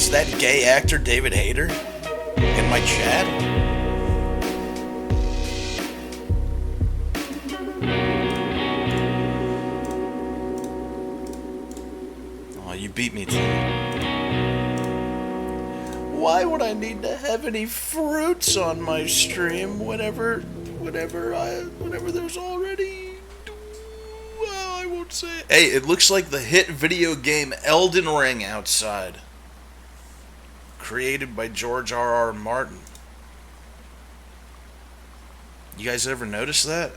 Is that gay actor David Hayter in my chat? Oh, you beat me to it. Why would I need to have any fruits on my stream whenever there's already... Well, I won't say it. Hey, it looks like the hit video game Elden Ring outside. Created by George R.R. Martin. You guys ever notice that?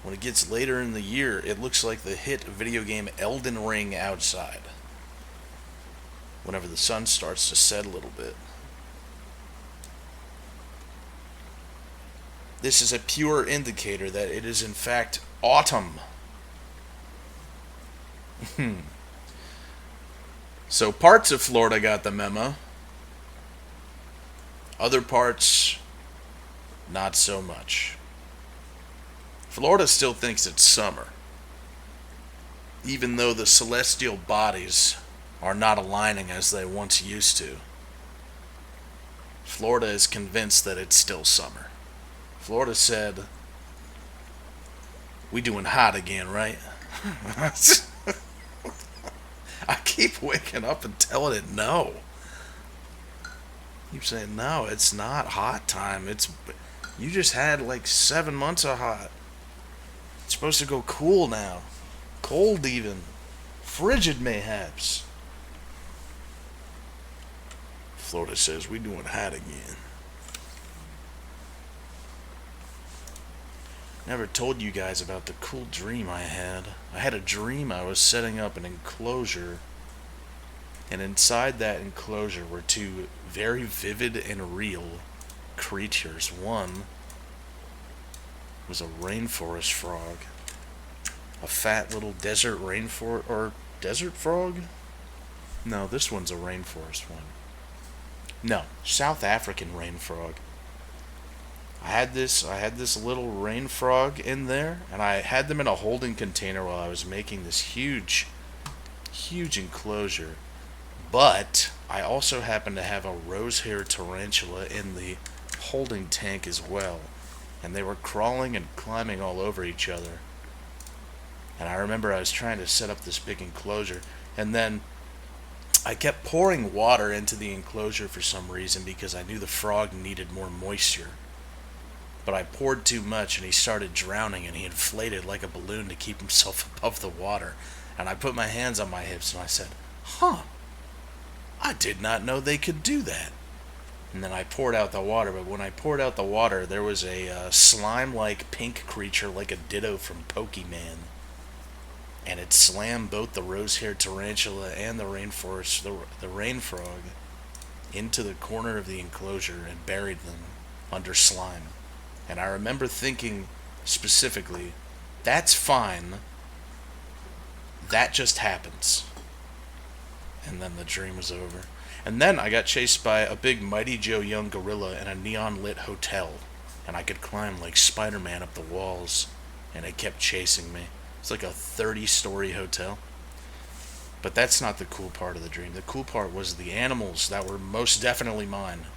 When it gets later in the year, it looks like the hit video game Elden Ring outside. Whenever the sun starts to set a little bit. This is a pure indicator that it is in fact autumn. So parts of Florida got the memo. Other parts, not so much. Florida still thinks it's summer. Even though the celestial bodies are not aligning as they once used to. Florida is convinced that it's still summer. Florida said, "We doing hot again, right?" I keep waking up and telling it no. I keep saying, no, it's not hot time. You just had like 7 months of hot. It's supposed to go cool now. Cold even. Frigid mayhaps. Florida says, we doing hot again. Never told you guys about the cool dream I had. I had a dream I was setting up an enclosure, and inside that enclosure were two very vivid and real creatures. One was a rainforest frog. A fat little desert desert frog? No, this one's a rainforest one. No, South African rain frog. I had this little rain frog in there, and I had them in a holding container while I was making this huge enclosure. But I also happened to have a rose-haired tarantula in the holding tank as well, and they were crawling and climbing all over each other. And I remember I was trying to set up this big enclosure, and then I kept pouring water into the enclosure for some reason because I knew the frog needed more moisture. But I poured too much and he started drowning, and he inflated like a balloon to keep himself above the water. And I put my hands on my hips and I said, I did not know they could do that. And then I poured out the water, but when I poured out the water, there was a slime-like pink creature like a Ditto from Pokemon. And it slammed both the rose-haired tarantula and the rain frog into the corner of the enclosure and buried them under slime. And I remember thinking specifically, that's fine. That just happens. And then the dream was over. And then I got chased by a big Mighty Joe Young gorilla in a neon-lit hotel. And I could climb like Spider-Man up the walls. And it kept chasing me. It's like a 30-story hotel. But that's not the cool part of the dream. The cool part was the animals that were most definitely mine.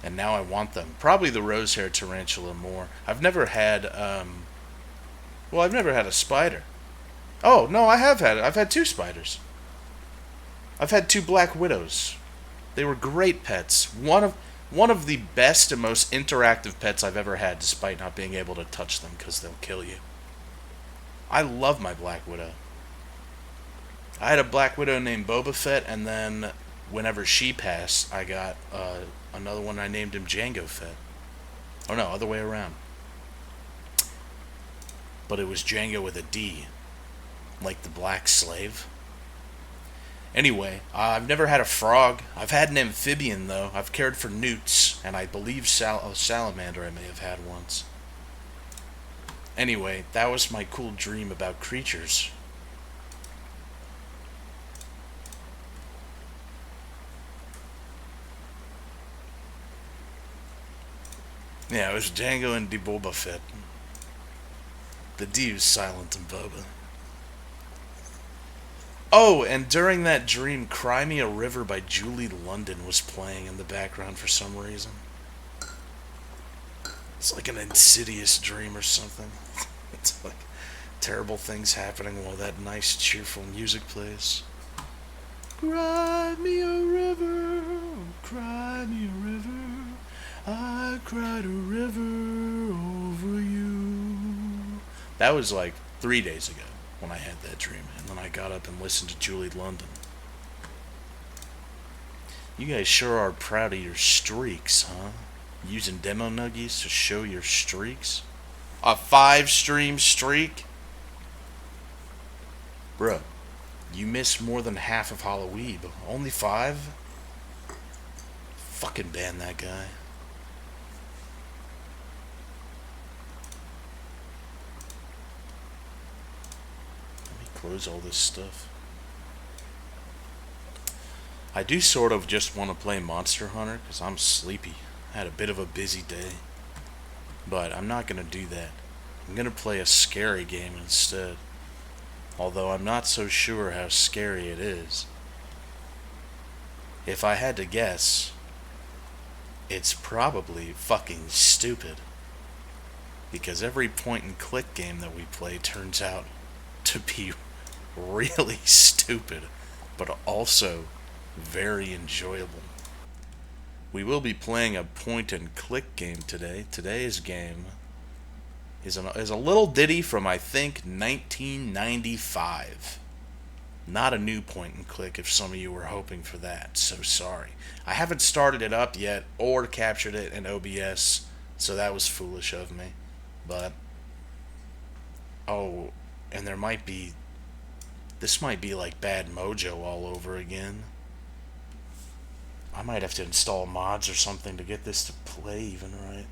And now I want them. Probably the rose-haired tarantula more. I've never had, I've never had a spider. Oh, no, I have had it. I've had 2 spiders. I've had 2 black widows. They were great pets. One of the best and most interactive pets I've ever had, despite not being able to touch them because they'll kill you. I love my black widow. I had a black widow named Boba Fett, and then whenever she passed, I got another one. I named him Jango Fett. Oh no, other way around. But it was Django with a D, like the black slave. Anyway, I've never had a frog. I've had an amphibian, though. I've cared for newts, and I believe a salamander I may have had once. Anyway, that was my cool dream about creatures. Yeah, it was Django and Boba Fett. The D was silent in Boba. Oh, and during that dream, Cry Me a River by Julie London was playing in the background for some reason. It's like an insidious dream or something. It's like terrible things happening while that nice, cheerful music plays. Cry me a river, cry me a river. I cried a river over you. That was like 3 days ago when I had that dream, and then I got up and listened to Julie London. You guys sure are proud of your streaks, huh? Using demo nuggies to show your streaks? A 5-stream streak? Bruh, you missed more than half of Halloweeb. Only 5? Fucking ban that guy. Let me close all this stuff. I do sort of just want to play Monster Hunter because I'm sleepy. I had a bit of a busy day. But I'm not going to do that. I'm going to play a scary game instead. Although I'm not so sure how scary it is. If I had to guess, it's probably fucking stupid. Because every point and click game that we play turns out to be really stupid, but also very enjoyable. We will be playing a point and click game today. Today's game is a little ditty from, I think, 1995. Not a new point and click if some of you were hoping for that, so sorry. I haven't started it up yet or captured it in OBS, so that was foolish of me. But, oh, and this might be like Bad Mojo all over again. I might have to install mods or something to get this to play even right.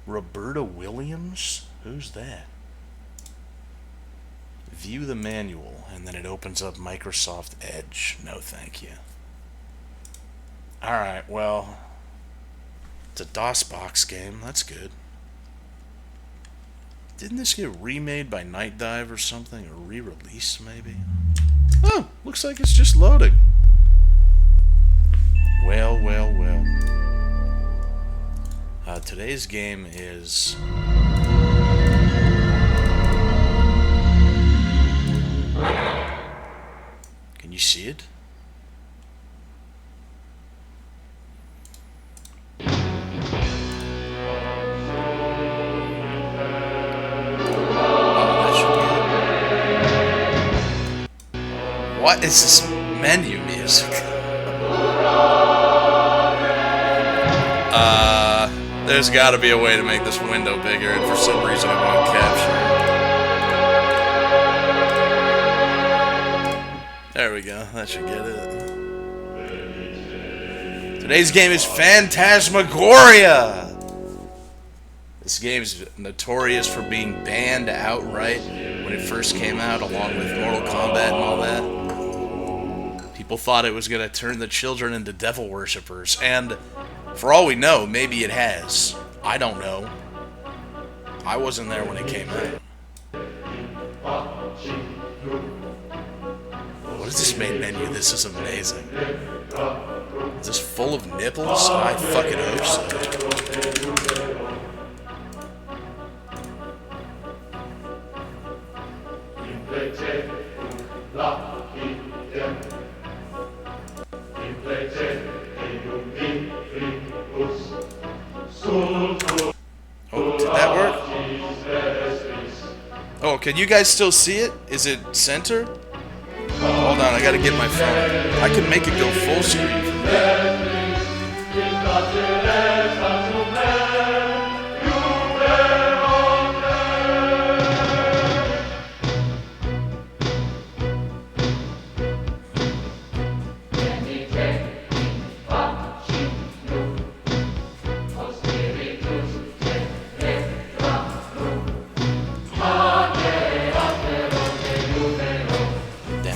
Roberta Williams? Who's that? View the manual, and then it opens up Microsoft Edge. No, thank you. Alright, well, it's a DOSBox game. That's good. Didn't this get remade by Night Dive or something? Or re-released, maybe? Oh, looks like it's just loading. Well, well, well. Today's game is... Can you see it? What is this menu music? There's gotta be a way to make this window bigger, and for some reason it won't capture. There we go, that should get it. Today's game is Phantasmagoria! This game is notorious for being banned outright when it first came out, along with Mortal Kombat and all that. People thought it was going to turn the children into devil worshippers, and for all we know, maybe it has. I don't know. I wasn't there when it came out. What is this main menu? This is amazing. Is this full of nipples? I fucking hope so. Oh, did that work? Oh, can you guys still see it? Is it center? Hold on, I gotta get my phone. I can make it go full screen from there.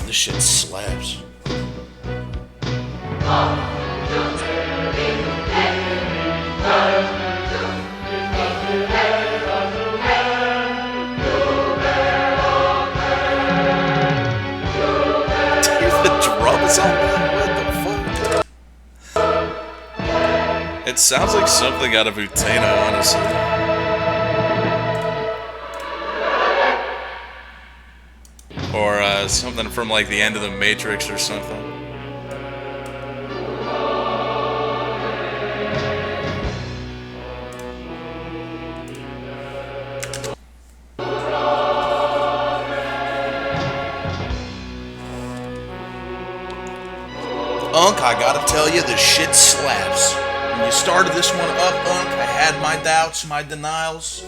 This shit slaps. It sounds like something out of Utena, honestly. Or something from like the end of the Matrix or something. Unc, I gotta tell you, this shit slaps. When you started this one up, Unc, I had my doubts, my denials.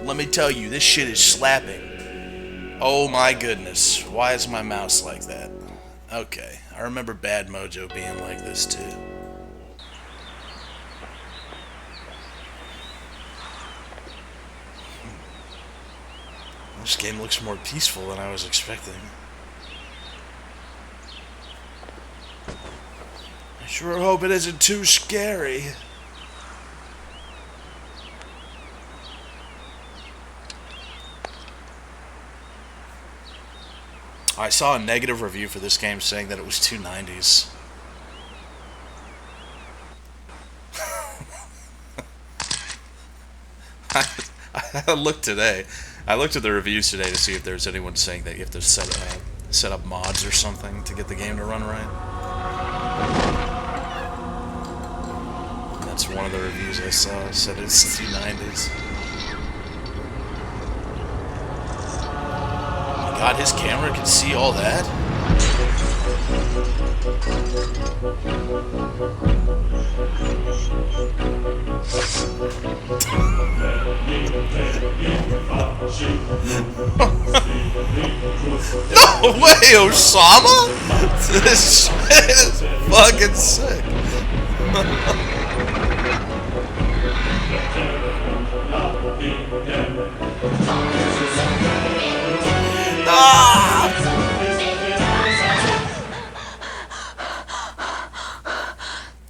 Let me tell you, this shit is slapping. Oh my goodness, why is my mouse like that? Okay, I remember Bad Mojo being like this too. This game looks more peaceful than I was expecting. I sure hope it isn't too scary. I saw a negative review for this game saying that it was too 90s. I looked today. I looked at the reviews today to see if there's anyone saying that you have to set up mods or something to get the game to run right. And that's one of the reviews I saw. Said it's too 90s. God, his camera can see all that? No way, Osama? This shit is fucking sick.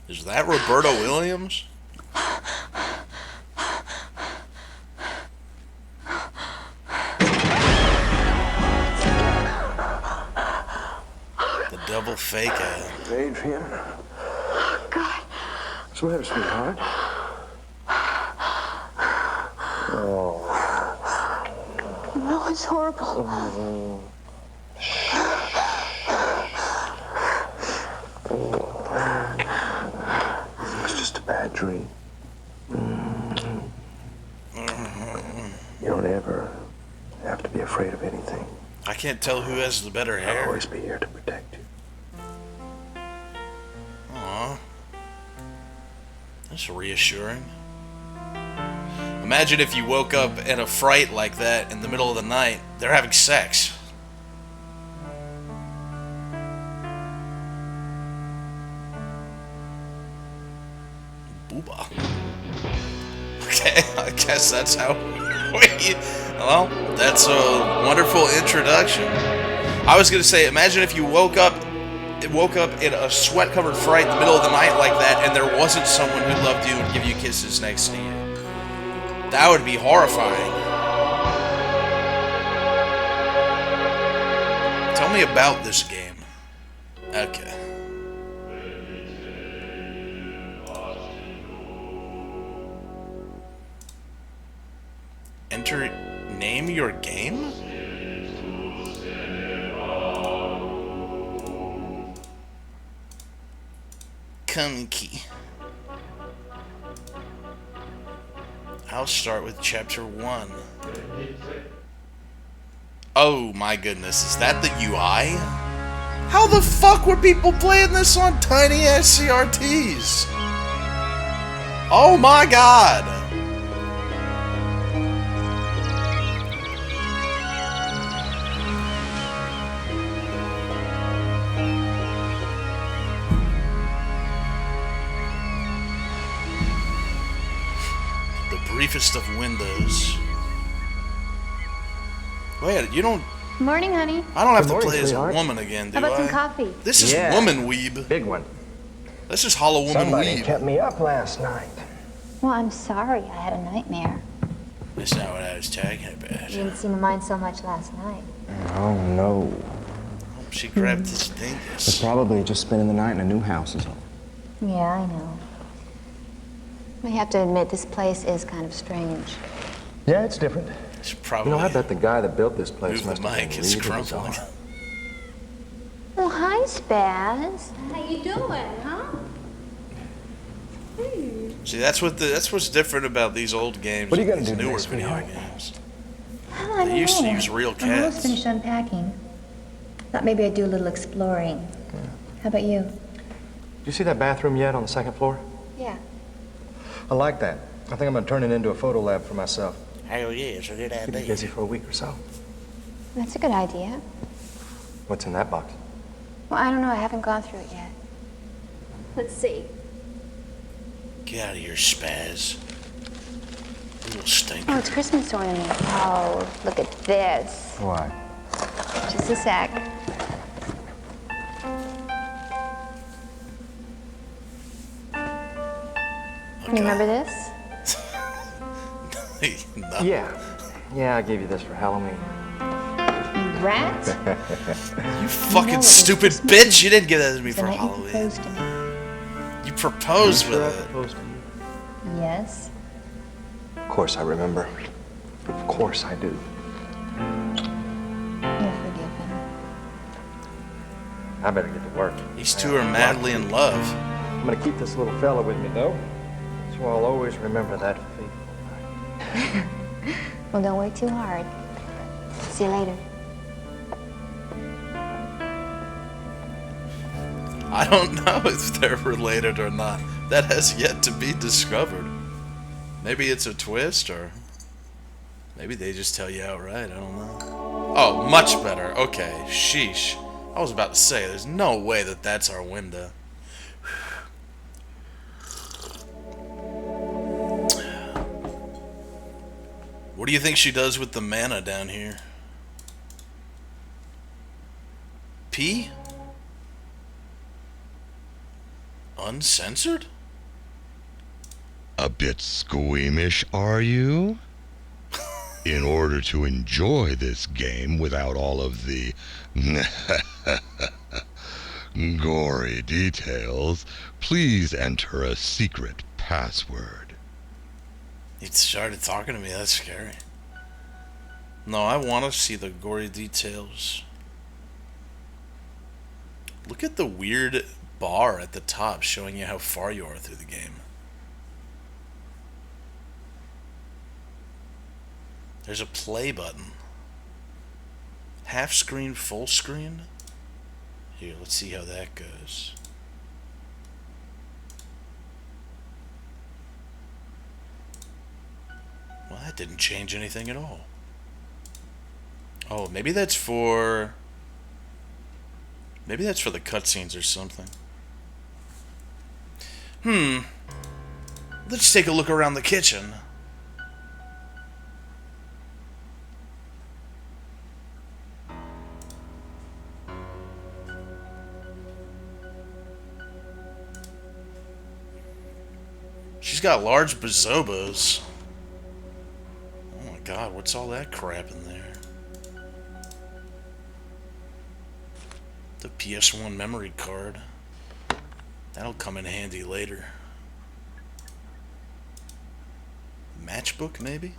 Is that Roberto Williams? The double fake ad. Adrian. God. What's the matter, sweetheart? Oh. No, it's horrible. It's just a bad dream. You don't ever have to be afraid of anything. I can't tell who has the better I'll hair. always be here to protect you. Aww. That's reassuring. Imagine if you woke up in a fright like that in the middle of the night. They're having sex. Booba. Okay, I guess that's how we... Well, that's a wonderful introduction. I was gonna say, imagine if you woke up in a sweat-covered fright in the middle of the night like that, and there wasn't someone who loved you and give you kisses next to you. That would be horrifying. Tell me about this game. Okay. Enter... Name your game? Kunky. I'll start with chapter 1. Oh my goodness, is that the UI? How the fuck were people playing this on tiny ass CRTs? Oh my god! Briefest of windows. Wait, you don't... Morning, honey. I don't have Good to morning, play as a sweetheart. woman again, do How about I? some coffee? This is Yeah. Woman Weeb. Big one. This is Hollow Woman Somebody Weeb. kept me up last night. Well, I'm sorry. I had a nightmare. That's not what I was talking You about. didn't seem to mind so much last night. Oh, no. She grabbed this It's dingus. probably just spending the night in a new house is all. Yeah, I know. We have to admit, this place is kind of strange. Yeah, it's different. It's probably You know, I bet the guy that built this place move must the have mic. been It's really crumpling. bizarre. Well, hi, Spaz. How you doing, huh? See, that's what's different about these old games. What are you and gonna these do newer next, video sweetheart? games? Well, I They don't used to know. use real I'm almost cats. finished unpacking. Thought maybe I'd do a little exploring. How about you? Did you see that bathroom yet on the second floor? Yeah. I like that. I think I'm gonna turn it into a photo lab for myself. Hell yeah, it's a good Keep me idea. busy for a week or so. That's a good idea. What's in that box? Well, I don't know. I haven't gone through it yet. Let's see. Get out of here, Spaz. Little stinker. Oh, it's Christmas ornament. Oh, look at this. Why? Just a sec. You remember this? No. Yeah, I gave you this for Halloween. You rat? You fucking know it was stupid Christmas bitch! You didn't give that to me The for night you Halloween. proposed to me. You proposed Sure I with it. proposed to you? Yes. Of course I remember. Of course I do. You're forgiven. I better get to work. These two are madly in love. I'm gonna keep this little fella with me, though. So I'll always remember that fateful night. Well, don't work too hard. See you later. I don't know if they're related or not. That has yet to be discovered. Maybe it's a twist, or maybe they just tell you outright. I don't know. Oh, much better. Okay, sheesh. I was about to say, there's no way that that's our window. What do you think she does with the manna down here? Pee? Uncensored? A bit squeamish, are you? In order to enjoy this game without all of the gory details, please enter a secret password. He started talking to me. That's scary. No, I want to see the gory details. Look at the weird bar at the top showing you how far you are through the game. There's a play button. Half screen, full screen? Here, let's see how that goes. Well, that didn't change anything at all. Oh, maybe that's for... Maybe that's for the cutscenes or something. Let's take a look around the kitchen. She's got large bazobos. Oh my god, what's all that crap in there? The PS1 memory card. That'll come in handy later. Matchbook, maybe?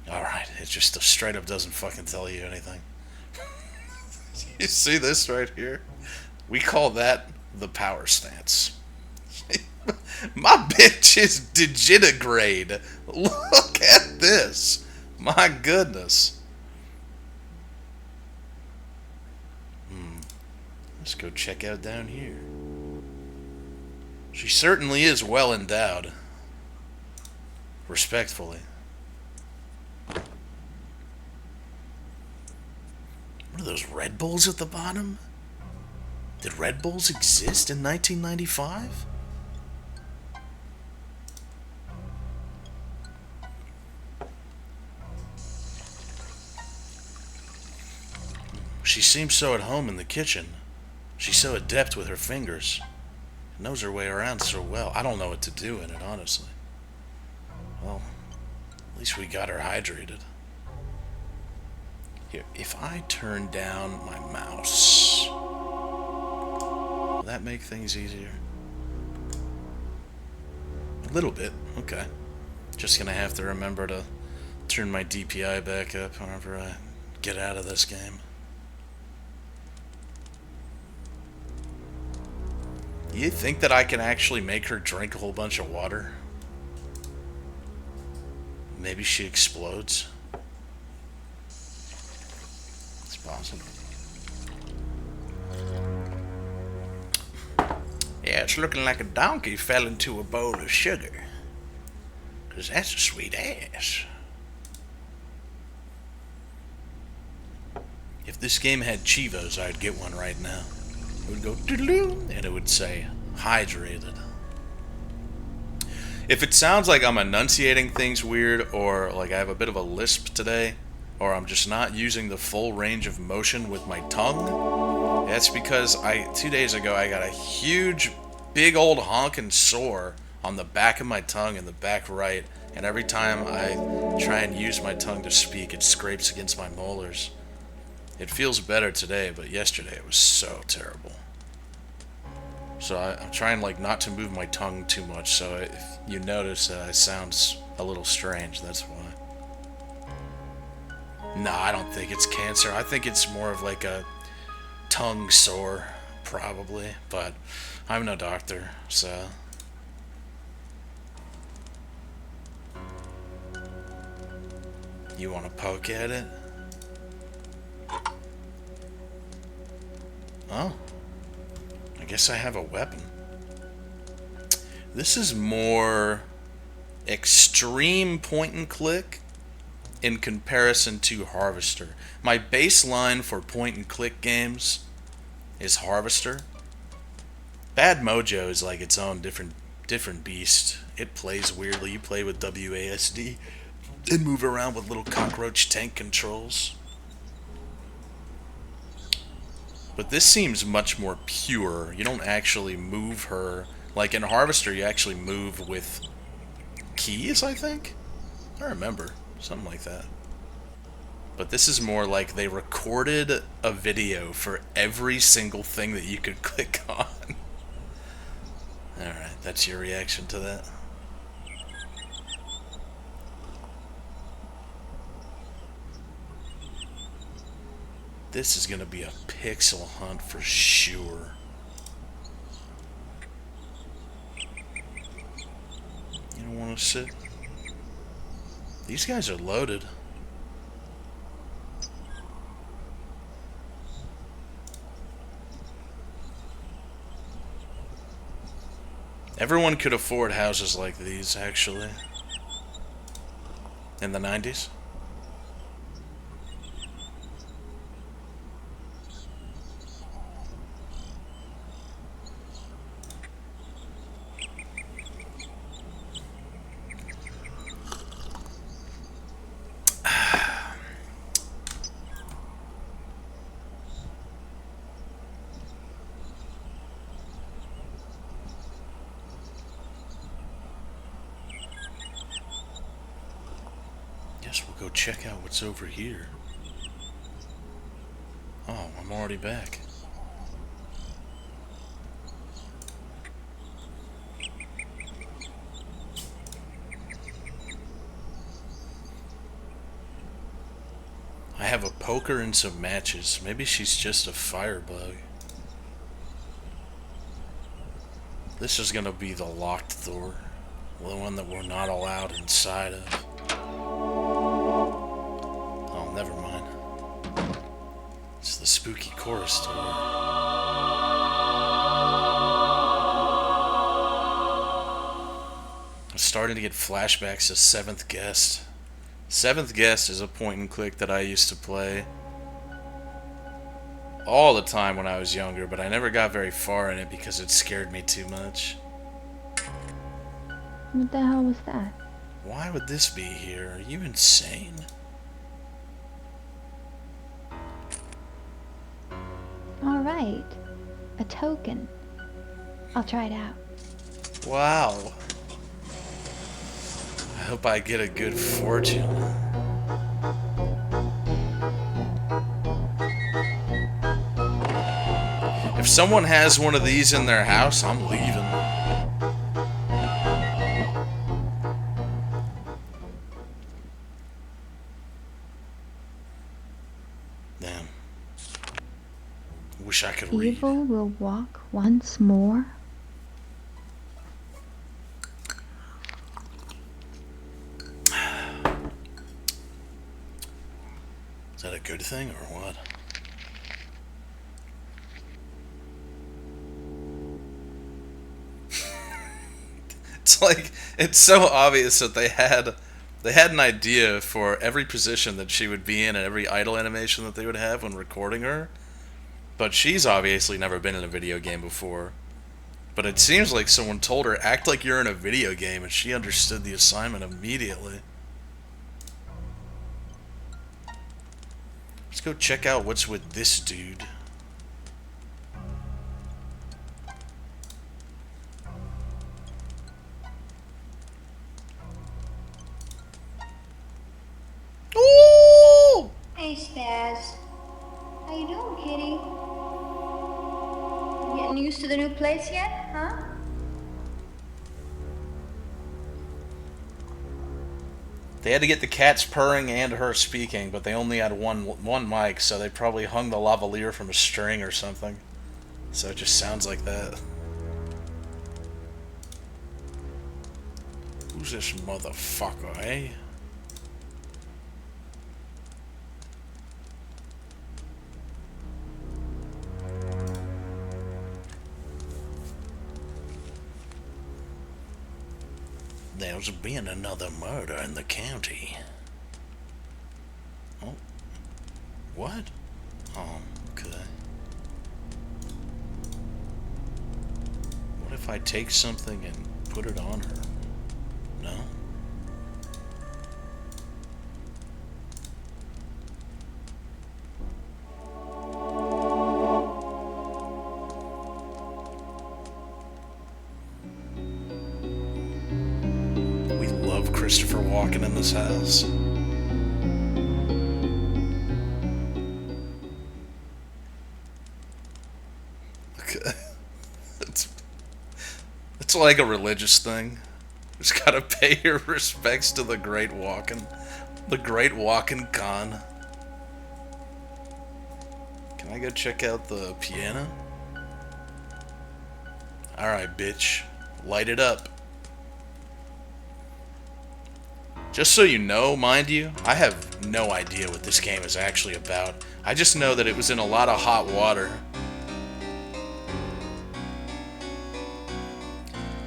Alright, it just straight up doesn't fucking tell you anything. You see this right here? We call that the power stance. My bitch is digitigrade. Look at this. My goodness. Let's go check out down here. She certainly is well endowed. Respectfully. What are those Red Bulls at the bottom? Did Red Bulls exist in 1995? She seems so at home in the kitchen. She's so adept with her fingers. Knows her way around so well. I don't know what to do in it, honestly. Well, at least we got her hydrated. Here, if I turn down my mouse, will that make things easier? Little bit. Okay. Just gonna have to remember to turn my DPI back up whenever I get out of this game. You think that I can actually make her drink a whole bunch of water? Maybe she explodes. It's possible. Yeah, it's looking like a donkey fell into a bowl of sugar. 'Cause that's a sweet ass. If this game had Chivos, I'd get one right now. It would go doodaloo, and it would say, hydrated. If it sounds like I'm enunciating things weird, or like I have a bit of a lisp today, or I'm just not using the full range of motion with my tongue, that's because 2 days ago I got a huge, big old honking sore on the back of my tongue in the back right, and every time I try and use my tongue to speak, it scrapes against my molars. It feels better today, but yesterday it was so terrible. So I'm trying like not to move my tongue too much, so if you notice that it sounds a little strange, that's why. No, I don't think it's cancer. I think it's more of like a tongue sore, probably, but I'm no doctor, so... You want to poke at it? Oh. I guess I have a weapon. This is more extreme point and click in comparison to Harvester. My baseline for point and click games is Harvester. Bad Mojo is like its own different beast. It plays weirdly. You play with WASD and move around with little cockroach tank controls. But this seems much more pure. You don't actually move her. Like in Harvester, you actually move with keys, I think? I remember. Something like that. But this is more like they recorded a video for every single thing that you could click on. Alright, that's your reaction to that? This is gonna be a pixel hunt for sure. You don't want to sit? These guys are loaded. Everyone could afford houses like these, actually. In the 90s. Guess we'll go check out what's over here. Oh, I'm already back. I have a poker and some matches. Maybe she's just a firebug. This is gonna be the locked door. The one that we're not allowed inside of. Oh, never mind. It's the spooky chorus door. I'm starting to get flashbacks to Seventh Guest. Seventh Guest is a point and click that I used to play all the time when I was younger, but I never got very far in it because it scared me too much. What the hell was that? Why would this be here? Are you insane? Alright. A token. I'll try it out. Wow. I hope I get a good fortune. If someone has one of these in their house, I'm leaving. Damn. Wish I could read. Evil will walk once more. Is that a good thing or what? It's like, it's so obvious that they had an idea for every position that she would be in and every idle animation that they would have when recording her. But she's obviously never been in a video game before. But it seems like someone told her, act like you're in a video game, and she understood the assignment immediately. Let's go check out what's with this dude. Ooh! Hey, Spaz. How you doing, kitty? Getting used to the new place yet, huh? They had to get the cats purring and her speaking, but they only had one mic, so they probably hung the lavalier from a string or something. So it just sounds like that. Who's this motherfucker, eh? There's been another murder in the county. Oh. What? Oh, okay. What if I take something and put it on her? No? Christopher Walken in this house. Okay. It's like a religious thing. Just gotta pay your respects to the Great Walken. The Great Walken Khan. Can I go check out the piano? Alright, bitch. Light it up. Just so you know, mind you, I have no idea what this game is actually about. I just know that it was in a lot of hot water.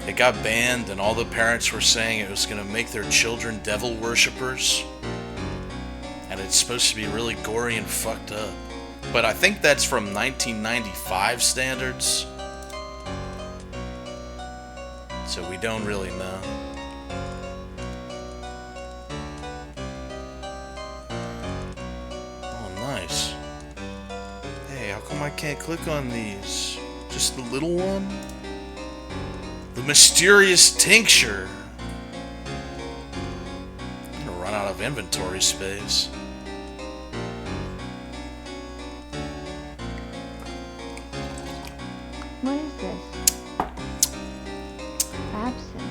It got banned, and all the parents were saying it was going to make their children devil worshippers. And it's supposed to be really gory and fucked up. But I think that's from 1995 standards. So we don't really know. Nice. Hey, how come I can't click on these? Just the little one? The mysterious tincture. I'm gonna run out of inventory space. What is this? Absinthe.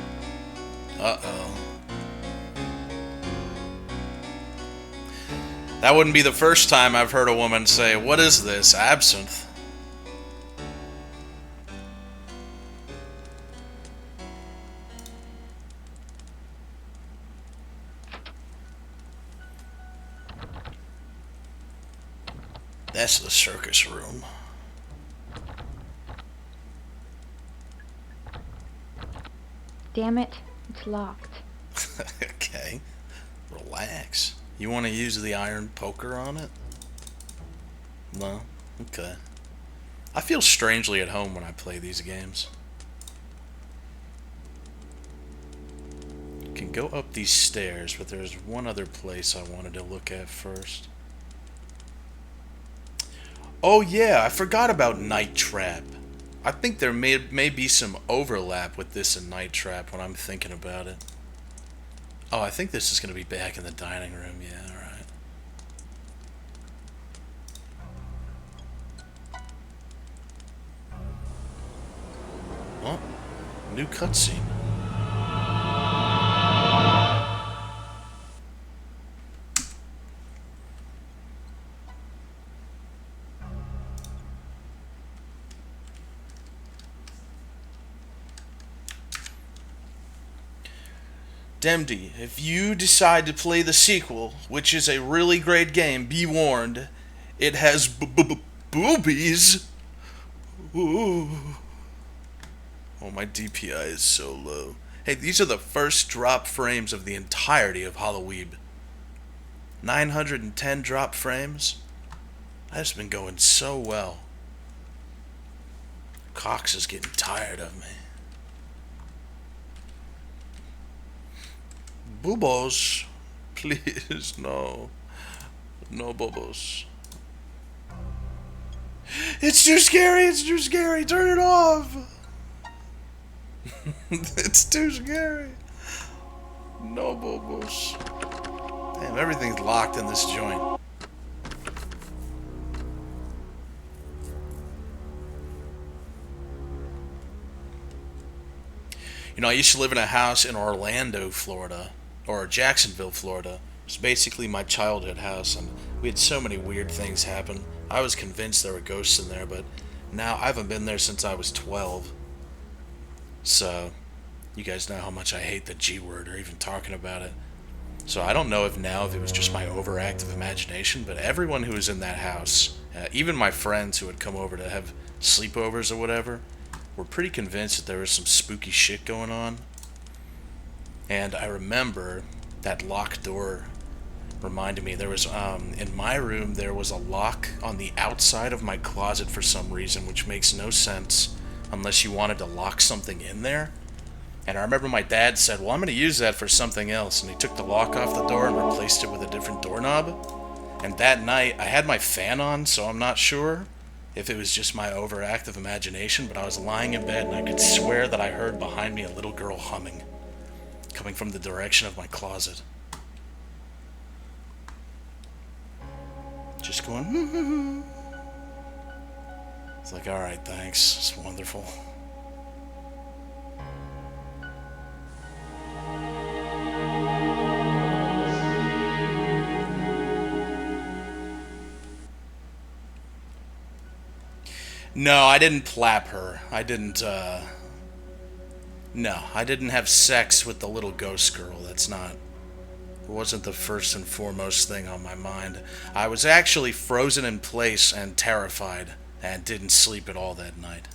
Uh-oh. That wouldn't be the first time I've heard a woman say, "What is this? Absinthe?" That's the circus room. Damn it, it's locked. Okay. Relax. You want to use the iron poker on it? No? Okay. I feel strangely at home when I play these games. You can go up these stairs, but there's one other place I wanted to look at first. Oh yeah, I forgot about Night Trap. I think there may be some overlap with this and Night Trap when I'm thinking about it. Oh, I think this is going to be back in the dining room. Yeah, alright. Oh, new cutscene. Demdy, if you decide to play the sequel, which is a really great game, be warned, it has boobies. Ooh. Oh, my DPI is so low. Hey, these are the first drop frames of the entirety of Halloweeb. 910 drop frames. That's been going so well. Cox is getting tired of me. Boobos, please, no. No bobos. It's too scary, it's too scary, turn it off! It's too scary. No bobos. Damn, everything's locked in this joint. You know, I used to live in a house in Orlando, Florida, or Jacksonville, Florida. It was basically my childhood house, and we had so many weird things happen. I was convinced there were ghosts in there, but now I haven't been there since I was 12. So, you guys know how much I hate the G word or even talking about it. So I don't know if it was just my overactive imagination, but everyone who was in that house, even my friends who would come over to have sleepovers or whatever, were pretty convinced that there was some spooky shit going on. And I remember that locked door reminded me, there was, in my room, there was a lock on the outside of my closet for some reason, which makes no sense unless you wanted to lock something in there. And I remember my dad said, well, I'm going to use that for something else. And he took the lock off the door and replaced it with a different doorknob. And that night, I had my fan on, so I'm not sure if it was just my overactive imagination, but I was lying in bed and I could swear that I heard behind me a little girl humming, coming from the direction of my closet. Just going, It's like, alright, thanks. It's wonderful. No, I didn't plap her. I didn't have sex with the little ghost girl. It wasn't the first and foremost thing on my mind. I was actually frozen in place and terrified and didn't sleep at all that night.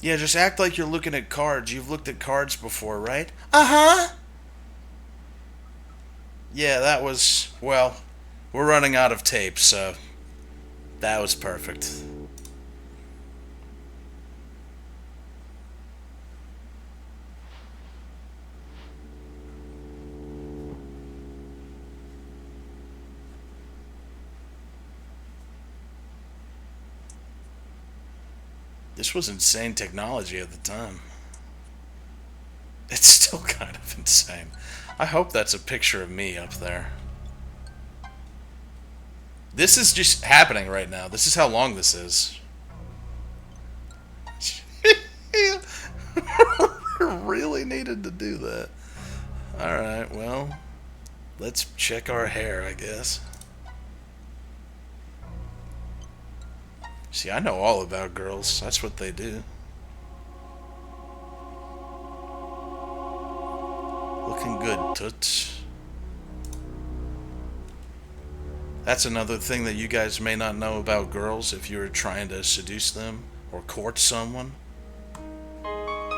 Yeah, just act like you're looking at cards. You've looked at cards before, right? Uh-huh. Yeah, that was, well, we're running out of tape, so that was perfect. This was insane technology at the time. It's still kind of insane. I hope that's a picture of me up there. This is just happening right now. This is how long this is. Really needed to do that. Alright, well, let's check our hair, I guess. See, I know all about girls. That's what they do. Looking good, toots. That's another thing that you guys may not know about girls if you're trying to seduce them or court someone.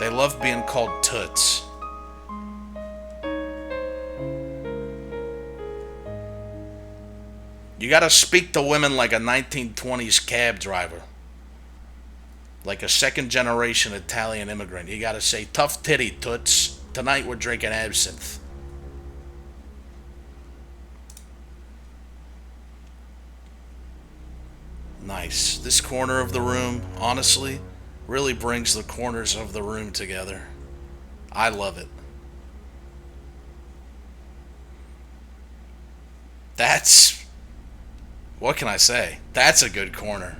They love being called toots. You gotta speak to women like a 1920s cab driver. Like a second generation Italian immigrant. You gotta say, tough titty, toots. Tonight we're drinking absinthe. Nice. This corner of the room, honestly, really brings the corners of the room together. I love it. That's... what can I say? That's a good corner.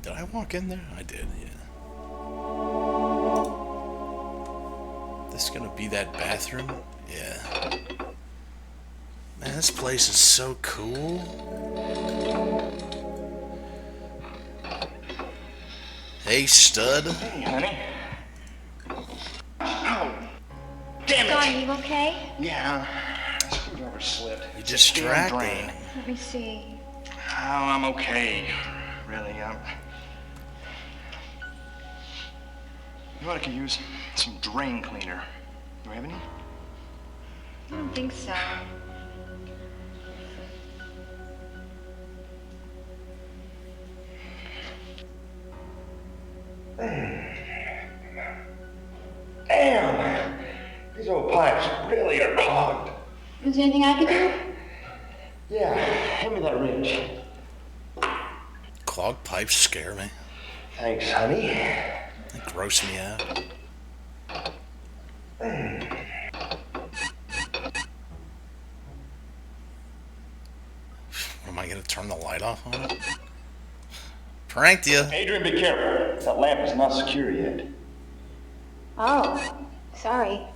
Did I walk in there? I did, yeah. This gonna be that bathroom? Yeah. Man, this place is so cool. Hey, stud. Hey, honey. Oh, damn it! Don, you okay? Yeah, screwdriver slipped. You It's a damn distracting. drain. Let me see. Oh, I'm okay. Really, You know what, I could use some drain cleaner. Do we have any? I don't think so. Damn! These old pipes really are clogged. Is there anything I can do? Yeah, hand me that wrench. Clogged pipes scare me. Thanks, honey. They gross me out. Am I gonna turn the light off on it? Pranked you. Adrian, be careful. That lamp is not secure yet. Oh, sorry.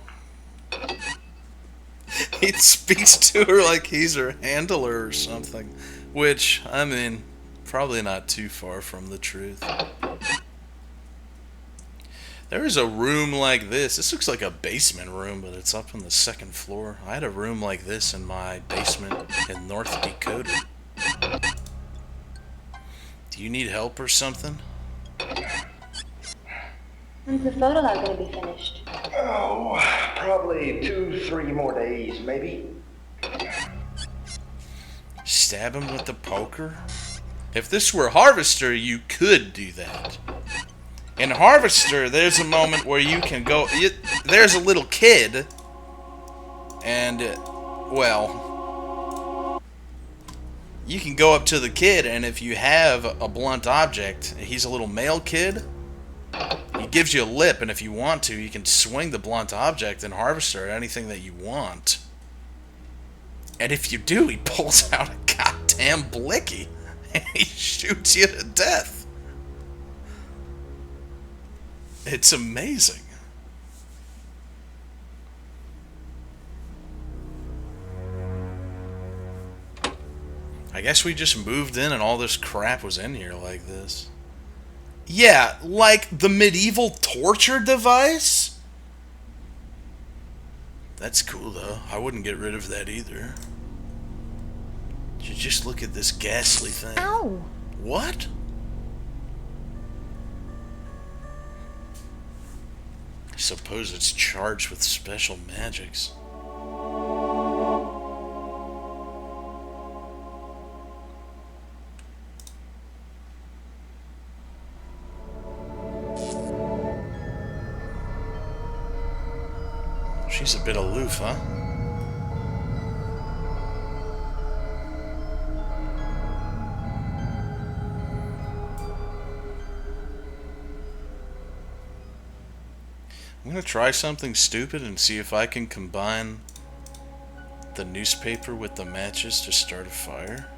He speaks to her like he's her handler or something. Which, I mean, probably not too far from the truth. There is a room like this. This looks like a basement room, but it's up on the second floor. I had a room like this in my basement in North Dakota. Do you need help or something? When's the photo lab gonna be finished? Oh, probably 2-3 more days, maybe. Stab him with the poker? If this were Harvester, you could do that. In Harvester, there's a moment where you can go... there's a little kid, and, well... you can go up to the kid, and if you have a blunt object, he's a little male kid, he gives you a lip, and if you want to, you can swing the blunt object in Harvester at anything that you want. And if you do, he pulls out a goddamn blicky, and he shoots you to death. It's amazing. I guess we just moved in and all this crap was in here like this. Yeah, like the medieval torture device? That's cool though. I wouldn't get rid of that either. You just look at this ghastly thing. Ow! What? I suppose it's charged with special magics. She's a bit aloof, huh? I'm gonna try something stupid and see if I can combine the newspaper with the matches to start a fire.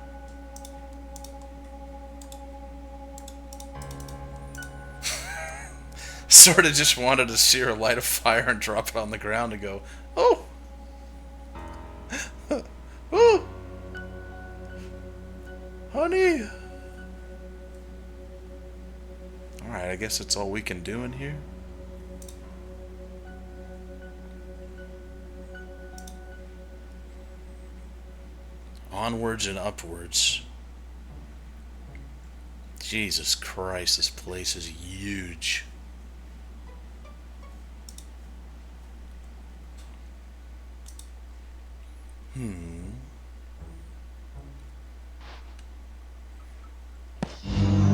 Sort of just wanted to see her light a fire and drop it on the ground and go, oh! Oh! Honey! Alright, I guess that's all we can do in here. Onwards and upwards. Jesus Christ, this place is huge.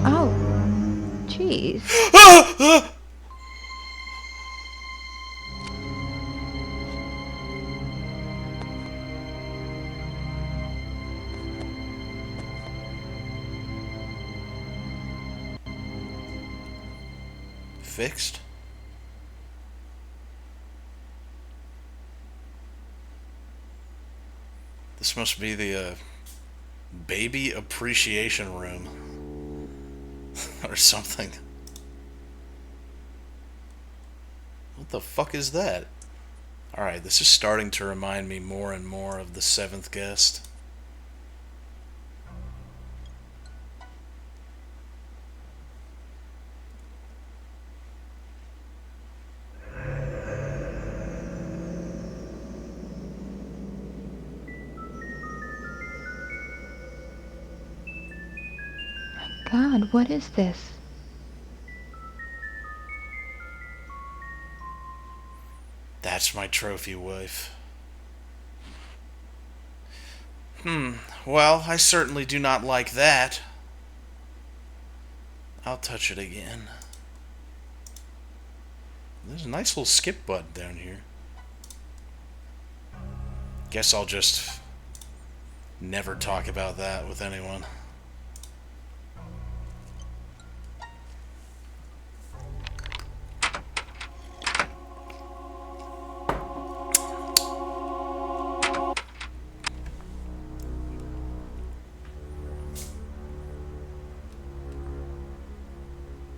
Oh, jeez. Fixed? This must be the baby appreciation room or something. What the fuck is that? Alright, this is starting to remind me more and more of the seventh guest. God, what is this? That's my trophy wife. Well, I certainly do not like that. I'll touch it again. There's a nice little skip button down here. Guess I'll just never talk about that with anyone.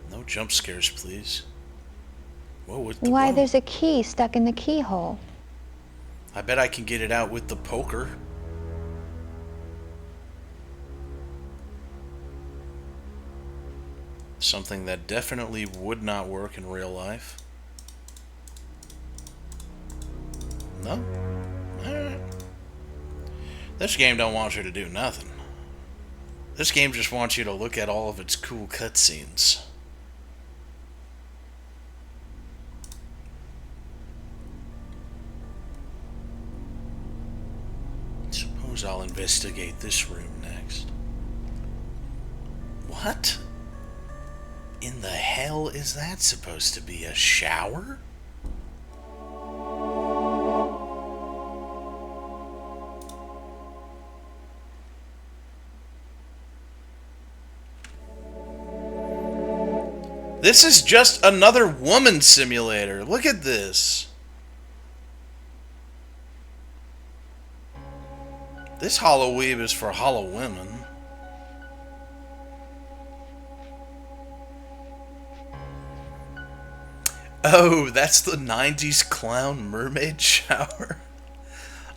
No jump scares, please. Whoa, with the Why, whoa. there's a key stuck in the keyhole. I bet I can get it out with the poker. Something that definitely would not work in real life. No? Alright. This game don't want you to do nothing. This game just wants you to look at all of its cool cutscenes. Suppose I'll investigate this room next. What in the hell is that supposed to be? A shower? This is just another woman simulator. Look at this. This Halloweeb is for hollow women. Oh, that's the 90s clown mermaid shower.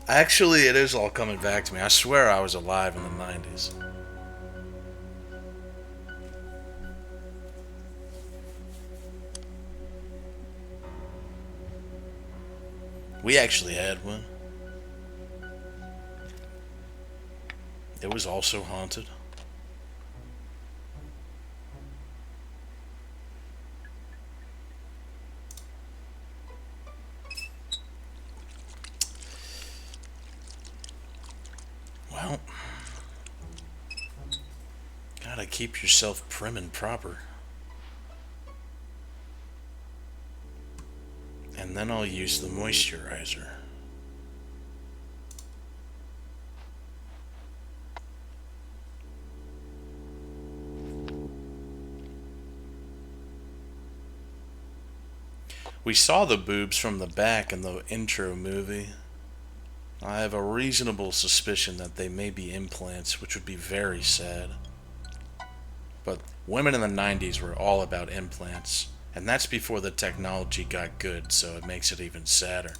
Actually, it is all coming back to me. I swear I was alive in the 90s. We actually had one. It was also haunted. Well, gotta keep yourself prim and proper. And then I'll use the moisturizer. We saw the boobs from the back in the intro movie. I have a reasonable suspicion that they may be implants, which would be very sad. But women in the 90s were all about implants. And that's before the technology got good, so it makes it even sadder.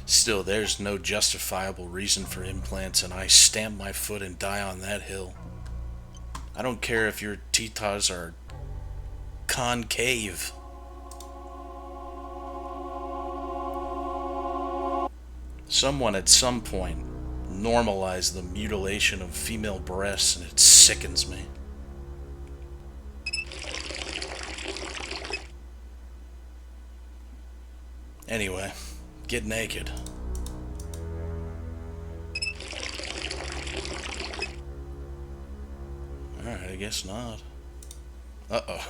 Still, there's no justifiable reason for implants, and I stamp my foot and die on that hill. I don't care if your titas are concave. Someone at some point normalize the mutilation of female breasts, and it sickens me. Anyway, get naked. Alright, I guess not. Uh-oh.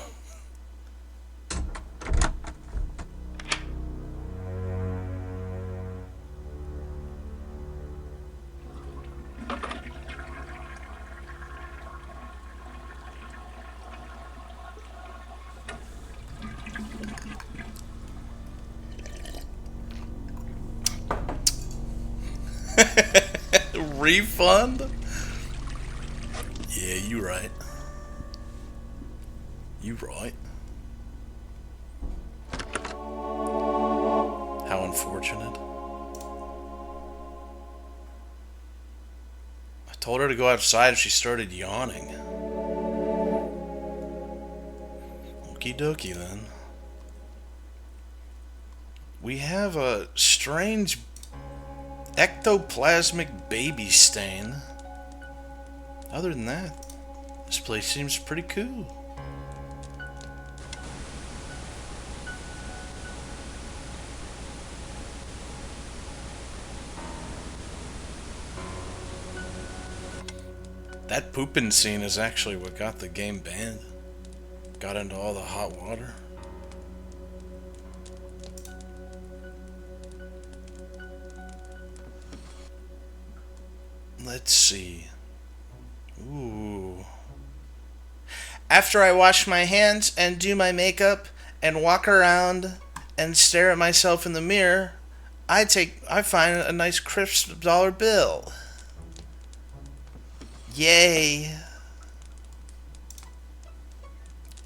Refund? Yeah, you right. You right. How unfortunate. I told her to go outside and she started yawning. Okie dokie then. We have a strange ectoplasmic baby stain. Other than that, this place seems pretty cool. That pooping scene is actually what got the game banned. Got into all the hot water. Let's see. Ooh. After I wash my hands and do my makeup and walk around and stare at myself in the mirror, I find a nice crisp dollar bill. Yay.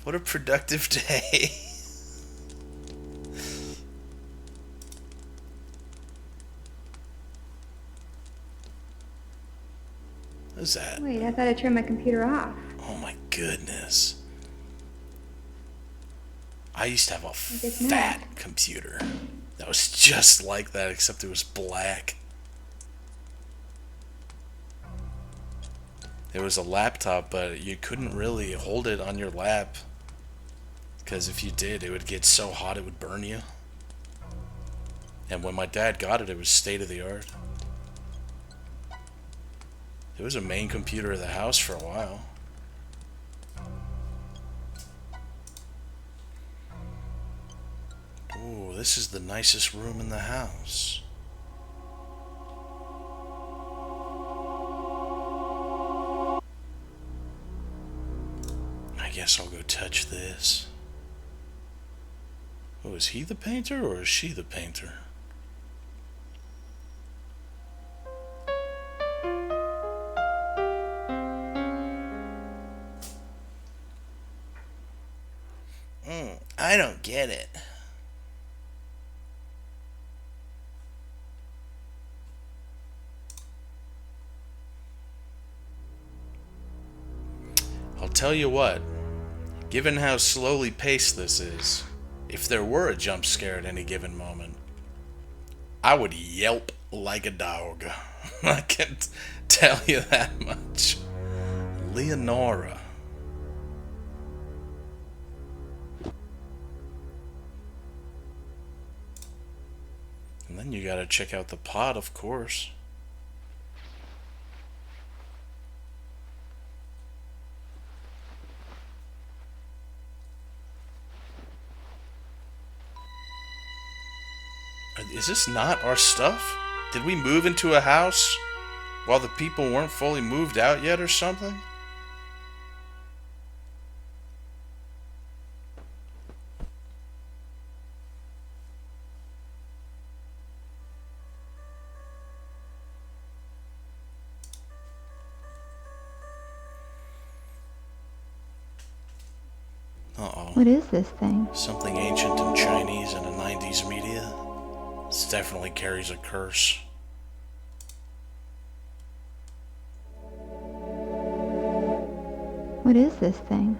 What a productive day. What is that? Wait, I thought I turned my computer off. Oh my goodness. I used to have a guess not. fat computer that was just like that, except it was black. It was a laptop, but you couldn't really hold it on your lap, because if you did, it would get so hot it would burn you. And when my dad got it, it was state of the art. It was a main computer of the house for a while. Ooh, this is the nicest room in the house. I guess I'll go touch this. Oh, is he the painter or is she the painter? I don't get it. I'll tell you what, given how slowly paced this is, if there were a jump scare at any given moment, I would yelp like a dog. I can tell you that much. Leonora. And then you gotta check out the pot, of course. Is this not our stuff? Did we move into a house while the people weren't fully moved out yet or something? Uh-oh. What is this thing? Something ancient and Chinese in a 90s media. This definitely carries a curse. What is this thing?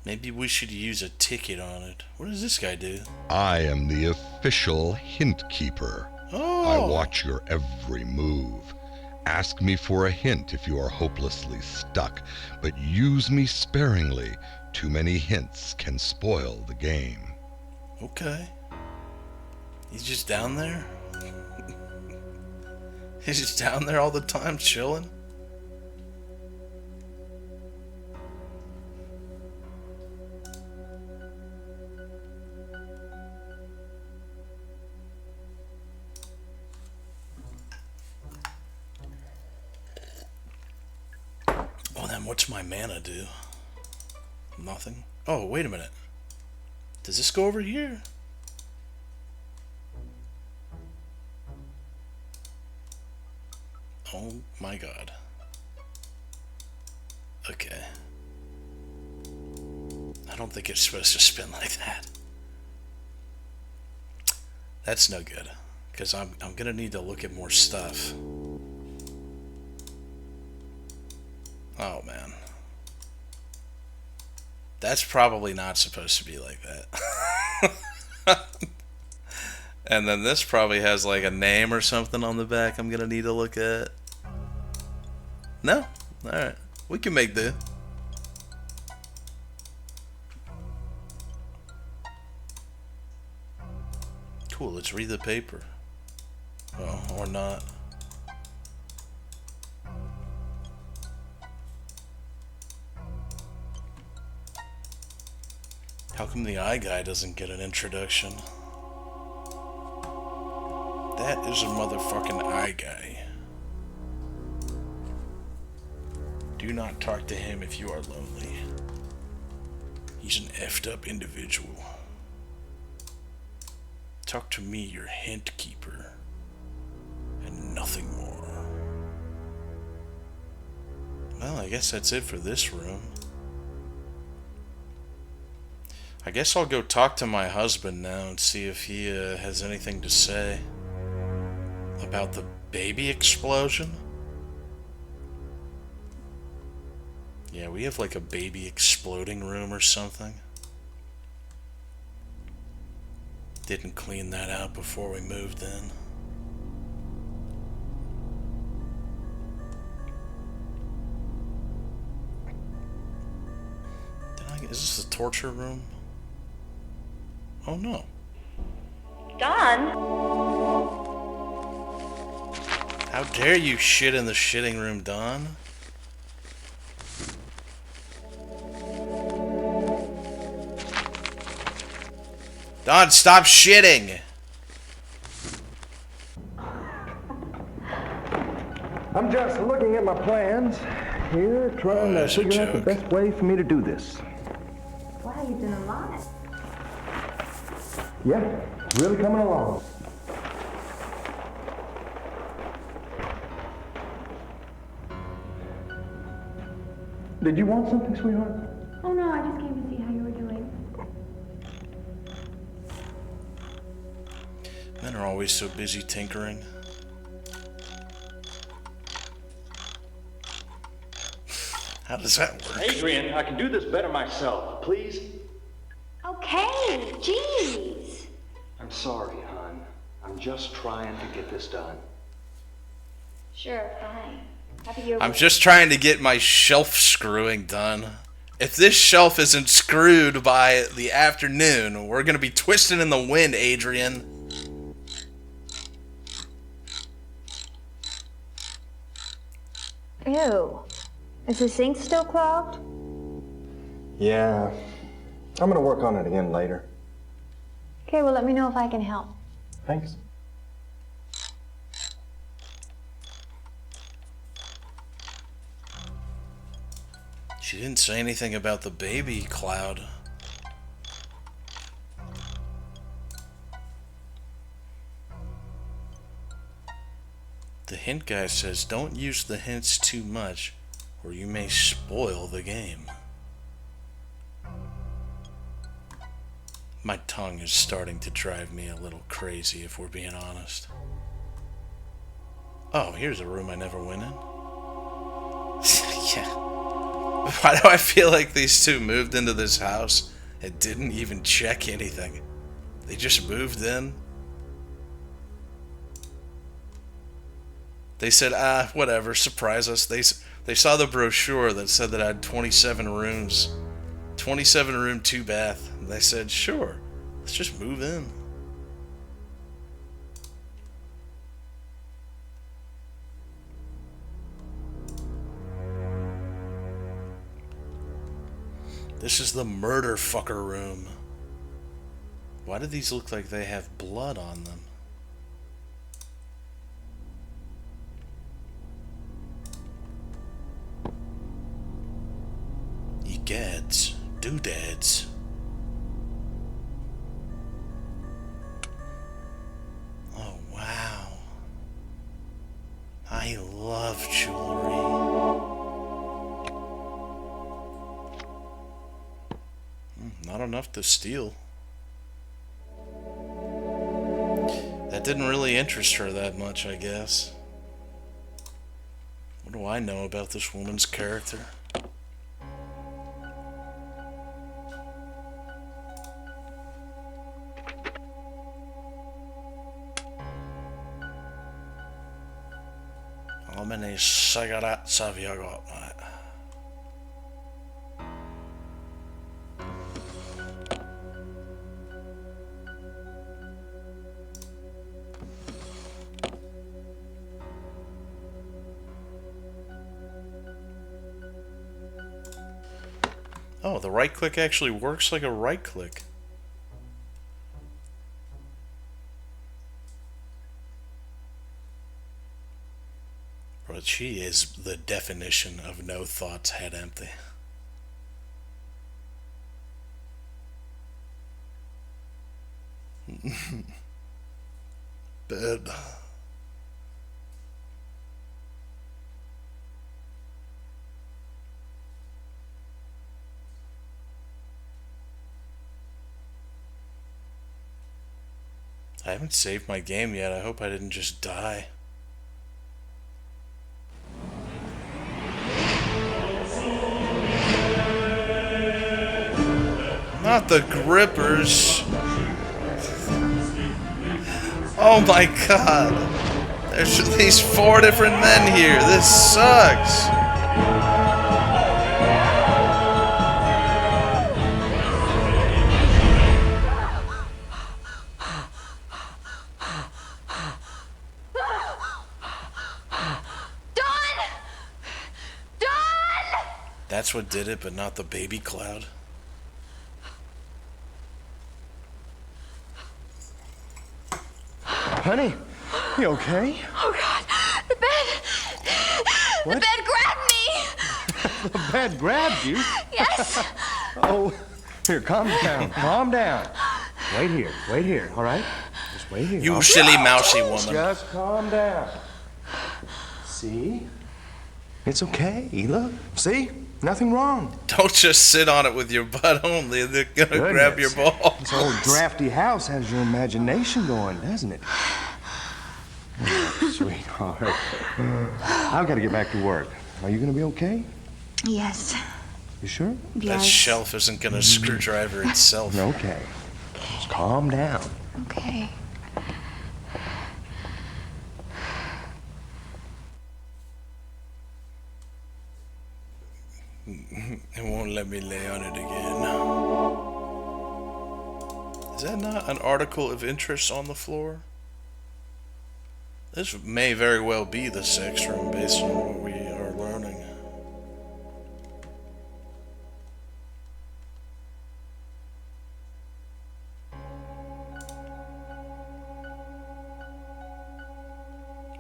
Maybe we should use a ticket on it. What does this guy do? I am the official hint keeper. Oh! I watch your every move. Ask me for a hint if you are hopelessly stuck, but use me sparingly. Too many hints can spoil the game. Okay. He's just down there? He's just down there all the time chilling? Oh, then what's my mana do? Nothing? Oh, wait a minute. Does this go over here? Oh my god. Okay. I don't think it's supposed to spin like that. That's no good, because I'm gonna need to look at more stuff. Oh man. That's probably not supposed to be like that. And then this probably has like a name or something on the back I'm gonna need to look at. No? Alright. We can make do. Cool, let's read the paper. Oh, or not. How come the eye guy doesn't get an introduction? That is a motherfucking eye guy. Do not talk to him if you are lonely. He's an effed up individual. Talk to me, your hint keeper, and nothing more. Well, I guess that's it for this room. I guess I'll go talk to my husband now and see if he has anything to say about the baby explosion. Yeah, we have like a baby exploding room or something. Didn't clean that out before we moved in. Is this the torture room? Oh no. Don? How dare you shit in the shitting room, Don? Don, stop shitting! I'm just looking at my plans here, trying to that's a figure out the joke. best way for me to do this. Wow, you've done a lot. Yeah, really coming along. Did you want something, sweetheart? Oh no, I just came to see how you were doing. Men are always so busy tinkering. How does that work? Adrian, I can do this better myself, please. Okay, jeez. I'm sorry, hon. I'm just trying to get this done. Sure, fine. Happy you're I'm just trying to get my shelf screwing done. If this shelf isn't screwed by the afternoon, we're gonna be twisting in the wind, Adrian. Ew. Is the sink still clogged? Yeah. I'm gonna work on it again later. Okay, well, let me know if I can help. Thanks. She didn't say anything about the baby cloud. The hint guy says don't use the hints too much or you may spoil the game. My tongue is starting to drive me a little crazy if we're being honest. Oh, here's a room I never went in. Yeah. Why do I feel like these two moved into this house and didn't even check anything? They just moved in. They said, whatever, surprise us. They saw the brochure that said that I had 27 rooms. 27 room, 2 bath. And they said, sure, let's just move in. This is the murder fucker room. Why do these look like they have blood on them? Egads, doodads. Oh wow. I love jewelry. Not enough to steal. That didn't really interest her that much, I guess. What do I know about this woman's character? How many cigarettes have you got, mate? Oh, the right click actually works like a right click. But she is the definition of no thoughts head empty. Bed. I haven't saved my game yet. I hope I didn't just die. Not the grippers. Oh my god. There's at least 4 different men here. This sucks. That's what did it, but not the baby cloud. Honey, you okay? Oh God, the bed! What? The bed grabbed me! The bed grabbed you? Yes! Oh, here, calm down, calm down. Wait here, all right? Just wait here. You silly mousy woman. Just calm down. See? It's okay, look. See? Nothing wrong. Don't just sit on it with your butt only. They're gonna grab your balls. This old drafty house has your imagination going, doesn't it? Oh, sweetheart. I've got to get back to work. Are you going to be okay? Yes. You sure? That Yes. shelf isn't gonna screwdriver itself. Okay. Just calm down. Okay. It won't let me lay on it again. Is that not an article of interest on the floor? This may very well be the sex room based on what we are learning.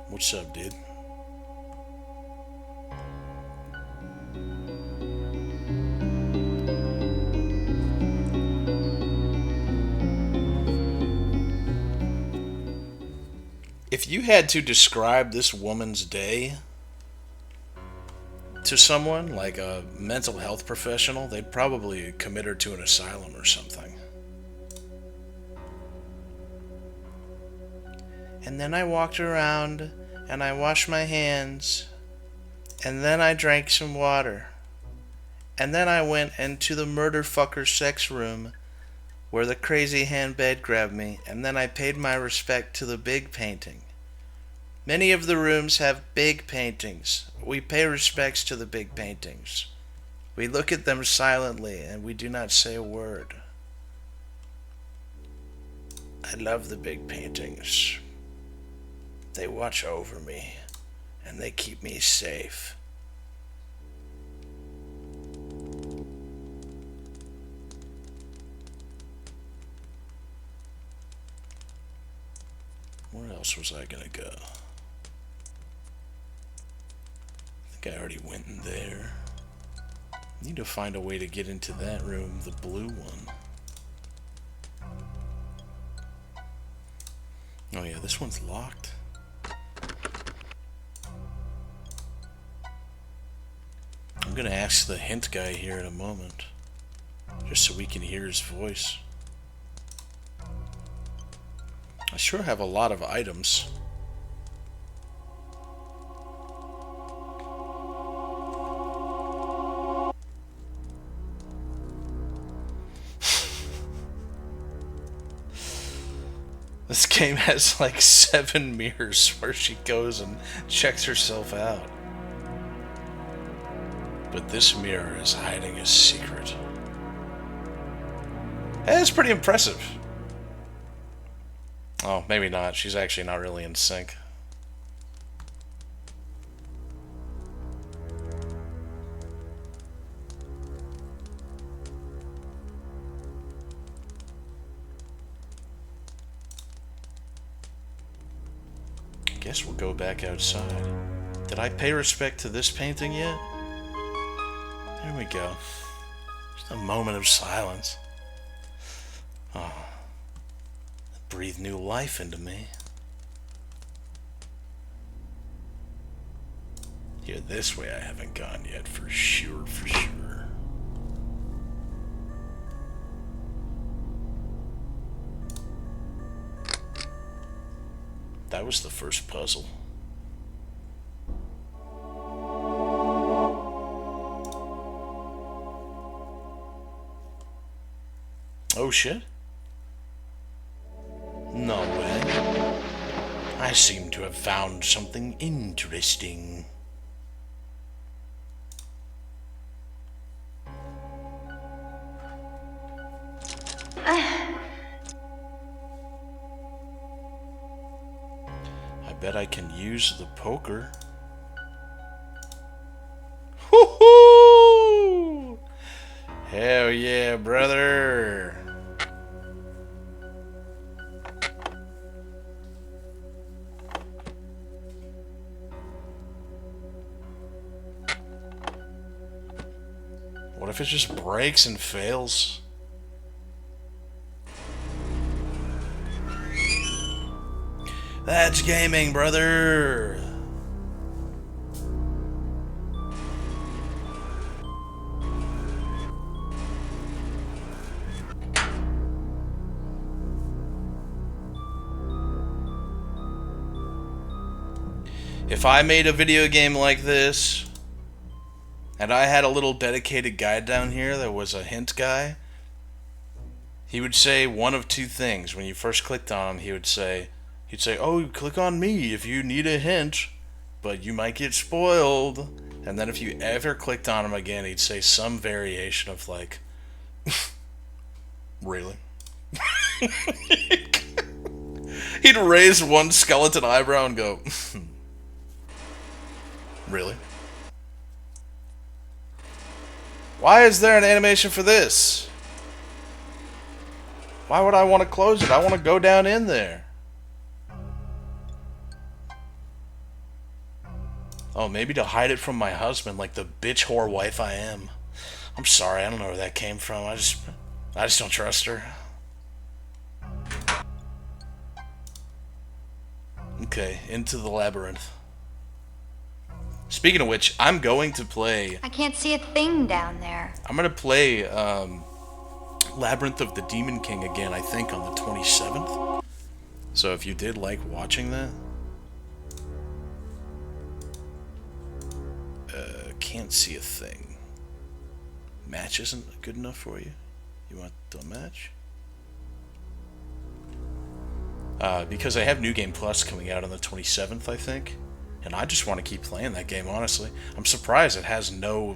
What's up, dude? If you had to describe this woman's day to someone, like a mental health professional, they'd probably commit her to an asylum or something. And then I walked around and I washed my hands, and then I drank some water, and then I went into the murderfucker sex room where the crazy hand bed grabbed me, and then I paid my respect to the big painting. Many of the rooms have big paintings. We pay respects to the big paintings. We look at them silently and we do not say a word. I love the big paintings. They watch over me and they keep me safe. Where else was I gonna go? I think I already went in there. Need to find a way to get into that room, the blue one. Oh yeah, this one's locked. I'm gonna ask the hint guy here in a moment. just so we can hear his voice. I sure have a lot of items. This game has like 7 mirrors where she goes and checks herself out. But this mirror is hiding a secret. It's pretty impressive. Oh, maybe not. She's actually not really in sync. Guess we'll go back outside. Did I pay respect to this painting yet? There we go. Just a moment of silence. Oh, breathe new life into me. Yeah, this way I haven't gone yet, for sure, for sure. That was the first puzzle. Oh shit. No way. I seem to have found something interesting. I bet I can use the poker. Woohoo! Hell yeah, brother! What if it just breaks and fails? That's gaming, brother! If I made a video game like this, and I had a little dedicated guide down here that was a hint guy, he would say one of two things. When you first clicked on him, he'd say, oh, click on me if you need a hint, but you might get spoiled. And then if you ever clicked on him again, he'd say some variation of like, really? He'd raise one skeleton eyebrow and go, really? Why is there an animation for this? Why would I want to close it? I want to go down in there. Oh, maybe to hide it from my husband, like the bitch whore wife I am. I'm sorry, I don't know where that came from. I just don't trust her. Okay, into the labyrinth. Speaking of which, I'm going to play... I can't see a thing down there. I'm going to play Labyrinth of the Demon King again, I think, on the 27th. So if you did like watching that... can't see a thing. Match isn't good enough for you? You want the match? Because I have New Game Plus coming out on the 27th, I think. And I just want to keep playing that game, honestly. I'm surprised it has no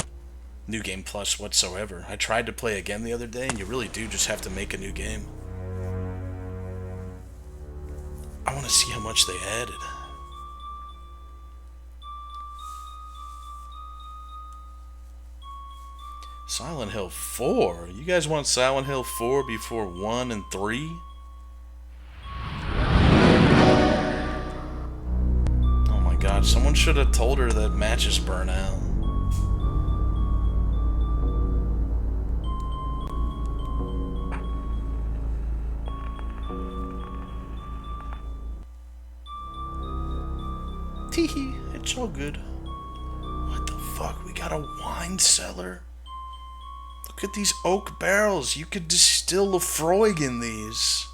New Game Plus whatsoever. I tried to play again the other day, and you really do just have to make a new game. I want to see how much they added. Silent Hill 4? You guys want Silent Hill 4 before 1 and 3? Oh my god, someone should have told her that matches burn out. Teehee, it's all good. What the fuck? We got a wine cellar? The Look at these oak barrels. You could distill Lefroy in these.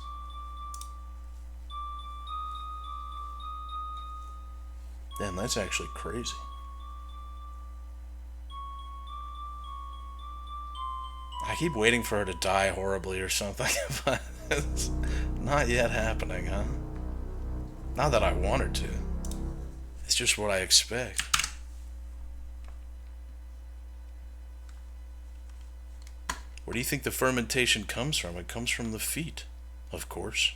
Damn, that's actually crazy. I keep waiting for her to die horribly or something, but it's not yet happening, huh? Not that I want her to. It's just what I expect. Where do you think the fermentation comes from? It comes from the feet, of course.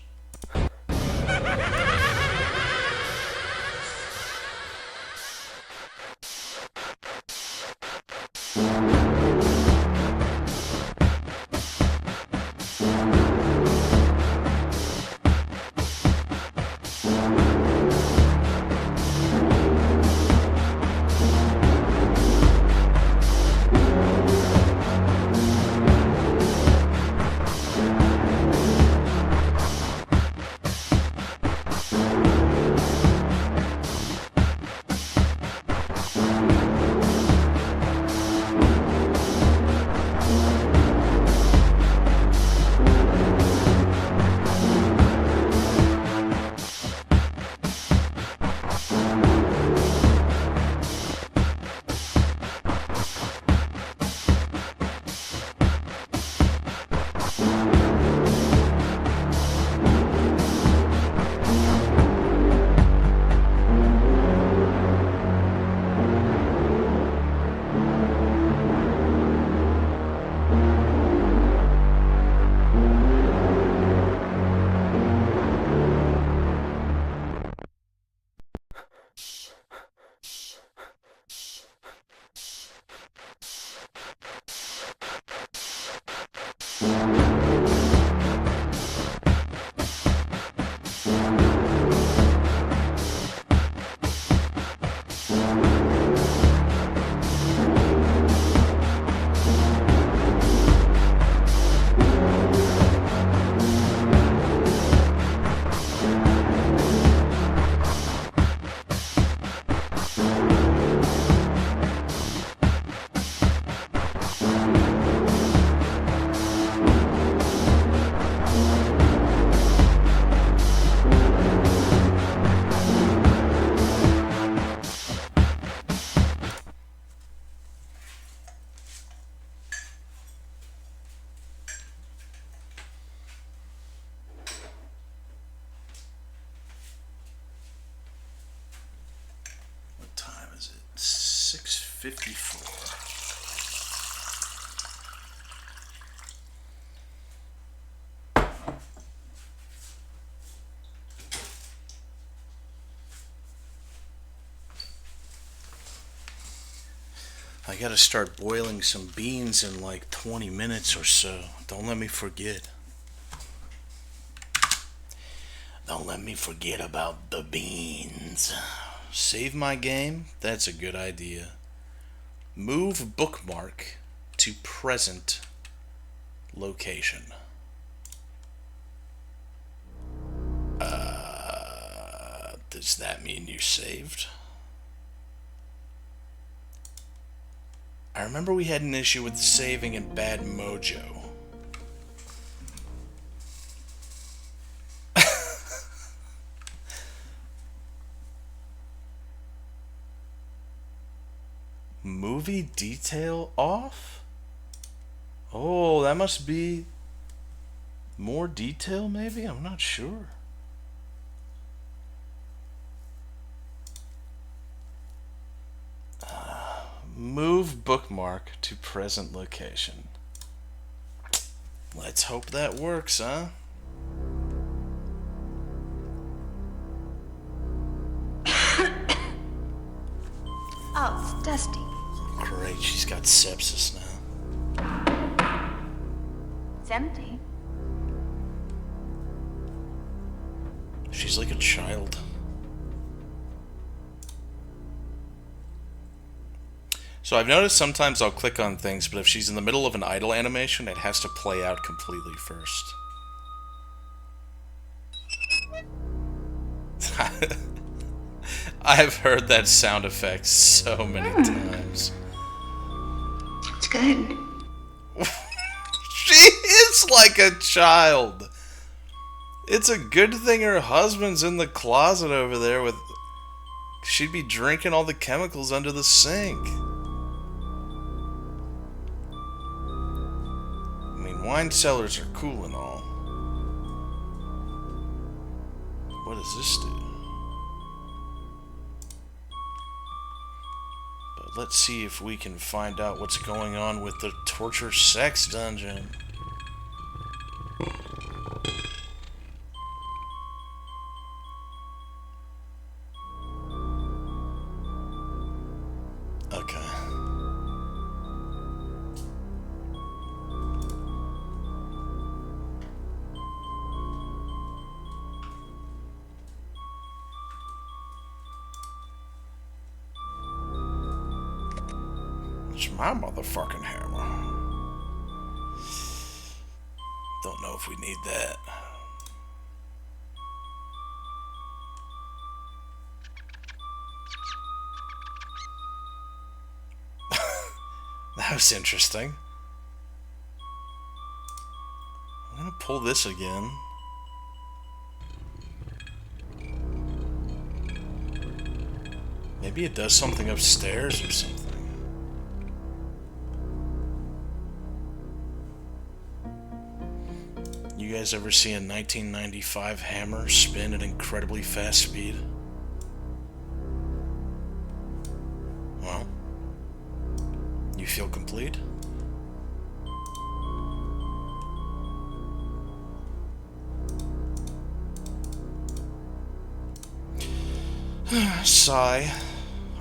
What time is it? 6:54. I gotta start boiling some beans in like 20 minutes or so. Don't let me forget. Don't let me forget about the beans. Save my game? That's a good idea. Move bookmark to present location. Does that mean you're saved? I remember we had an issue with saving in Bad Mojo. Movie detail off? Oh, that must be more detail maybe? I'm not sure. Move bookmark to present location. Let's hope that works, huh? Oh, it's Dusty. Great, she's got sepsis now. It's empty. She's like a child. So I've noticed sometimes I'll click on things, but if she's in the middle of an idle animation, it has to play out completely first. I've heard that sound effect so many times. It's good. She is like a child. It's a good thing her husband's in the closet over there with... She'd be drinking all the chemicals under the sink. I mean, wine cellars are cool and all. What does this do? But let's see if we can find out what's going on with the torture sex dungeon. Okay. It's my motherfucking hammer. Don't know if we need that. That was interesting. I'm gonna pull this again. Maybe it does something upstairs or something. You guys ever see a 1995 hammer spin at incredibly fast speed? Well, you feel complete? Sigh.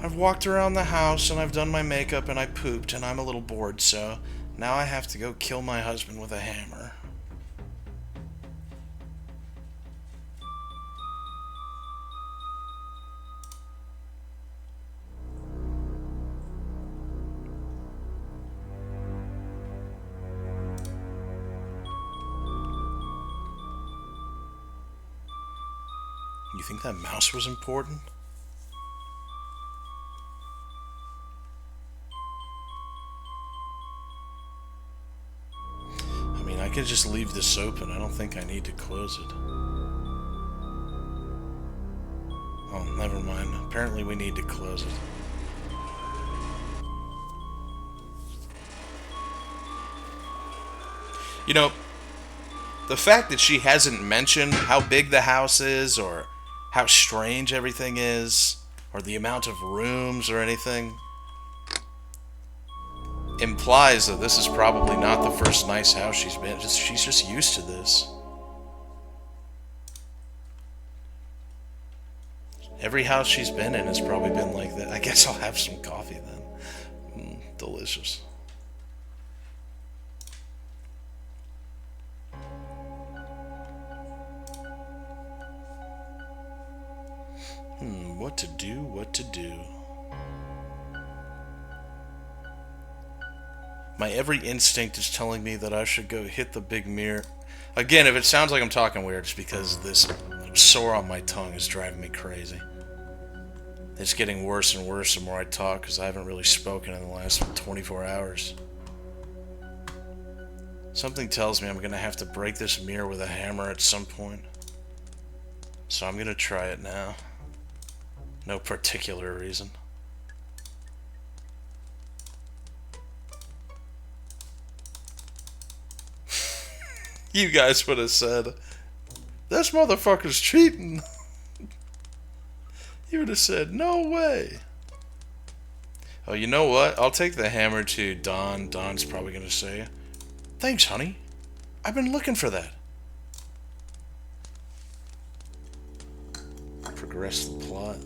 I've walked around the house and I've done my makeup and I pooped and I'm a little bored, so now I have to go kill my husband with a hammer. You think that mouse was important? I mean, I could just leave this open. I don't think I need to close it. Oh, never mind. Apparently we need to close it. You know, the fact that she hasn't mentioned how big the house is or how strange everything is, or the amount of rooms or anything, implies that this is probably not the first nice house she's been. She's just used to this. Every house she's been in has probably been like that. I guess I'll have some coffee then. Delicious. What to do, what to do. My every instinct is telling me that I should go hit the big mirror. Again, if it sounds like I'm talking weird, it's because this sore on my tongue is driving me crazy. It's getting worse and worse the more I talk because I haven't really spoken in the last 24 hours. Something tells me I'm going to have to break this mirror with a hammer at some point. So I'm going to try it now. No particular reason. You guys would have said, this motherfucker's cheating. You would have said, no way. Oh, you know what? I'll take the hammer to Dawn. Dawn's probably going to say, thanks, honey. I've been looking for that. Progress the plot.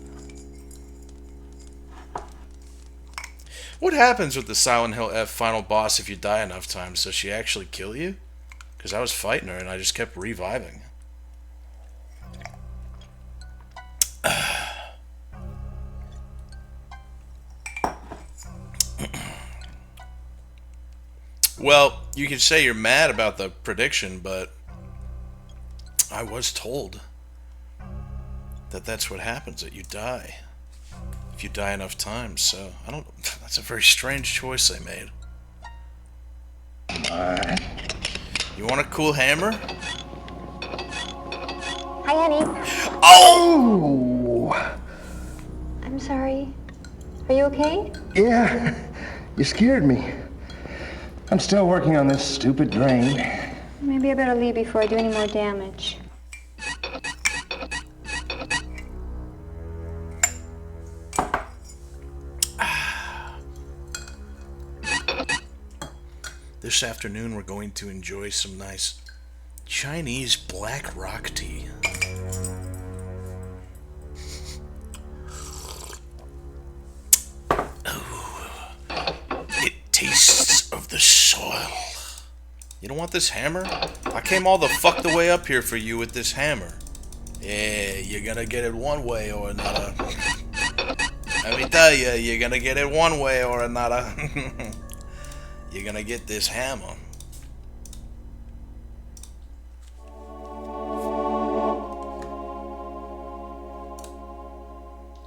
What happens with the Silent Hill F final boss if you die enough times? Does she actually kill you? Because I was fighting her and I just kept reviving. Well, you could say you're mad about the prediction, but I was told that that's what happens, that you die. If you die enough times, so I don't... That's a very strange choice they made. Alright. You want a cool hammer? Hi, honey. Oh! I'm sorry. Are you okay? Yeah, you scared me. I'm still working on this stupid drain. Maybe I better leave before I do any more damage. This afternoon we're going to enjoy some nice Chinese black rock tea. Oh, it tastes of the soil. You don't want this hammer? I came all the fuck the way up here for you with this hammer. Yeah, you're gonna get it one way or another. Let me tell you, you're gonna get it one way or another. You're gonna get this hammer.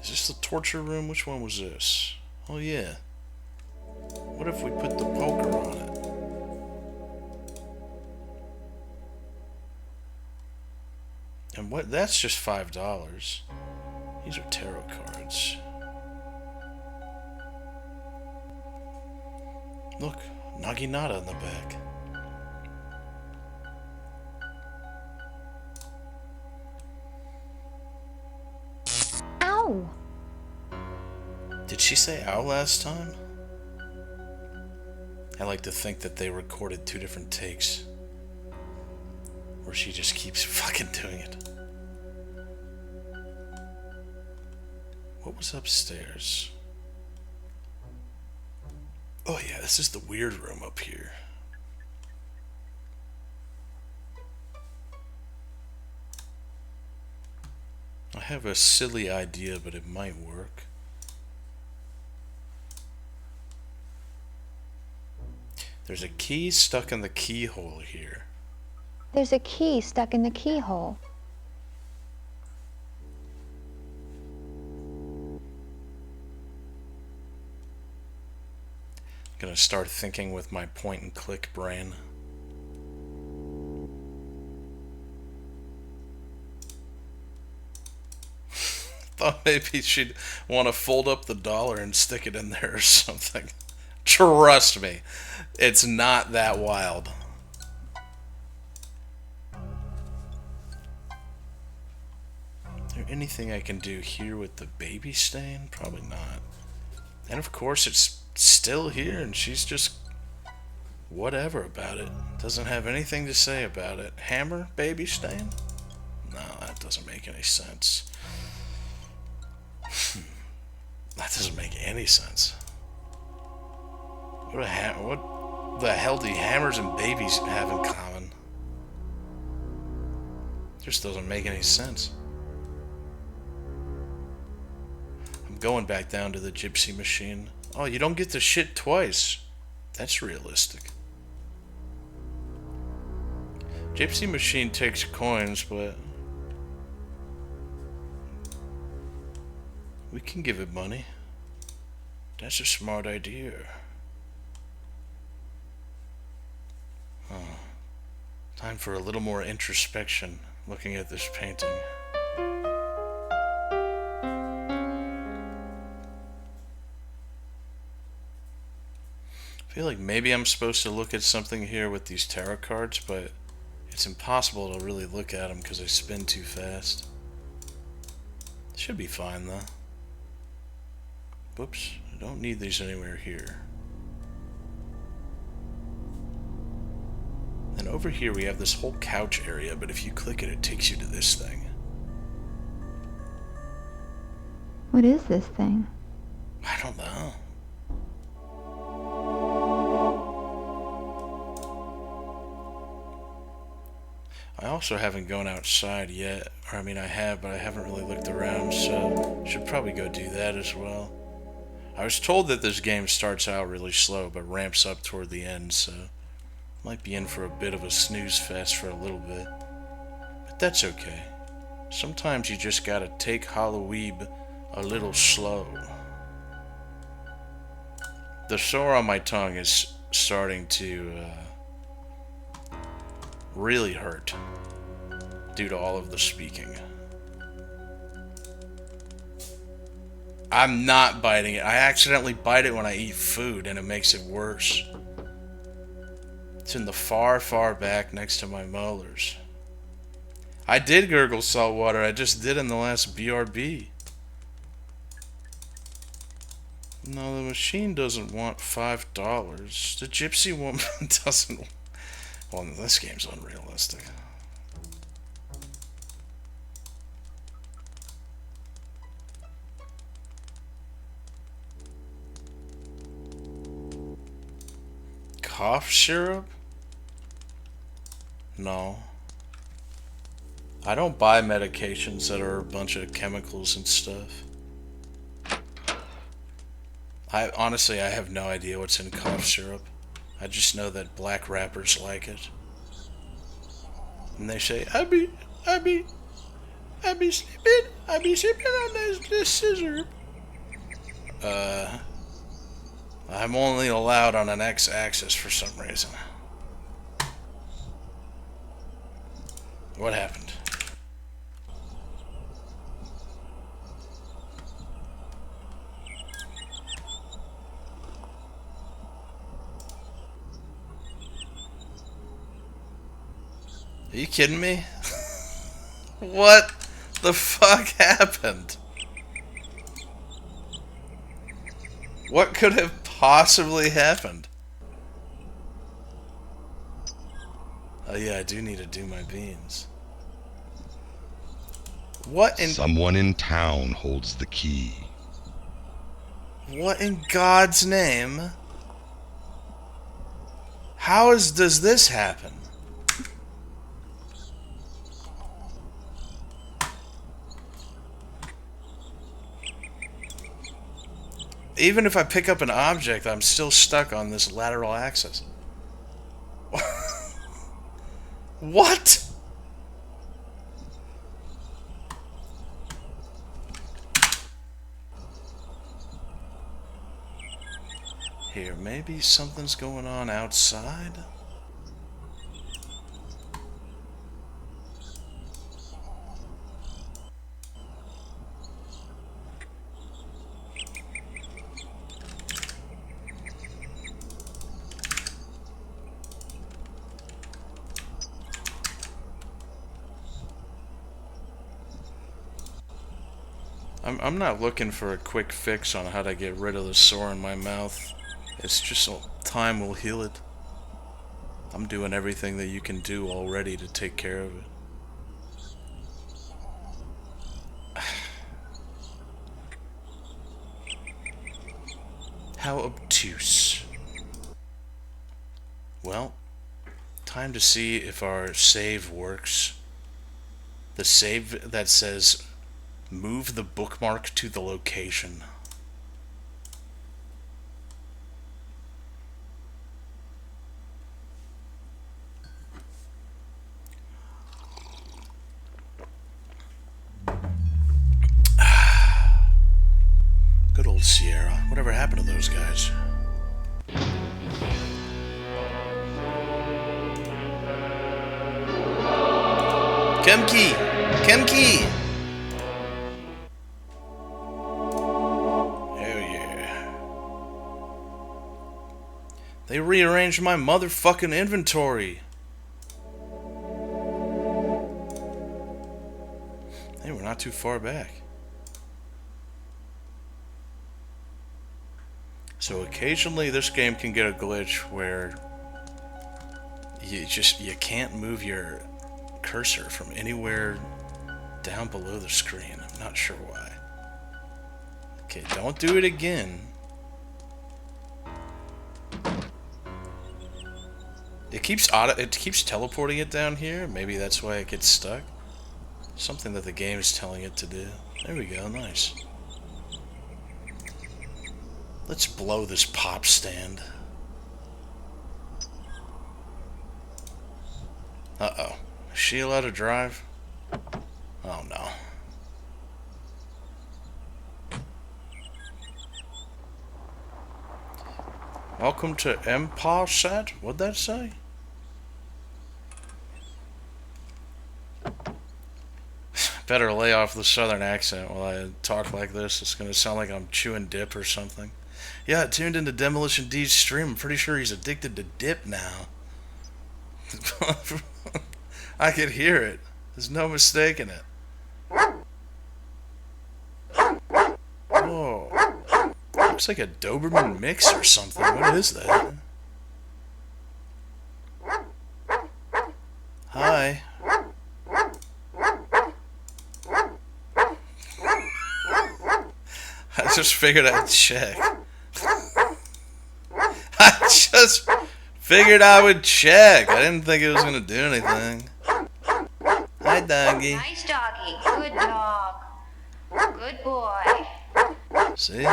Is this the torture room? Which one was this? Oh yeah. What if we put the poker on it? And what? That's just $5. These are tarot cards. Look, Naginata on the back. Ow! Did she say ow last time? I like to think that they recorded 2 different takes. Or she just keeps fucking doing it. What was upstairs? Oh yeah, this is the weird room up here. I have a silly idea, but it might work. There's a key stuck in the keyhole here. There's a key stuck in the keyhole. Gonna start thinking with my point and click brain. Thought maybe she'd want to fold up the dollar and stick it in there or something. Trust me, it's not that wild. Is there anything I can do here with the baby stain? Probably not. And of course it's still here and she's just whatever about it. Doesn't have anything to say about it. Hammer, baby stain? No, that doesn't make any sense. That doesn't make any sense. What the hell do hammers and babies have in common? Just doesn't make any sense. I'm going back down to the gypsy machine. Oh, you don't get the shit twice. That's realistic. Gypsy machine takes coins, but we can give it money. That's a smart idea. Oh. Time for a little more introspection looking at this painting. I feel like maybe I'm supposed to look at something here with these tarot cards, but it's impossible to really look at them because they spin too fast. Should be fine though. Whoops, I don't need these anywhere here. And over here we have this whole couch area, but if you click it, it takes you to this thing. What is this thing? I don't know. I also haven't gone outside yet. Or I mean I have, but I haven't really looked around, so should probably go do that as well. I was told that this game starts out really slow, but ramps up toward the end, so might be in for a bit of a snooze fest for a little bit. But that's okay. Sometimes you just gotta take Halloweeb a little slow. The sore on my tongue is starting to really hurt due to all of the speaking. I'm not biting it. I accidentally bite it when I eat food, and it makes it worse. It's in the far, far back next to my molars. I did gurgle salt water. I just did in the last BRB. No, the machine doesn't want $5. The gypsy woman doesn't. Well, this game's unrealistic. Cough syrup? No. I don't buy medications that are a bunch of chemicals and stuff. I have no idea what's in cough syrup. I just know that black rappers like it. And they say, I be sipping on this scissor. I'm only allowed on an X-axis for some reason. What happened? Are you kidding me? What the fuck happened? What could have possibly happened? Oh yeah, I do need to do my beans. What in... Someone in town holds the key. What in God's name? Does this happen? Even if I pick up an object, I'm still stuck on this lateral axis. What? Here, maybe something's going on outside? I'm not looking for a quick fix on how to get rid of the sore in my mouth. It's just time will heal it. I'm doing everything that you can do already to take care of it. How obtuse. Well, time to see if our save works. The save that says move the bookmark to the location. Good old Sierra. Whatever happened to those guys? Kemki! Kemki! They rearranged my motherfucking inventory. Hey, we're not too far back. So occasionally this game can get a glitch where you can't move your cursor from anywhere down below the screen. I'm not sure why. Okay, don't do it again. It keeps teleporting it down here. Maybe that's why it gets stuck. Something that the game is telling it to do. There we go, nice. Let's blow this pop stand. Uh-oh. Is she allowed to drive? Oh no. Welcome to Empire Set? What'd that say? Better lay off the southern accent while I talk like this. It's gonna sound like I'm chewing dip or something. Yeah, I tuned into Demolition D's stream. I'm pretty sure he's addicted to dip now. I could hear it. There's no mistaking it. Whoa. Looks like a Doberman mix or something. What is that? Hi. I just figured I'd check. I just figured I would check. I didn't think it was going to do anything. Hi, doggy. Nice doggy. Good dog. Good boy. See?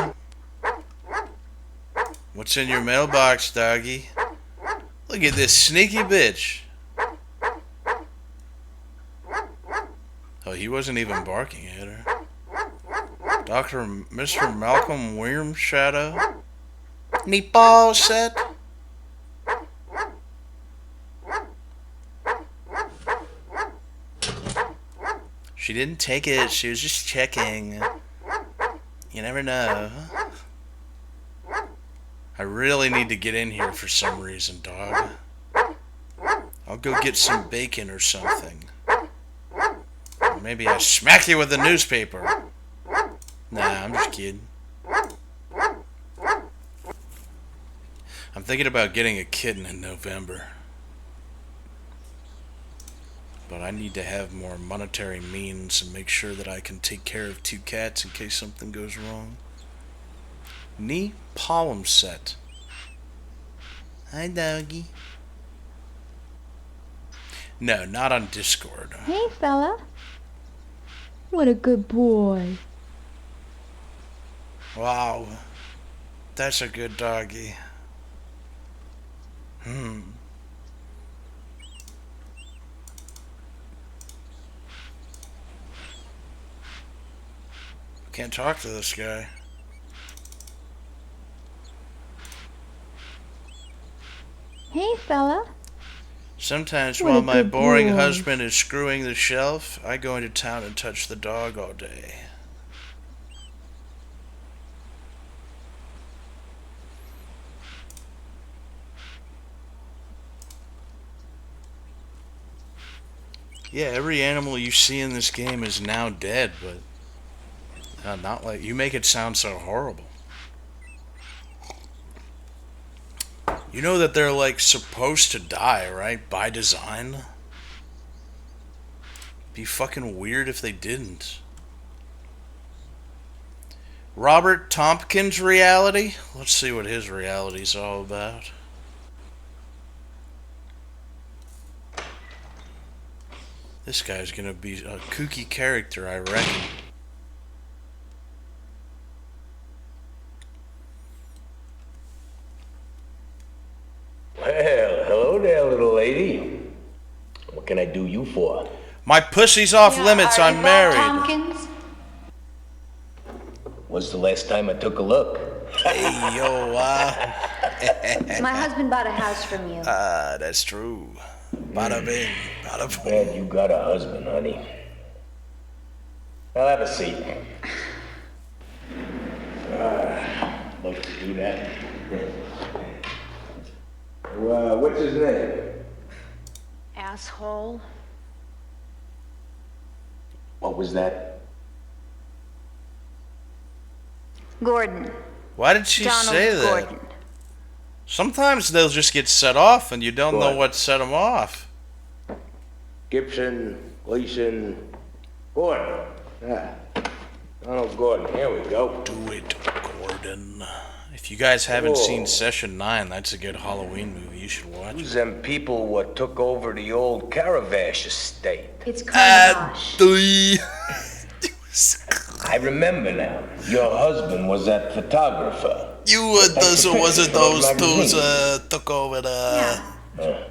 What's in your mailbox, doggy? Look at this sneaky bitch. Oh, he wasn't even barking at her. Mr. Malcolm Wormshadow? Meatball set? She didn't take it. She was just checking. You never know. I really need to get in here for some reason, dog. I'll go get some bacon or something. Or maybe I smack you with a newspaper. Nah, I'm just kidding. I'm thinking about getting a kitten in November. But I need to have more monetary means and make sure that I can take care of 2 cats in case something goes wrong. Knee Palm set. Hi, doggy. No, not on Discord. Hey, fella. What a good boy. Wow. That's a good doggy. Can't talk to this guy. Hey, fella. Sometimes What a while my good boring boy. husband is screwing the shelf, I go into town and touch the dog all day. Yeah, every animal you see in this game is now dead, but not like you make it sound so horrible. You know that they're like supposed to die, right? By design. Be fucking weird if they didn't. Robert Tompkins' reality? Let's see what his reality's all about. This guy's gonna be a kooky character, I reckon. Well, hello there, little lady. What can I do you for? My pussy's off limits, Are I'm you Bob married. Tompkins? When's the last time I took a look? Hey, yo, My husband bought a house from you. that's true. Bada bing, bada boom. Glad you got a husband, honey. I'll have a seat. Love to do that. What's his name? Asshole. What was that? Gordon. Why did she Donald say that? Gordon. Sometimes they'll just get set off and you don't know Gordon. what set them off. Gibson, Gleason, Gordon. Donald Gordon. Here we go. Do it, Gordon. If you guys haven't seen Session 9, that's a good Halloween movie. You should watch Who's it. them people what took over the old Caravash estate? It's Carnage. I remember now. Your husband was that photographer. You were those, was it those took over the... Yeah.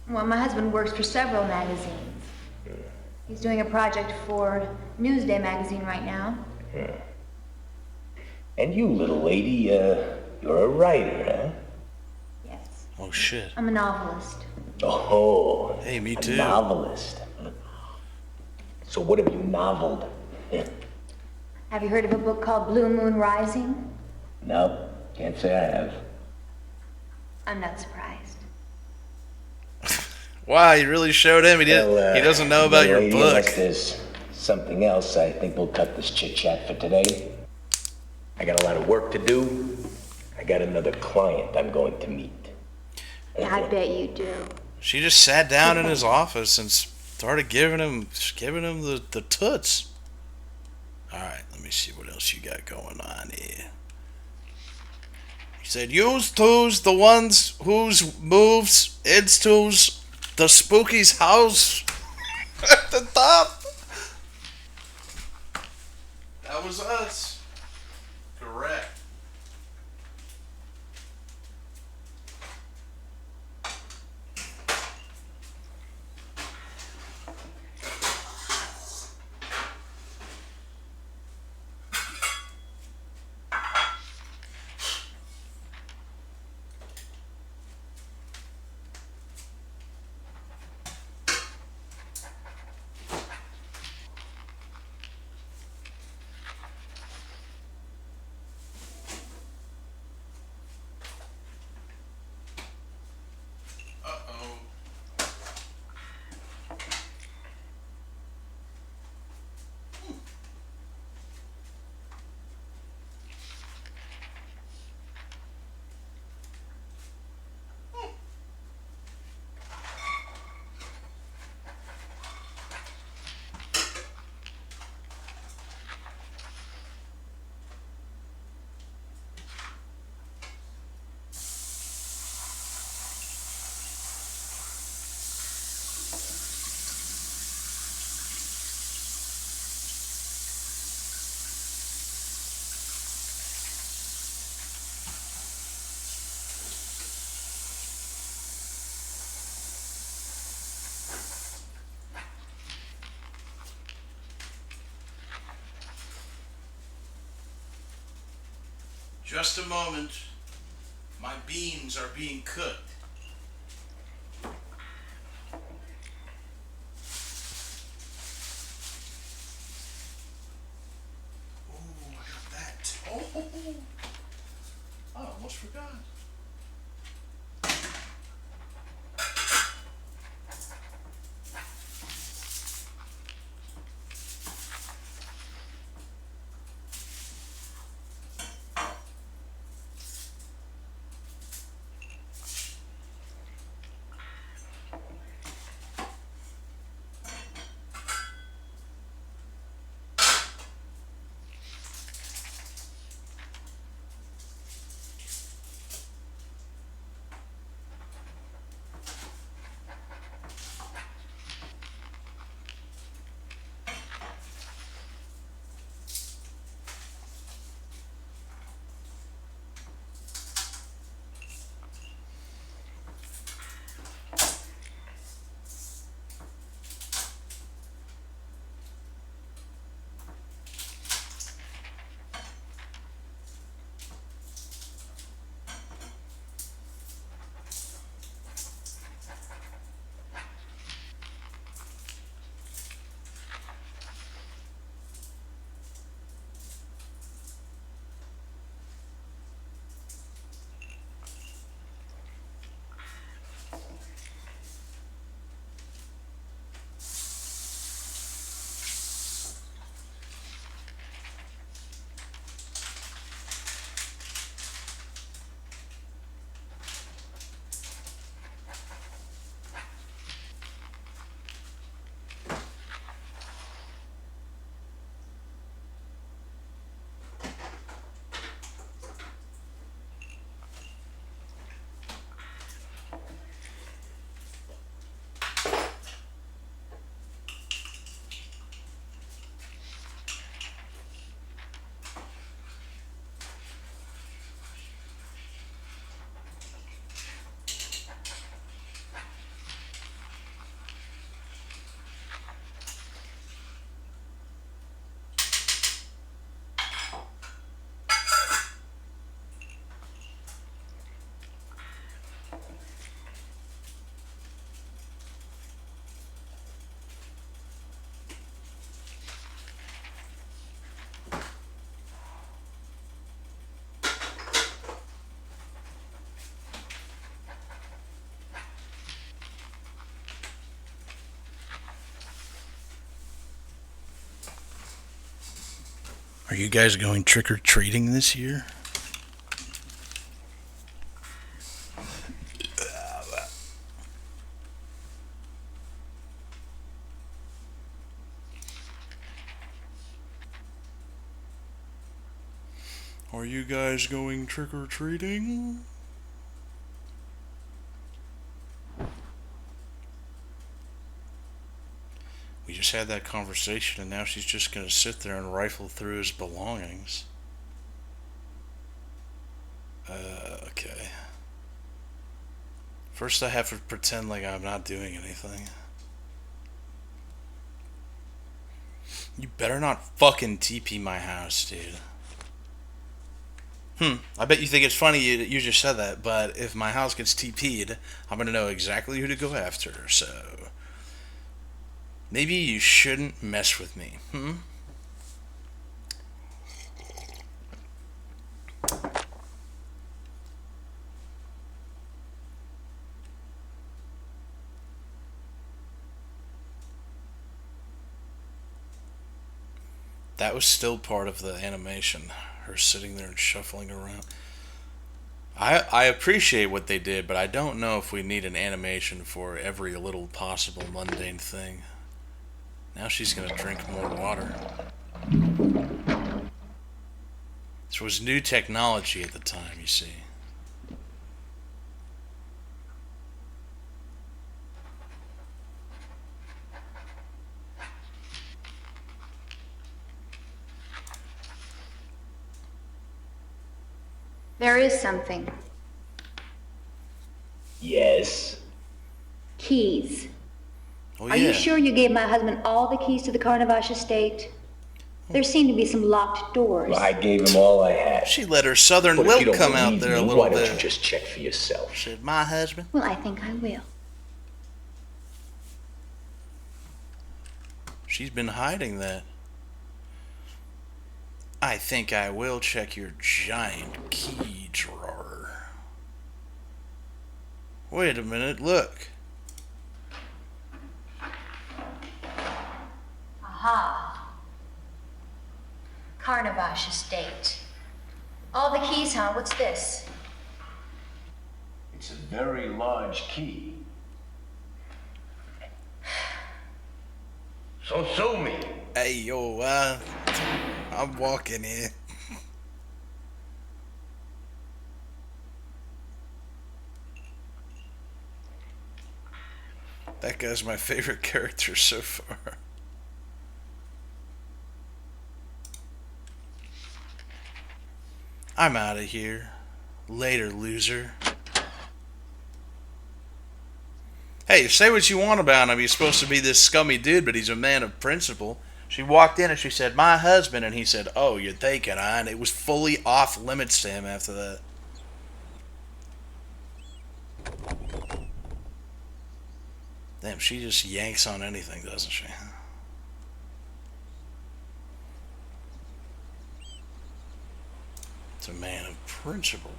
Well, my husband works for several magazines. He's doing a project for Newsday magazine right now. And you, little lady, you're a writer, huh? Yes. Oh, shit. I'm a novelist. Oh, Hey, me a too. novelist. So what have you noveled? Have you heard of a book called Blue Moon Rising? No, can't say I have. I'm not surprised. Wow, you really showed him. He doesn't know about your lady, book. Unless there's something else, I think we'll cut this chit-chat for today. I got a lot of work to do. I got another client I'm going to meet. Yeah, I bet you do. She just sat down in his office and started giving him the toots. All right, let me see what else you got going on here. He said, "Use two's the ones whose moves into the spooky's house at the top." That was us. Correct. Uh-oh. Just a moment. My beans are being cooked. Oh, I got that. Oh, I almost forgot. Are you guys going trick-or-treating this year? Are you guys going trick-or-treating? We just had that conversation and now she's just gonna sit there and rifle through his belongings. Okay. First I have to pretend like I'm not doing anything. You better not fucking TP my house, dude. I bet you think it's funny you just said that, but if my house gets TP'd, I'm gonna know exactly who to go after, so... Maybe you shouldn't mess with me, That was still part of the animation. Her sitting there and shuffling around. I appreciate what they did, but I don't know if we need an animation for every little possible mundane thing. Now she's gonna drink more water. This was new technology at the time, you see. There is something. Yes. Keys. Oh, Are you sure you gave my husband all the keys to the Carnavash estate? There seem to be some locked doors. Well, I gave him all I had. She let her southern But if you lilt don't come out believe there a me, little why don't bit. you just check for yourself? She said, my husband? Well, I think I will. She's been hiding that. I think I will check your giant key drawer. Wait a minute, look. Aha. Carnavash estate. All the keys, huh? What's this? It's a very large key. So sue me. Hey, yo, I'm walking in. That guy's my favorite character so far. I'm out of here. Later, loser. Hey, say what you want about him. He's supposed to be this scummy dude, but he's a man of principle. She walked in and she said, my husband, and he said, oh, you're thinking, huh? And it was fully off limits to him after that. Damn, she just yanks on anything, doesn't she? It's a man of principle.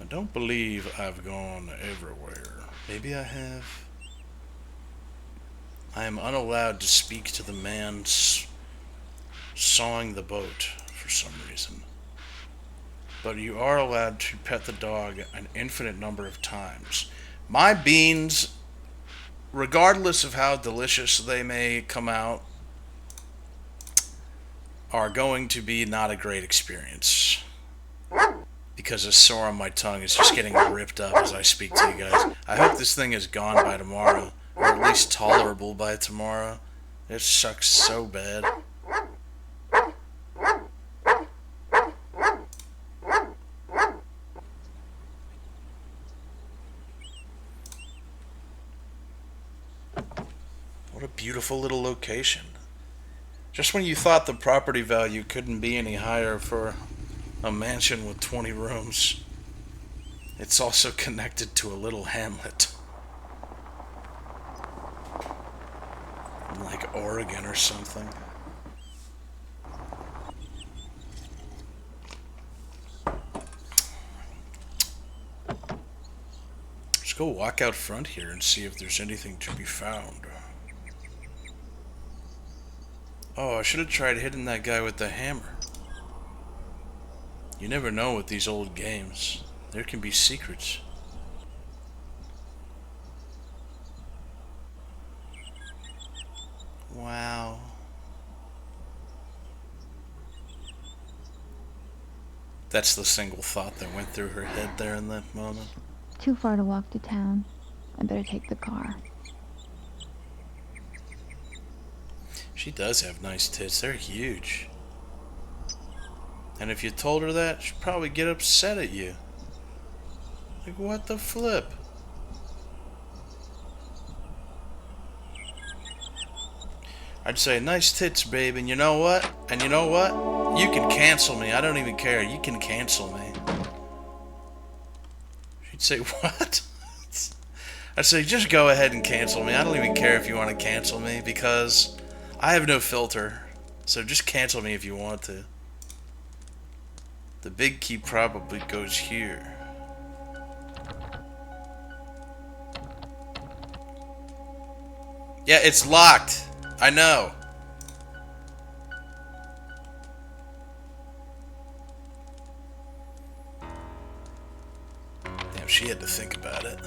I don't believe I've gone everywhere. Maybe I have. I am unallowed to speak to the man sawing the boat for some reason. But you are allowed to pet the dog an infinite number of times. My beans, regardless of how delicious they may come out, are going to be not a great experience. Because a sore on my tongue is just getting ripped up as I speak to you guys. I hope this thing is gone by tomorrow. Or at least tolerable by tomorrow. It sucks so bad. What a beautiful little location. Just when you thought the property value couldn't be any higher for a mansion with 20 rooms, it's also connected to a little hamlet. Like Oregon or something. Let's go walk out front here and see if there's anything to be found. Oh, I should have tried hitting that guy with the hammer. You never know with these old games. There can be secrets. Wow. That's the single thought that went through her head there in that moment. Too far to walk to town. I better take the car. She does have nice tits. They're huge. And if you told her that, she'd probably get upset at you. Like, what the flip? I'd say, nice tits, babe, and you know what? And you know what? You can cancel me. I don't even care. You can cancel me. She'd say, what? I'd say, just go ahead and cancel me. I don't even care if you want to cancel me, because I have no filter. So just cancel me if you want to. The big key probably goes here. Yeah, it's locked. I know. Damn, she had to think about it.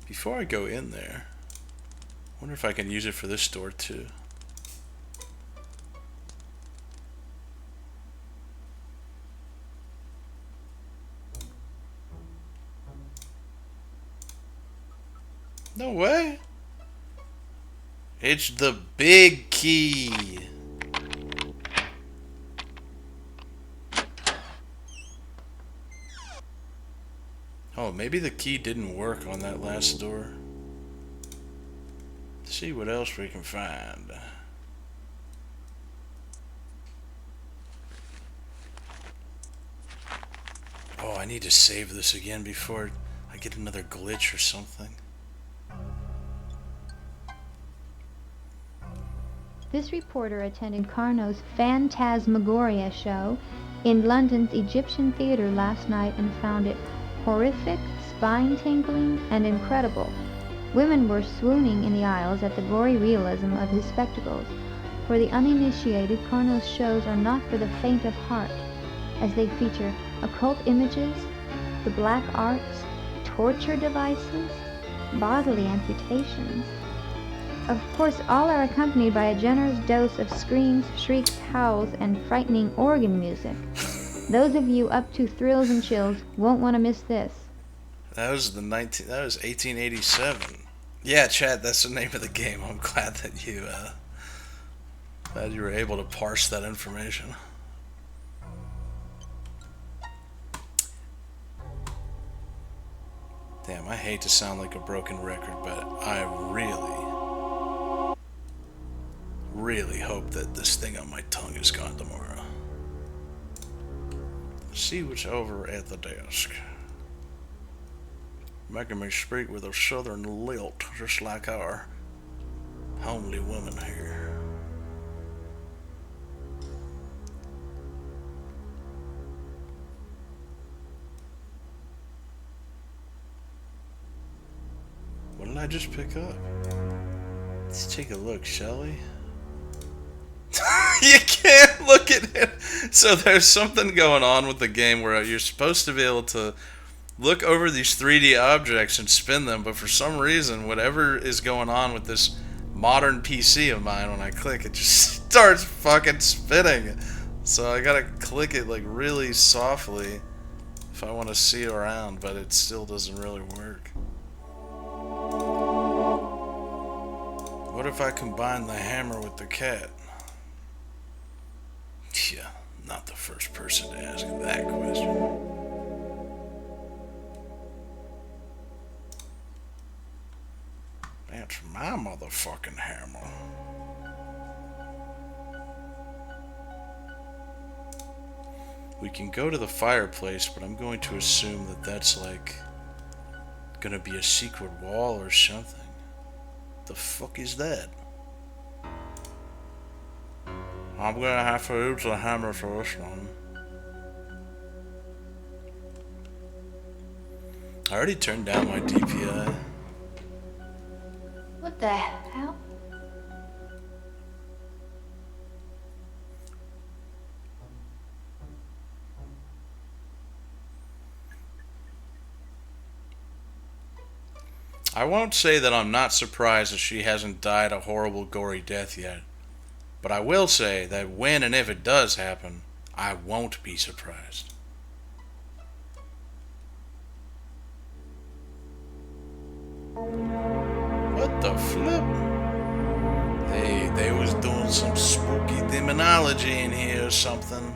Before I go in there, I wonder if I can use it for this door too. No way. It's the big key. Oh, maybe the key didn't work on that last door. Let's see what else we can find. Oh, I need to save this again before I get another glitch or something. This reporter attended Carno's Phantasmagoria show in London's Egyptian Theatre last night and found it horrific, spine-tingling, and incredible. Women were swooning in the aisles at the gory realism of his spectacles. For the uninitiated, Carno's shows are not for the faint of heart, as they feature occult images, the black arts, torture devices, bodily amputations. Of course, all are accompanied by a generous dose of screams, shrieks, howls, and frightening organ music. Those of you up to thrills and chills won't want to miss this. That was 1887. Yeah, Chad, that's the name of the game. I'm glad that you were able to parse that information. Damn, I hate to sound like a broken record, but I really hope that this thing on my tongue is gone tomorrow. Let's see what's over at the desk. Making me speak with a southern lilt, just like our homely woman here. What did I just pick up? Let's take a look, shall we? You can't look at it. So there's something going on with the game where you're supposed to be able to look over these 3D objects and spin them, but for some reason, whatever is going on with this modern PC of mine, when I click, it just starts fucking spinning. So I gotta click it like really softly if I want to see around, but it still doesn't really work. What if I combine the hammer with the cat? Yeah, not the first person to ask that question. That's my motherfucking hammer. We can go to the fireplace, but I'm going to assume that that's like gonna be a secret wall or something. The fuck is that? I'm gonna have to use the hammer for this one. I already turned down my DPI. What the hell? I won't say that I'm not surprised that she hasn't died a horrible, gory death yet. But I will say that when and if it does happen, I won't be surprised. What the flip? Hey, they was doing some spooky demonology in here or something.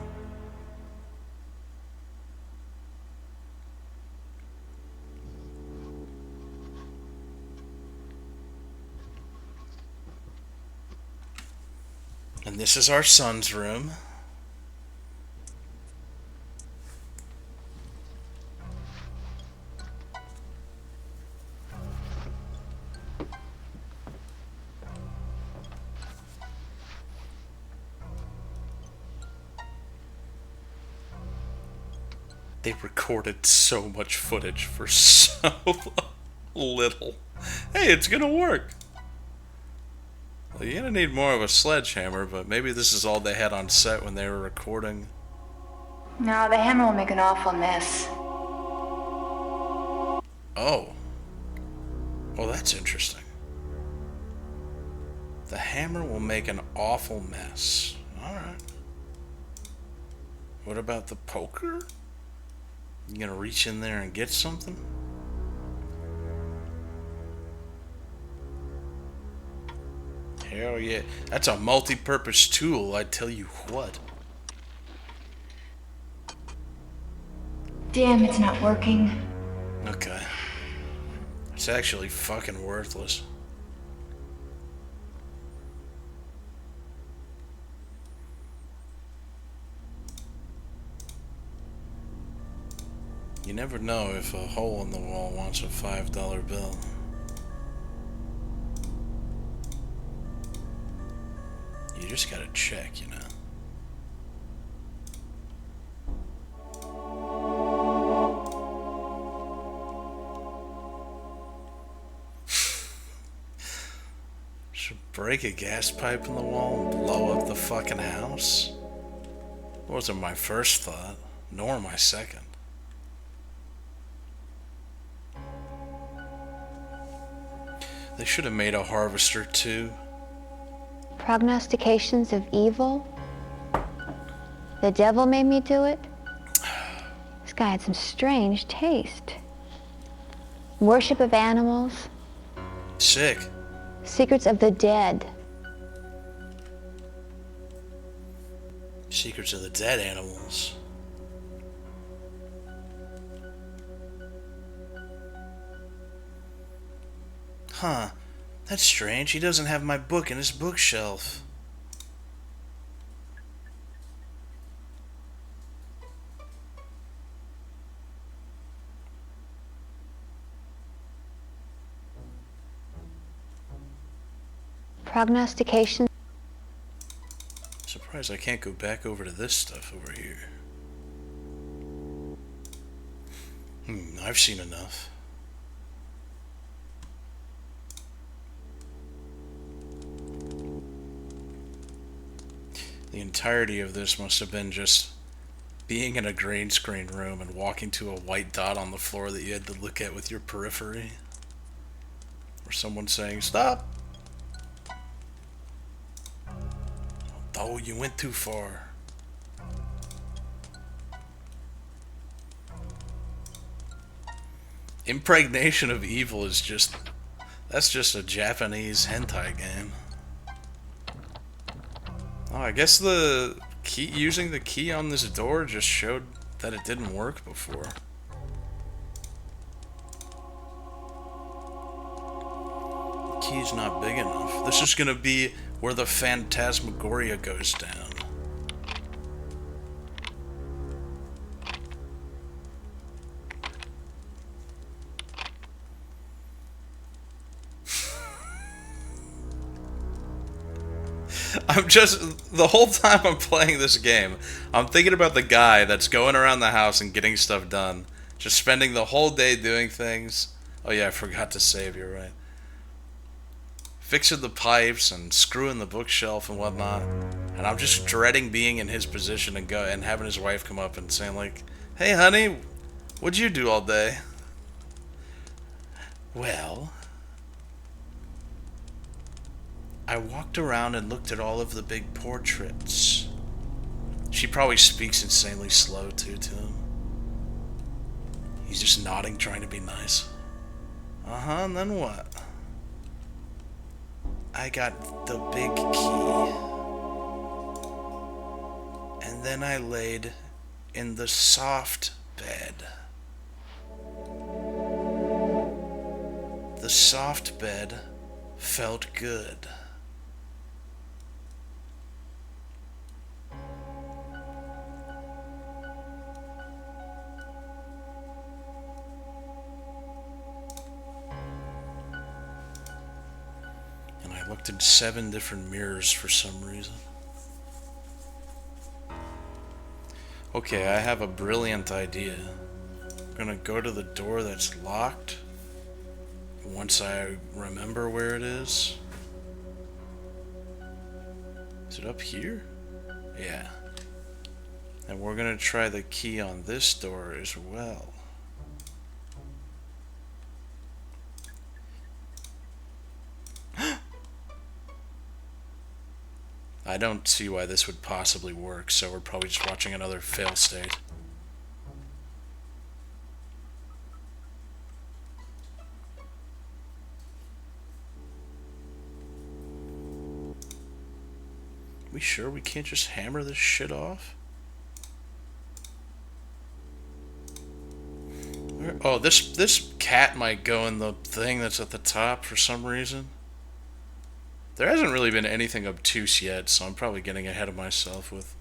And this is our son's room. They recorded so much footage for so little. Hey, it's gonna work. Well, you're gonna need more of a sledgehammer, but maybe this is all they had on set when they were recording. No, the hammer will make an awful mess. Oh. Well, that's interesting. The hammer will make an awful mess. Alright. What about the poker? You gonna reach in there and get something? Hell yeah. That's a multi-purpose tool, I tell you what. Damn, it's not working. Okay. It's actually fucking worthless. You never know if a hole in the wall wants a $5 bill. You just gotta check, you know. Should break a gas pipe in the wall and blow up the fucking house? Wasn't my first thought, nor my second. They should have made a harvester too. Prognostications of evil? The devil made me do it? This guy had some strange taste. Worship of animals. Sick. Secrets of the dead. Secrets of the dead animals. Huh. That's strange. He doesn't have my book in his bookshelf. Prognostications. Surprised I can't go back over to this stuff over here. I've seen enough. The entirety of this must have been just being in a green screen room and walking to a white dot on the floor that you had to look at with your periphery. Or someone saying, "Stop! Oh, you went too far." Impregnation of Evil is just... that's just a Japanese hentai game. Oh, I guess the key, using the key on this door just showed that it didn't work before. The key's not big enough. This is gonna be where the Phantasmagoria goes down. I'm just, the whole time I'm playing this game, I'm thinking about the guy that's going around the house and getting stuff done. Just spending the whole day doing things. Oh yeah, I forgot to save, you're right. Fixing the pipes and screwing the bookshelf and whatnot. And I'm just dreading being in his position and having his wife come up and saying like, "Hey honey, what'd you do all day?" Well, I walked around and looked at all of the big portraits. She probably speaks insanely slow too to him. He's just nodding, trying to be nice. Uh-huh, and then what? I got the big key. And then I laid in the soft bed. The soft bed felt good. And I looked in 7 different mirrors for some reason. Okay, I have a brilliant idea. I'm gonna go to the door that's locked. Once I remember where it is. Is it up here? Yeah. And we're gonna try the key on this door as well. I don't see why this would possibly work, so we're probably just watching another fail state. We sure we can't just hammer this shit off? Oh, this cat might go in the thing that's at the top for some reason. There hasn't really been anything obtuse yet, so I'm probably getting ahead of myself with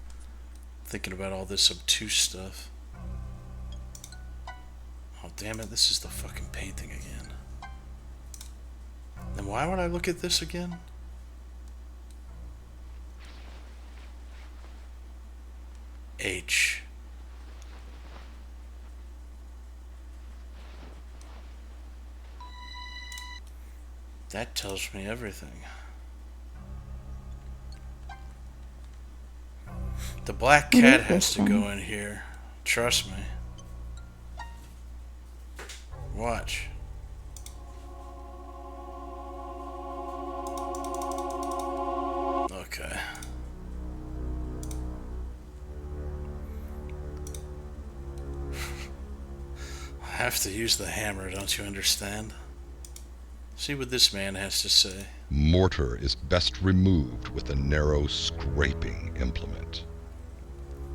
thinking about all this obtuse stuff. Oh, damn it, this is the fucking painting again. Then why would I look at this again? H. That tells me everything. The black cat has to go in here. Trust me. Watch. Okay. I have to use the hammer, don't you understand? See what this man has to say. Mortar is best removed with a narrow scraping implement.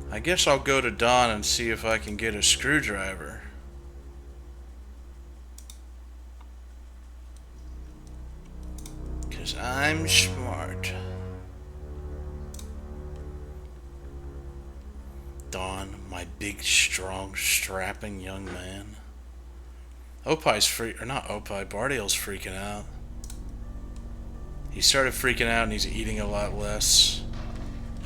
I guess I'll go to Dawn and see if I can get a screwdriver. Because I'm smart. Dawn, my big, strong, strapping young man. Opie's Bardiel's freaking out. He started freaking out and he's eating a lot less.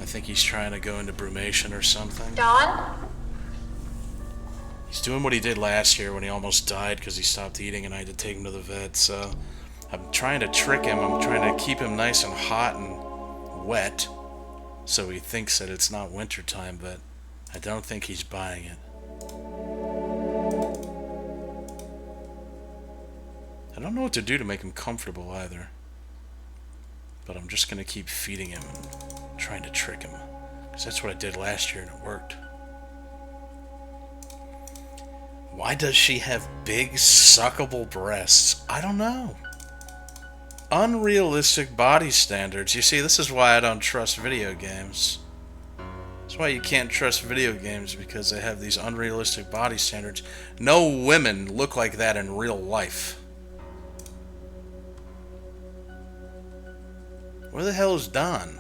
I think he's trying to go into brumation or something. Dawn? He's doing what he did last year when he almost died because he stopped eating and I had to take him to the vet, so I'm trying to trick him. I'm trying to keep him nice and hot and wet so he thinks that it's not winter time, but I don't think he's buying it. I don't know what to do to make him comfortable either. But I'm just going to keep feeding him and trying to trick him. Because that's what I did last year and it worked. Why does she have big, suckable breasts? I don't know. Unrealistic body standards. You see, this is why I don't trust video games. That's why you can't trust video games, because they have these unrealistic body standards. No women look like that in real life. Where the hell is Don?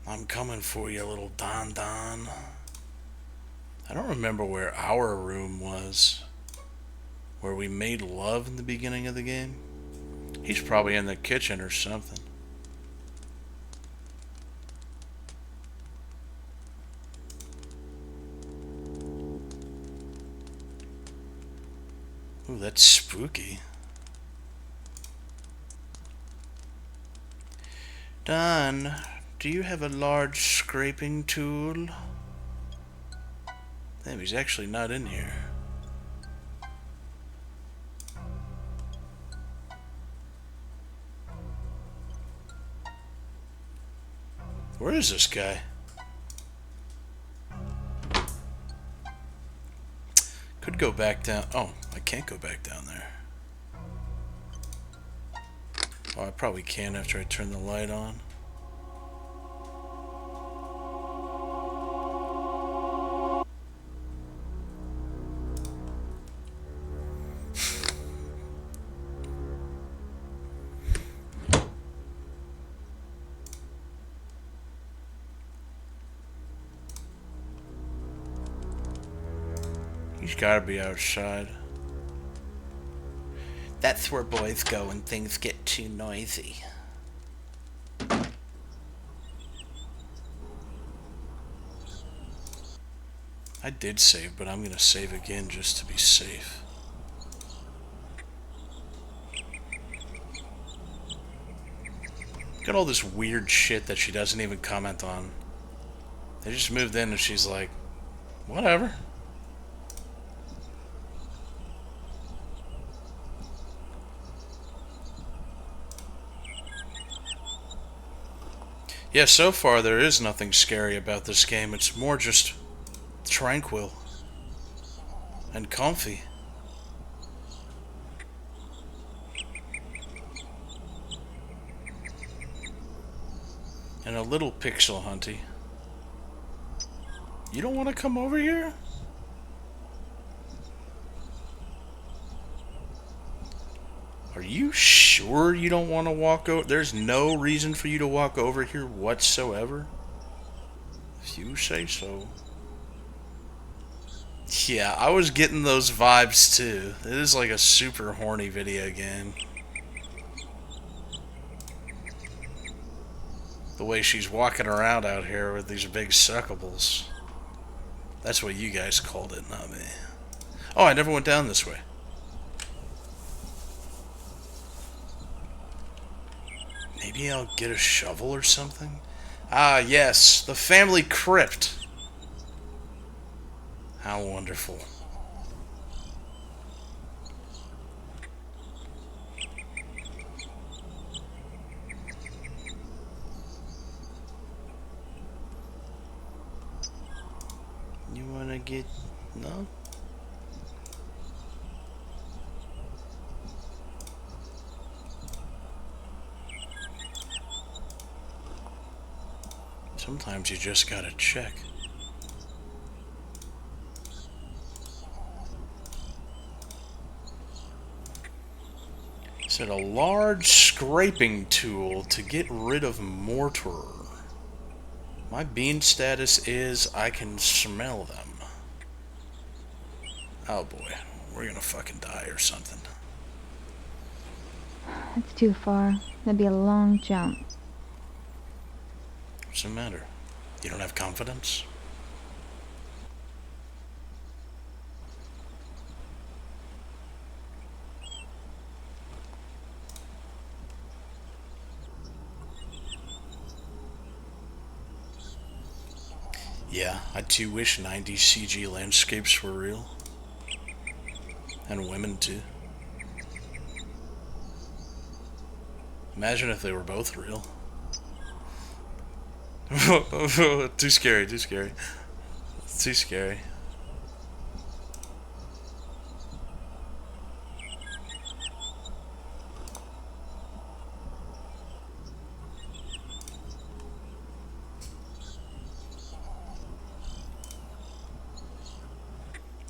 I'm coming for you, little Don Don. I don't remember where our room was. Where we made love in the beginning of the game. He's probably in the kitchen or something. Ooh, that's spooky. Don, do you have a large scraping tool? Damn, he's actually not in here. Where is this guy? Could go back down. Oh, I can't go back down there. Oh, I probably can after I turn the light on. He's gotta be outside. That's where boys go when things get too noisy. I did save, but I'm gonna save again just to be safe. Got all this weird shit that she doesn't even comment on. They just moved in and she's like, whatever. Yeah, so far there is nothing scary about this game. It's more just tranquil and comfy. And a little pixel hunty. You don't want to come over here? Are you sure you don't want to walk over? There's no reason for you to walk over here whatsoever? If you say so. Yeah, I was getting those vibes too. It is like a super horny video game. The way she's walking around out here with these big suckables. That's what you guys called it, not me. Oh, I never went down this way. Maybe I'll get a shovel or something? Ah, yes, the family crypt. How wonderful. You wanna get... no? Sometimes you just gotta check. It said a large scraping tool to get rid of mortar. My bean status is I can smell them. Oh boy, we're gonna fucking die or something. That's too far. That'd be a long jump. What's the matter? You don't have confidence? Yeah, I too wish 90s CG landscapes were real. And women too. Imagine if they were both real. Too scary, too scary. It's too scary.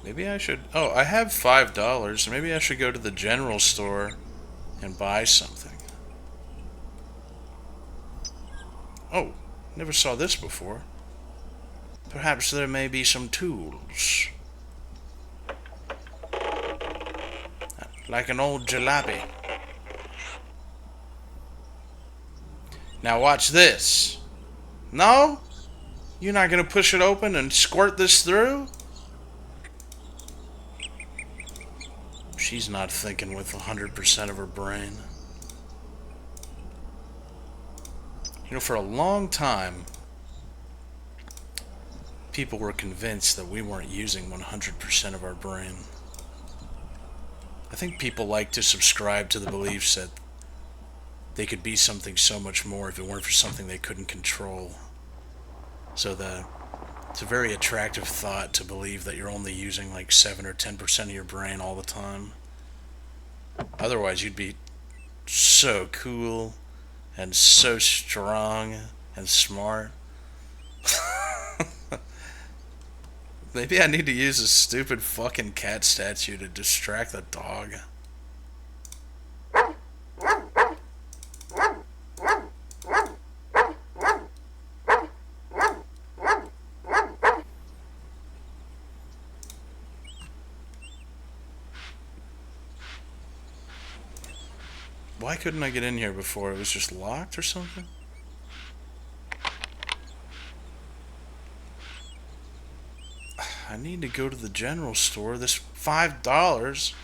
Maybe I should... oh, I have $5. Maybe I should go to the general store and buy something. Oh, Never saw this before. Perhaps there may be some tools. Like an old jalopy. Now watch this. No? You're not gonna push it open and squirt this through? She's not thinking with 100% of her brain. You know, for a long time, people were convinced that we weren't using 100% of our brain. I think people like to subscribe to the beliefs that they could be something so much more if it weren't for something they couldn't control. So it's a very attractive thought to believe that you're only using like 7 or 10% of your brain all the time. Otherwise, you'd be so cool and so strong and smart. Maybe I need to use a stupid fucking cat statue to distract the dog. Why couldn't I get in here before? It was just locked or something? I need to go to the general store. This $5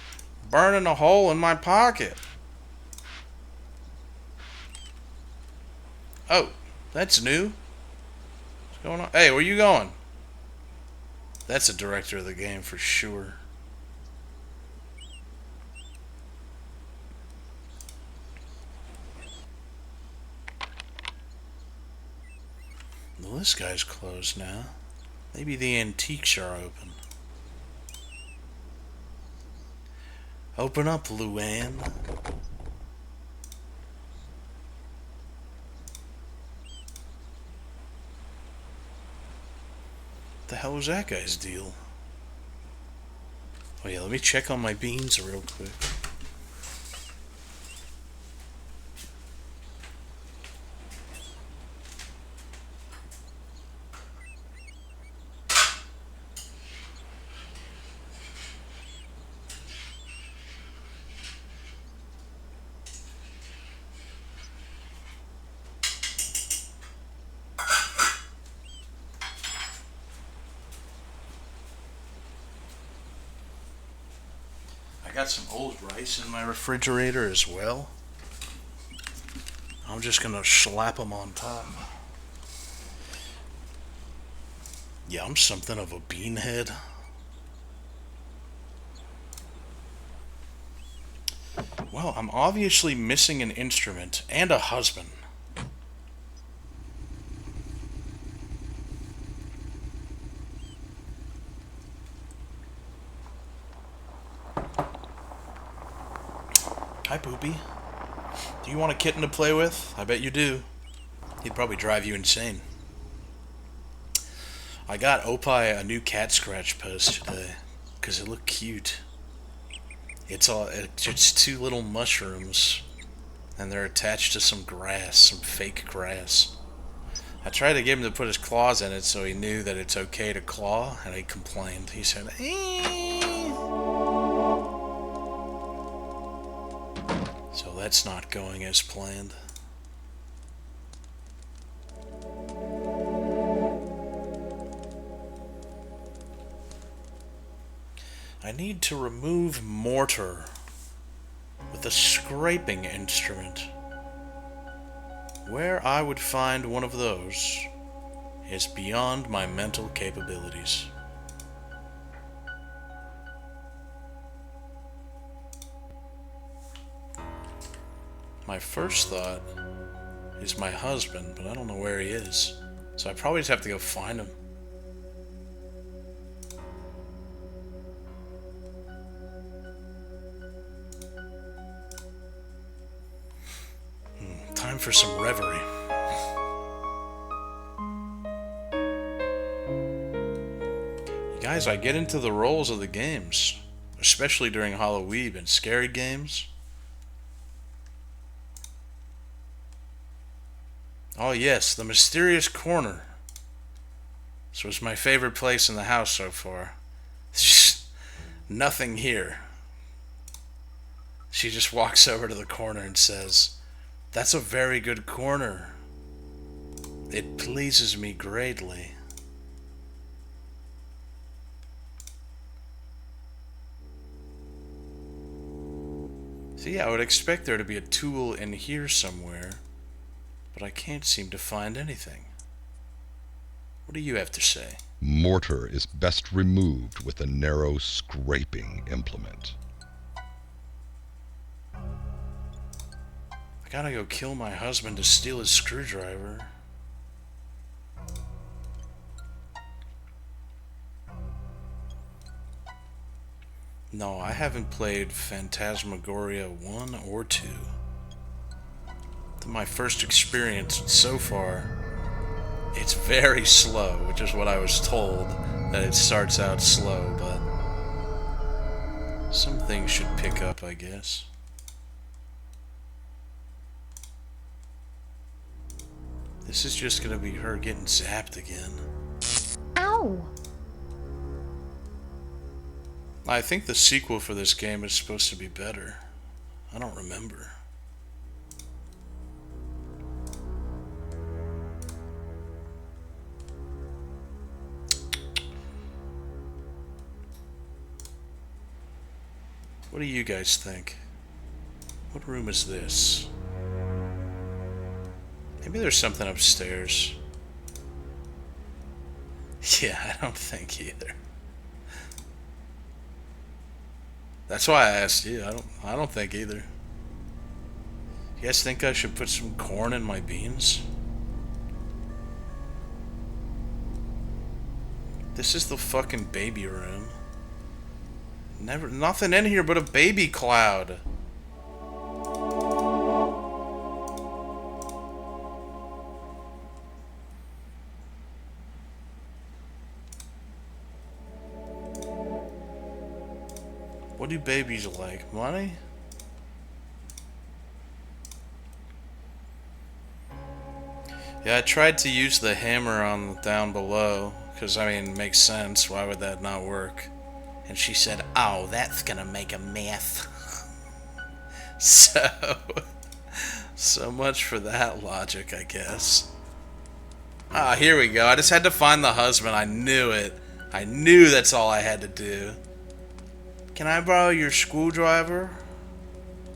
burning a hole in my pocket. Oh, that's new. What's going on? Hey, where you going? That's the director of the game for sure. Well, this guy's closed now. Maybe the antiques are open. Open up, Luann. What the hell was that guy's deal? Oh yeah, let me check on my beans real quick. I got some old rice in my refrigerator as well. I'm just gonna slap them on top. Yeah, I'm something of a beanhead. Well, I'm obviously missing an instrument and a husband. Hi, Poopy. Do you want a kitten to play with? I bet you do. He'd probably drive you insane. I got Opie a new cat scratch post today because it looked cute. It's two little mushrooms, and they're attached to some grass, some fake grass. I tried to get him to put his claws in it so he knew that it's okay to claw, and he complained. He said, So that's not going as planned. I need to remove mortar with a scraping instrument. Where I would find one of those is beyond my mental capabilities. My first thought is my husband, but I don't know where he is. So I probably just have to go find him. Time for some reverie. You guys, I get into the roles of the games, especially during Halloweeb and scary games. Oh yes, the mysterious corner. This was my favorite place in the house so far. Just nothing here. She just walks over to the corner and says, "That's a very good corner. It pleases me greatly." See, I would expect there to be a tool in here somewhere, but I can't seem to find anything. What do you have to say? Mortar is best removed with a narrow scraping implement. I gotta go kill my husband to steal his screwdriver. No, I haven't played Phantasmagoria 1 or 2. My first experience so far, it's very slow, which is what I was told, that it starts out slow, but some things should pick up, I guess. This is just gonna be her getting zapped again. Ow! I think the sequel for this game is supposed to be better. I don't remember. What do you guys think? What room is this? Maybe there's something upstairs. Yeah, I don't think either. That's why I asked you. I don't think either. You guys think I should put some corn in my beans? This is the fucking baby room. Nothing in here but a baby cloud. What do babies like? Money? Yeah, I tried to use the hammer on down below, because, I mean, it makes sense. Why would that not work? And she said, "Oh, that's gonna make a mess." So much for that logic, I guess. Ah, here we go. I just had to find the husband. I knew it. I knew that's all I had to do. Can I borrow your screwdriver?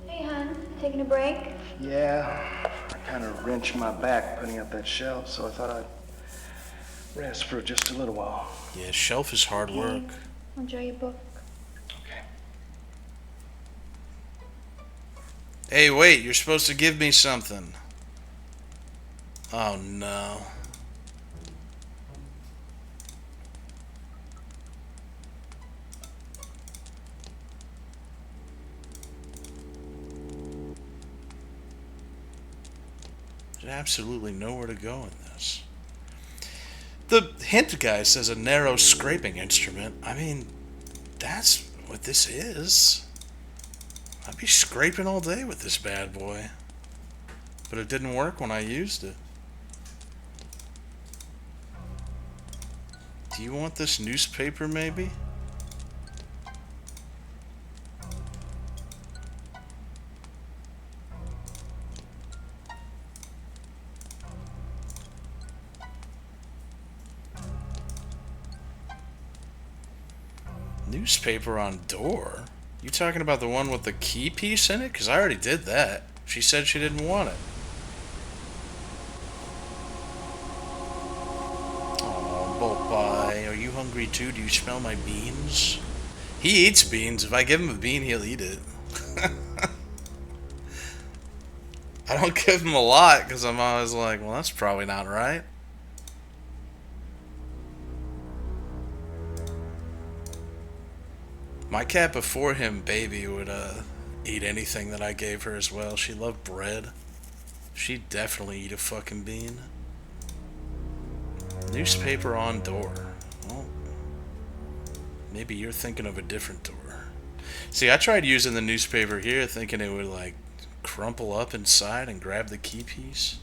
Hey, hon, taking a break? Yeah, I kind of wrenched my back putting up that shelf, so I thought I'd rest for just a little while. Yeah, shelf is hard work. Enjoy your book. Okay. Hey, wait, you're supposed to give me something. Oh, no. There's absolutely nowhere to go in this. The hint guy says a narrow scraping instrument. I mean, that's what this is. I'd be scraping all day with this bad boy. But it didn't work when I used it. Do you want this newspaper, maybe? Newspaper on door? You talking about the one with the key piece in it? Because I already did that. She said she didn't want it. Oh, Popeye, are you hungry too? Do you smell my beans? He eats beans. If I give him a bean, he'll eat it. I don't give him a lot because I'm always like, well, that's probably not right. My cat before him, Baby, would eat anything that I gave her as well. She loved bread. She'd definitely eat a fucking bean. Newspaper on door. Well, maybe you're thinking of a different door. See, I tried using the newspaper here thinking it would like crumple up inside and grab the key piece.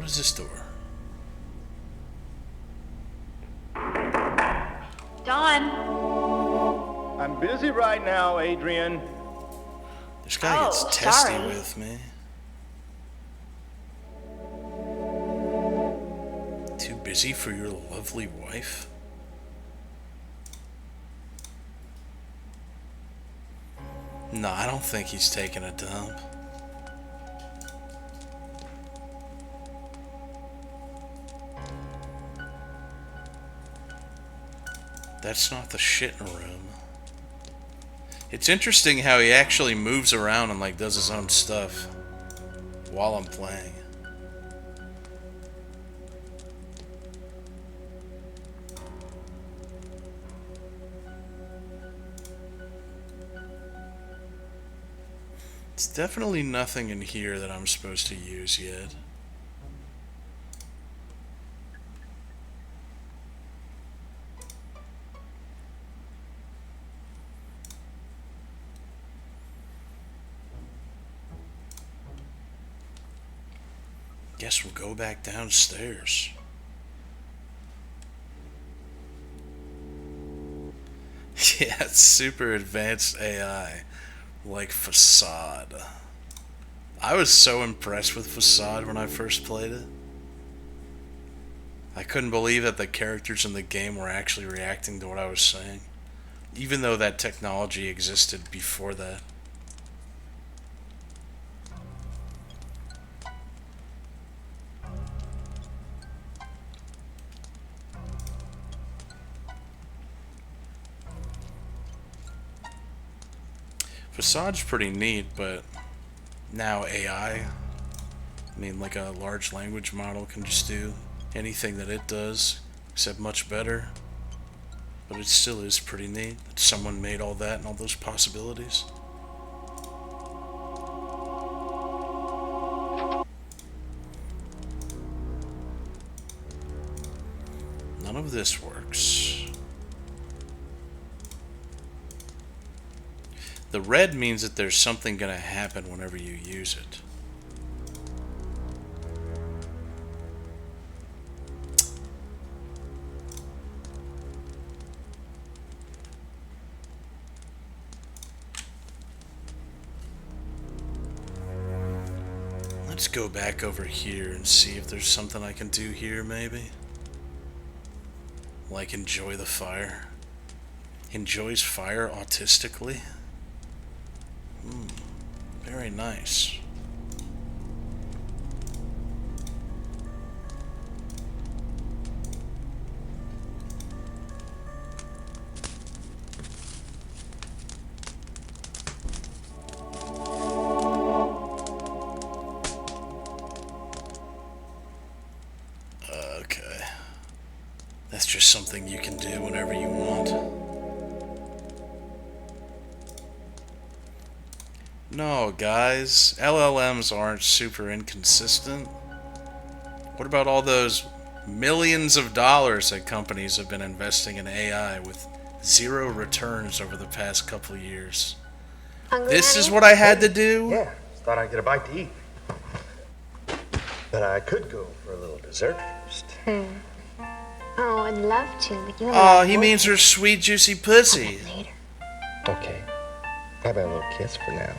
Close this door. Dawn. I'm busy right now, Adrian. This guy gets testy sorry. with me. Too busy for your lovely wife? No, I don't think he's taking a dump. That's not the shitting room. It's interesting how he actually moves around and like does his own stuff while I'm playing. It's definitely nothing in here that I'm supposed to use yet. Guess we'll go back downstairs. Yeah, it's super advanced AI. Like Facade. I was so impressed with Facade when I first played it. I couldn't believe that the characters in the game were actually reacting to what I was saying, even though that technology existed before that. Facade's pretty neat, but now AI, I mean, like a large language model can just do anything that it does, except much better. But it still is pretty neat that someone made all that and all those possibilities. None of this works. The red means that there's something going to happen whenever you use it. Let's go back over here and see if there's something I can do here, maybe. Like enjoy the fire. Enjoys fire autistically. Very nice. Okay. That's just something you can do whenever you want. No, guys, LLMs aren't super inconsistent. What about all those millions of dollars that companies have been investing in AI with zero returns over the past couple of years? This is what I had to do? Yeah, thought I'd get a bite to eat. But I could go for a little dessert first. Oh, I'd love to, but you Oh, he means her sweet, juicy pussy. later. Okay. How about a little kiss for now?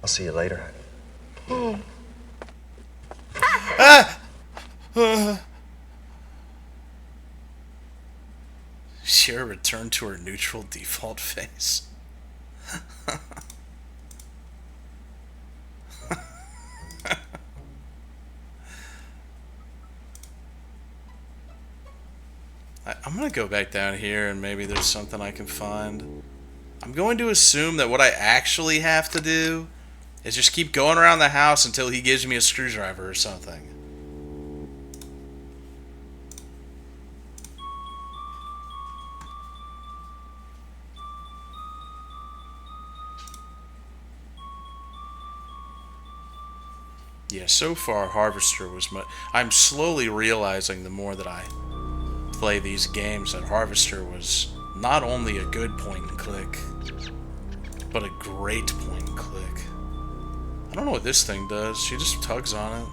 I'll see you later, honey. Hey. Sierra returned to her neutral default face. I'm gonna go back down here and maybe there's something I can find. I'm going to assume that what I actually have to do is just keep going around the house until he gives me a screwdriver or something. Yeah, so far Harvester was much... I'm slowly realizing the more that I play these games that Harvester was not only a good point and click, but a great point and click. I don't know what this thing does. She just tugs on it.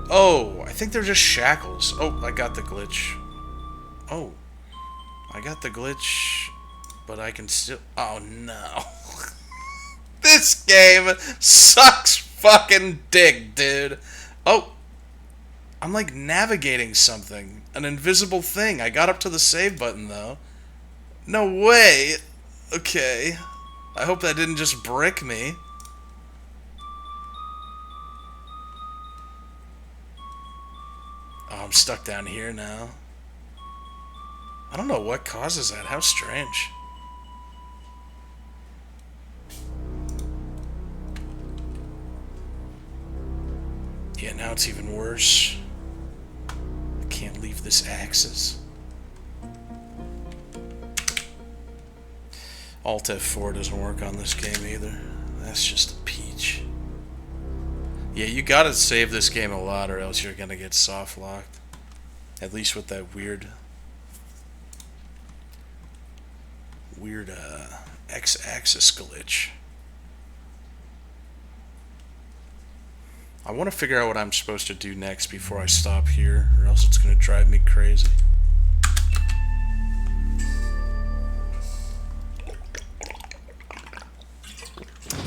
Oh, I think they're just shackles. Oh, I got the glitch. Oh, I got the glitch, but I can still... Oh, no. This game sucks fucking dick, dude. Oh, I'm like navigating something. An invisible thing. I got up to the save button, though. No way. Okay. I hope that didn't just brick me. Oh, I'm stuck down here now. I don't know what causes that. How strange. Yeah, now it's even worse. I can't leave this axis. Alt F4 doesn't work on this game either. That's just a peach. Yeah, you gotta save this game a lot or else you're gonna get soft locked. At least with that weird X-axis glitch. I want to figure out what I'm supposed to do next before I stop here, or else it's gonna drive me crazy.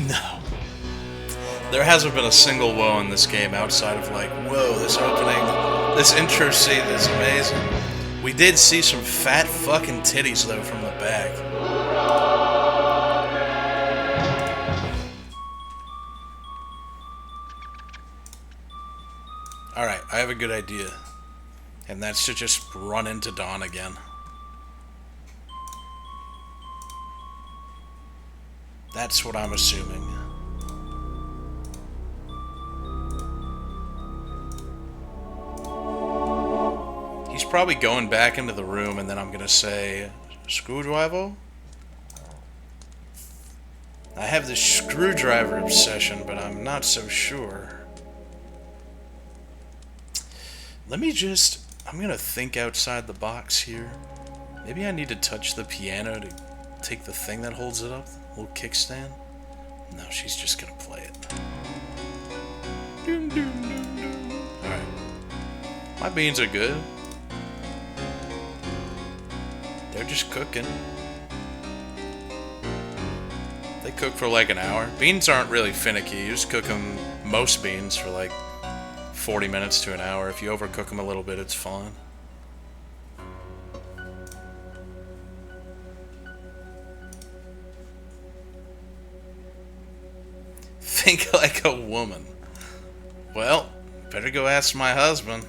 No. There hasn't been a single woe in this game outside of like, whoa, this opening, this intro scene is amazing. We did see some fat fucking titties though from the back. Alright, I have a good idea. And that's to just run into Dawn again. That's what I'm assuming. He's probably going back into the room and then I'm gonna say, screwdriver? I have this screwdriver obsession, but I'm not so sure. I'm gonna think outside the box here. Maybe I need to touch the piano to take the thing that holds it up, the little kickstand. No, she's just gonna play it. Alright. My beans are good. They're just cooking. They cook for like an hour. Beans aren't really finicky. You just cook them, most beans, for like 40 minutes to an hour. If you overcook them a little bit, it's fine. Think like a woman. Well, better go ask my husband.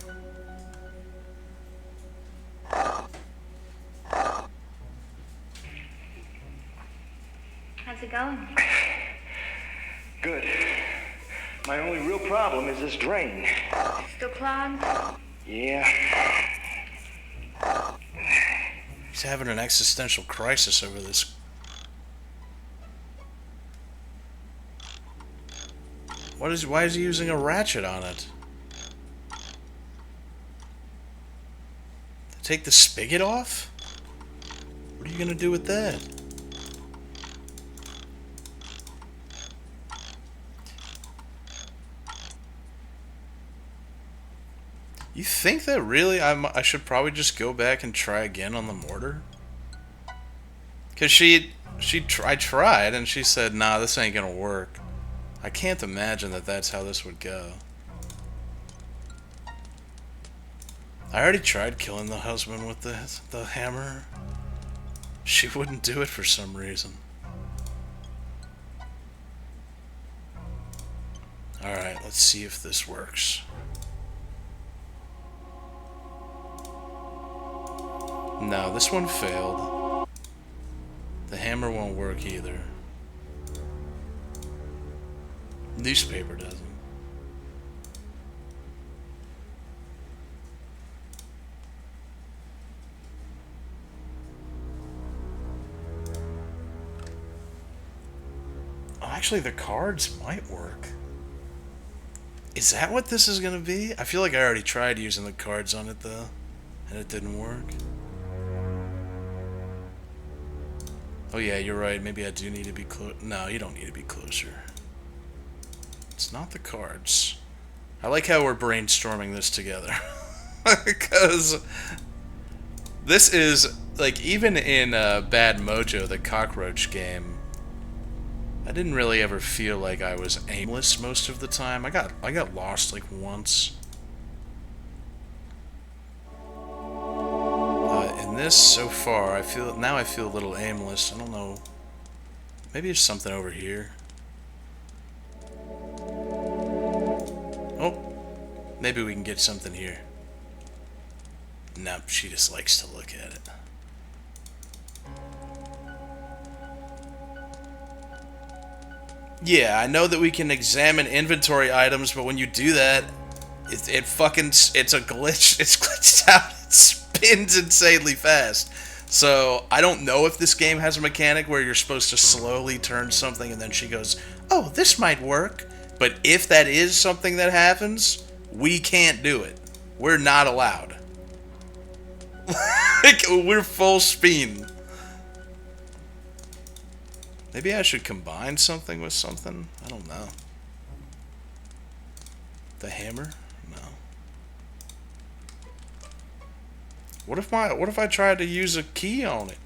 How's it going? Good. My only real problem is this drain. Still clogged? Yeah. He's having an existential crisis over this. Why is he using a ratchet on it? Take the spigot off? What are you gonna do with that? You think that really I should probably just go back and try again on the mortar? Cause I tried and she said, nah, this ain't gonna work. I can't imagine that that's how this would go. I already tried killing the husband with the hammer. She wouldn't do it for some reason. Alright, let's see if this works. No, this one failed. The hammer won't work either. Newspaper doesn't. Oh, actually, the cards might work. Is that what this is gonna be? I feel like I already tried using the cards on it though, and it didn't work. Oh yeah, you're right. Maybe I do need to be close. No, you don't need to be closer. It's not the cards. I like how we're brainstorming this together. Because this is, like, even in Bad Mojo, the cockroach game, I didn't really ever feel like I was aimless most of the time. I got lost like once. In this so far, I feel a little aimless. I don't know. Maybe there's something over here. Oh, maybe we can get something here. Nope, she just likes to look at it. Yeah, I know that we can examine inventory items, but when you do that, it's a glitch. It's glitched out. It spins insanely fast. So I don't know if this game has a mechanic where you're supposed to slowly turn something and then she goes, "Oh, this might work." But if that is something that happens, we can't do it. We're not allowed. Like, we're full speed. Maybe I should combine something with something? I don't know. The hammer? No. What if I tried to use a key on it?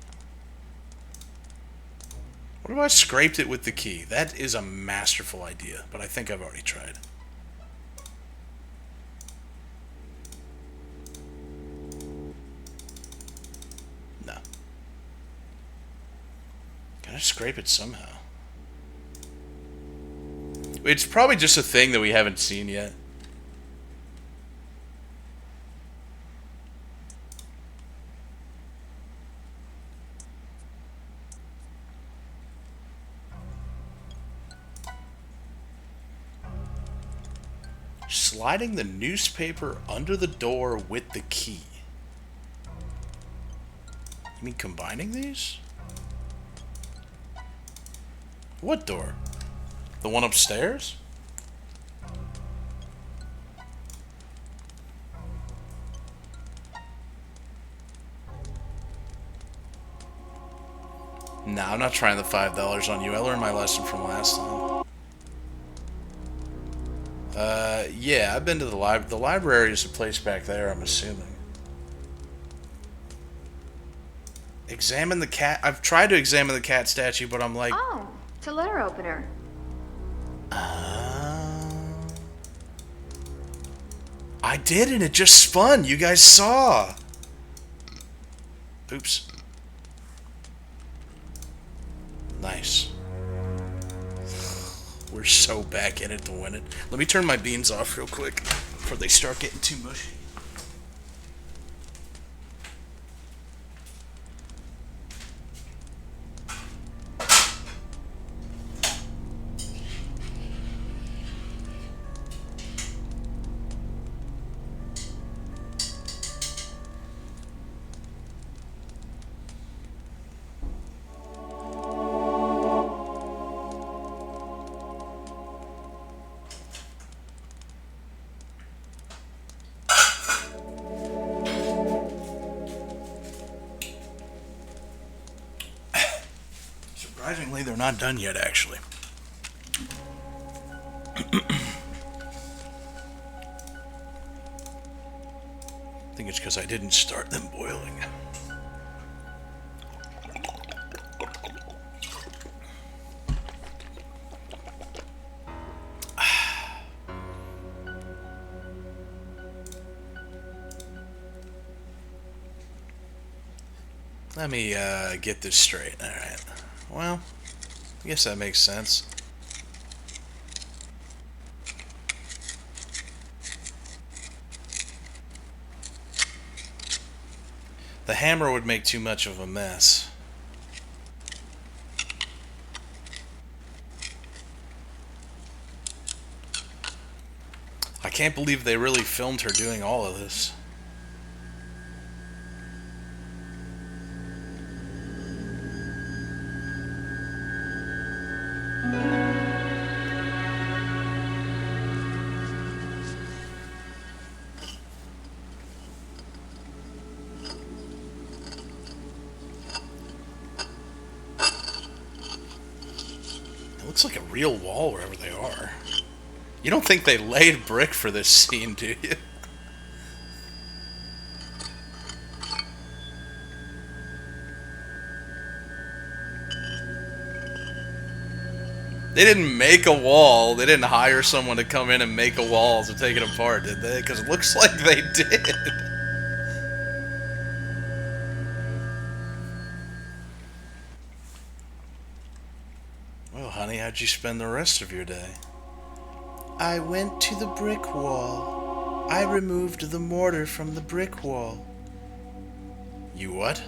What if I scraped it with the key? That is a masterful idea, but I think I've already tried. No. Can I scrape it somehow? It's probably just a thing that we haven't seen yet. Sliding the newspaper under the door with the key. You mean combining these? What door? The one upstairs? Nah, I'm not trying the $5 on you. I learned my lesson from last time. Yeah, I've been to the library. The library is a place back there, I'm assuming. Examine the cat. I've tried to examine the cat statue, but I'm like... Oh, it's a letter opener. I did, and it just spun. You guys saw. Oops. Nice. We're so back in it to win it. Let me turn my beans off real quick before they start getting too mushy. Surprisingly, they're not done yet, actually. I think it's because I didn't start them boiling. Let me get this straight. Alright. Well, I guess that makes sense. The hammer would make too much of a mess. I can't believe they really filmed her doing all of this. Looks like a real wall wherever they are. You don't think they laid brick for this scene, do you? They didn't make a wall. They didn't hire someone to come in and make a wall to take it apart, did they? Because it looks like they did. Well, honey, how'd you spend the rest of your day? I went to the brick wall. I removed the mortar from the brick wall. You what?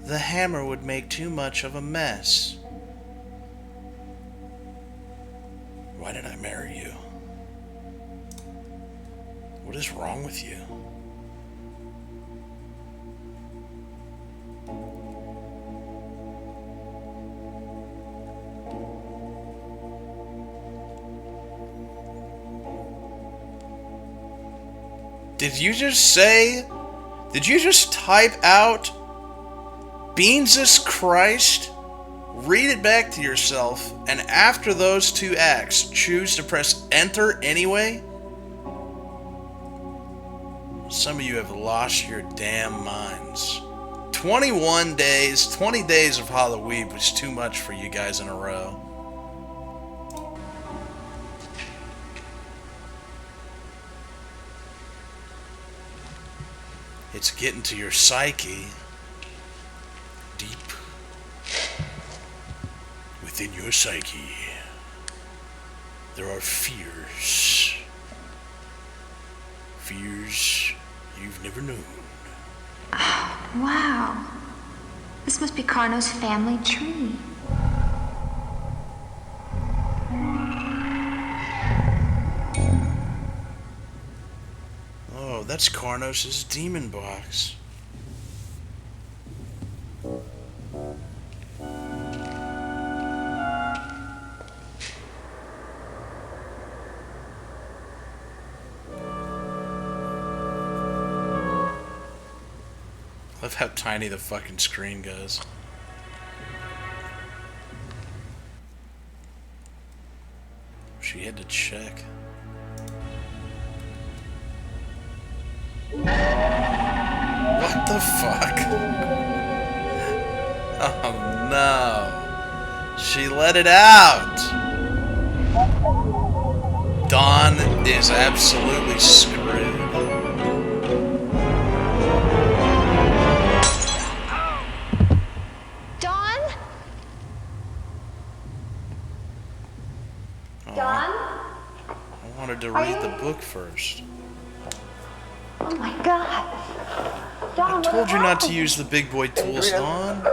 The hammer would make too much of a mess. Why did I marry you? What is wrong with you? Did you just say? Did you just type out Beansus Christ? Read it back to yourself, and after those two acts, choose to press enter anyway? Some of you have lost your damn minds. 21 days, 20 days of Halloweeb was too much for you guys in a row. It's getting to your psyche. Deep within your psyche, there are fears. Fears you've never known. Wow. This must be Carno's family tree. Oh, that's Carnos's demon box. I love how tiny the fucking screen goes. She had to check. What the fuck? Oh no. She let it out. Dawn is absolutely screwed. Dawn? Oh, Dawn? I wanted to read the book first. Oh my God. Dawn, I told you not to use the big boy tools, Dawn.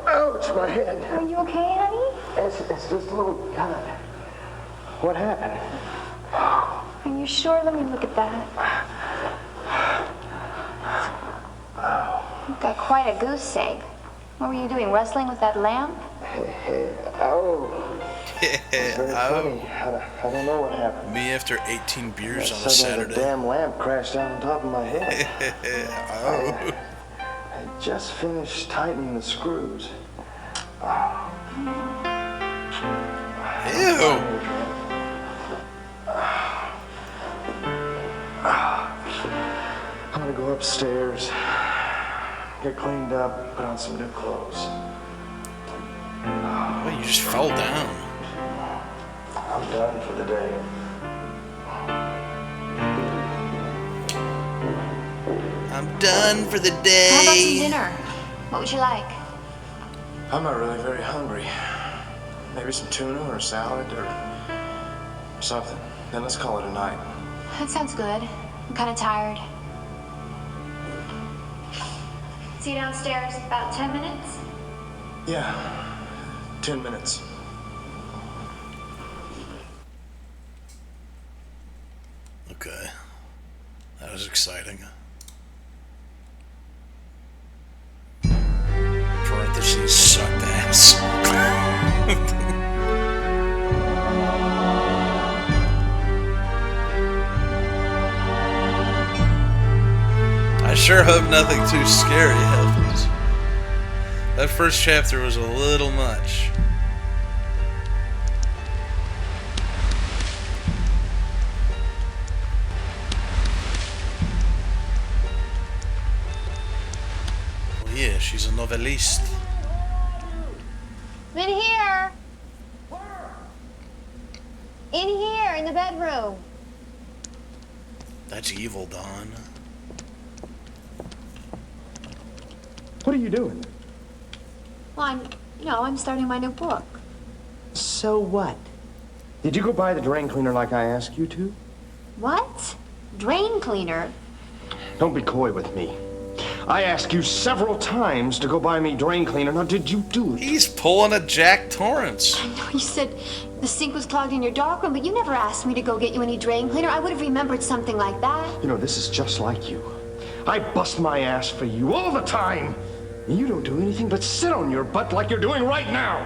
Ouch, my head. Are you okay, honey? It's just a little cut. What happened? Are you sure? Let me look at that. You've got quite a goose egg. What were you doing, wrestling with that lamp? Oh. It's very funny. Oh, I don't know what happened. me after 18 beers on a Suddenly the Saturday. damn lamp crashed down on top of my head. Oh. I just finished tightening the screws. Ew. I'm gonna go upstairs, get cleaned up, put on some new clothes. Wait, you just fell down. I'm done for the day. I'm done for the How about some day. dinner? What would you like? I'm not really very hungry. Maybe some tuna or a salad or something. Then let's call it a night. That sounds good. I'm kind of tired. See you downstairs in about 10 minutes? Yeah, 10 minutes. Okay. That was exciting. Parentheses sucked ass. I sure hope nothing too scary happens. That first chapter was a little much. novelist. In here. In here, in the bedroom. That's evil, Don. What are you doing? Well, I'm starting my new book. So what? Did you go buy the drain cleaner like I asked you to? What? Drain cleaner? Don't be coy with me. I asked you several times to go buy me drain cleaner. Now, did you do it? He's pulling a Jack Torrance. I know you said the sink was clogged in your darkroom, but you never asked me to go get you any drain cleaner. I would have remembered something like that. You know, this is just like you. I bust my ass for you all the time. And you don't do anything but sit on your butt like you're doing right now.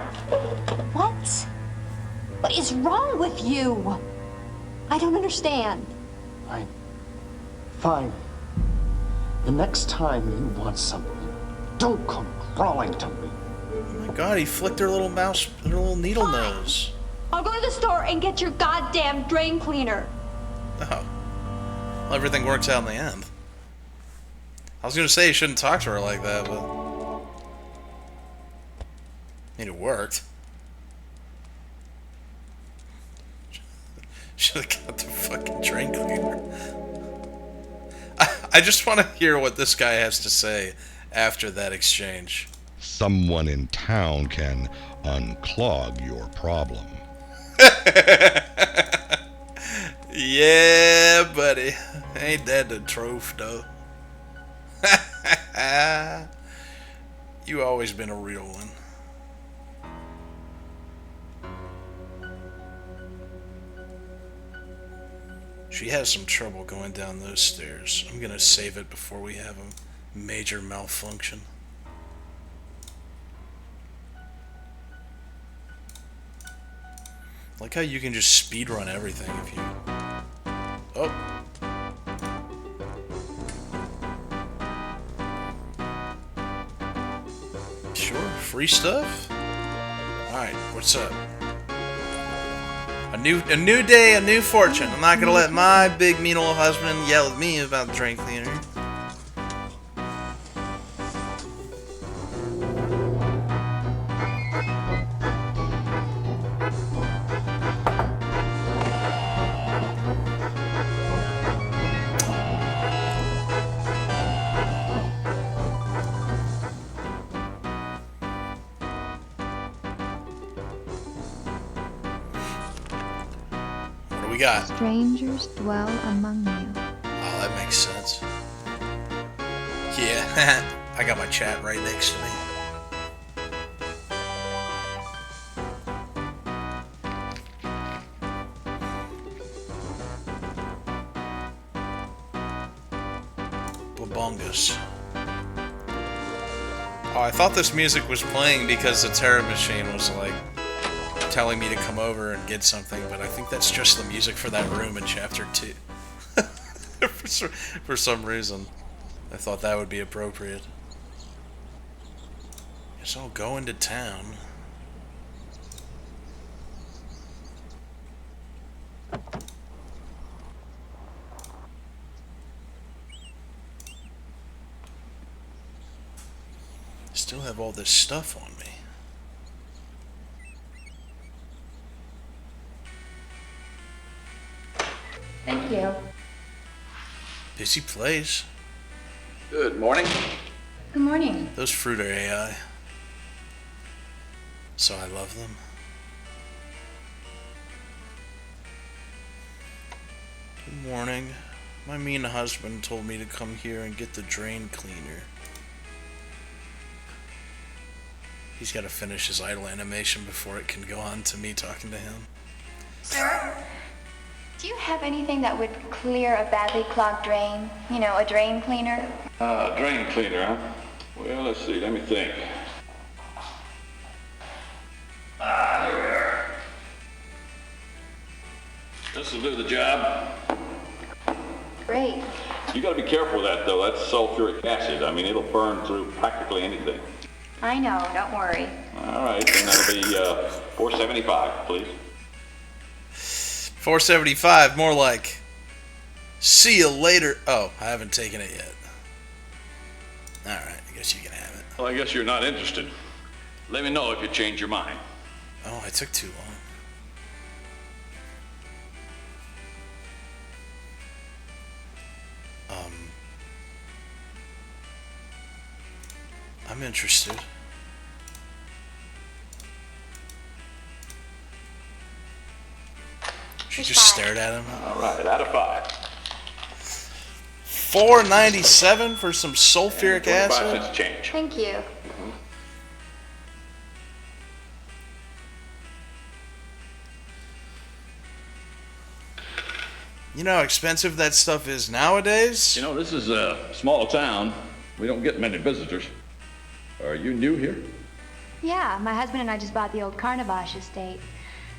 What? What is wrong with you? I don't understand. Fine. Fine. The next time you want something, don't come crawling to me. Oh my god, he flicked her little mouse, her little needle nose. I'll go to the store and get your goddamn drain cleaner. Oh. Well, everything works out in the end. I was gonna say you shouldn't talk to her like that, but... I mean, it worked. Should've got the fucking drain cleaner. I just want to hear what this guy has to say after that exchange. Someone in town can unclog your problem. Yeah, buddy. Ain't that the truth, though? You always been a real one. She has some trouble going down those stairs. I'm gonna save it before we have a major malfunction. Like how you can just speedrun everything if you... Oh. Sure, free stuff? Alright, what's up? A new day, a new fortune. I'm not gonna let my big mean old husband yell at me about the drain cleaner. We got. Strangers dwell among you. Oh, that makes sense. Yeah, I got my chat right next to me. Babongus. Oh, I thought this music was playing because the Terror Machine was like telling me to come over and get something, but I think that's just the music for that room in chapter 2. For some reason, I thought that would be appropriate. Guess I'll go into town. Still have all this stuff on me. Thank you. Busy place. Good morning. Good morning. Those fruit are AI. So I love them. Good morning. My mean husband told me to come here and get the drain cleaner. He's got to finish his idle animation before it can go on to me talking to him. Sir, do you have anything that would clear a badly clogged drain? You know, a drain cleaner? Drain cleaner, huh? Well, let's see, let me think. Here we are. This will do the job. Great. You gotta be careful with that, though. That's sulfuric acid. I mean, it'll burn through practically anything. I know, don't worry. All right, then that'll be $4.75, please. $4.75, more like, see you later. Oh, I haven't taken it yet. Alright, I guess you can have it. Well, I guess you're not interested. Let me know if you change your mind. Oh, I took too long. I'm interested. She just stared at him. All right, out of 5. $4.97 for some sulfuric 25 acid. cents change. Thank you. You know how expensive that stuff is nowadays? You know, this is a small town. We don't get many visitors. Are you new here? Yeah, my husband and I just bought the old Carnavash estate.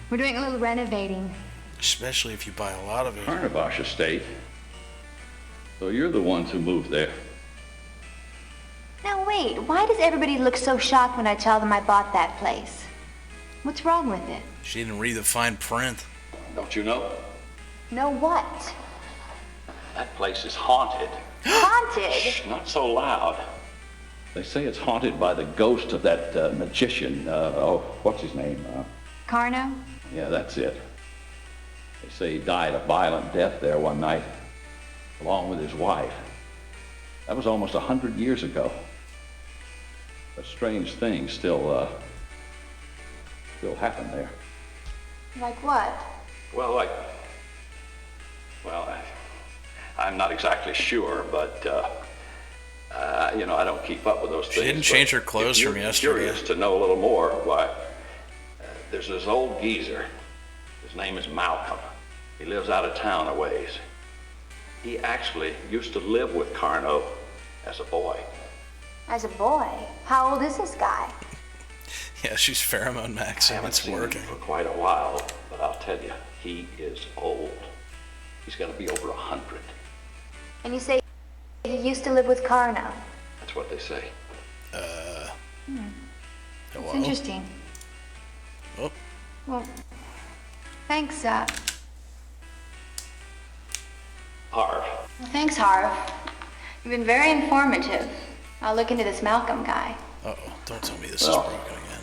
We're doing a little renovating. Especially if you buy a lot of it. Carnavash estate. So you're the ones who moved there. Now wait, why does everybody look so shocked when I tell them I bought that place? What's wrong with it? She didn't read the fine print. Don't you know? Know what? That place is haunted. Haunted? Shh, not so loud. They say it's haunted by the ghost of that magician. What's his name? Carno? Yeah, that's it. They say he died a violent death there one night, along with his wife. That was almost 100 years ago. But strange things still happen there. Like what? Well, I'm not exactly sure, but you know, I don't keep up with those things. She didn't change her clothes from yesterday. If you're curious to know a little more, why, there's this old geezer. His name is Malcolm. He lives out of town a ways. He actually used to live with Carno as a boy. As a boy? How old is this guy? Yeah, she's pheromone maxing. It's working. For quite a while, but I'll tell you, he is old. He's got to be over 100. And you say he used to live with Carno? That's what they say. That's Hello? interesting. Oh. Well, thanks, Harv. Well, thanks, Harv. You've been very informative. I'll look into this Malcolm guy. Uh-oh, don't tell me this is broken again.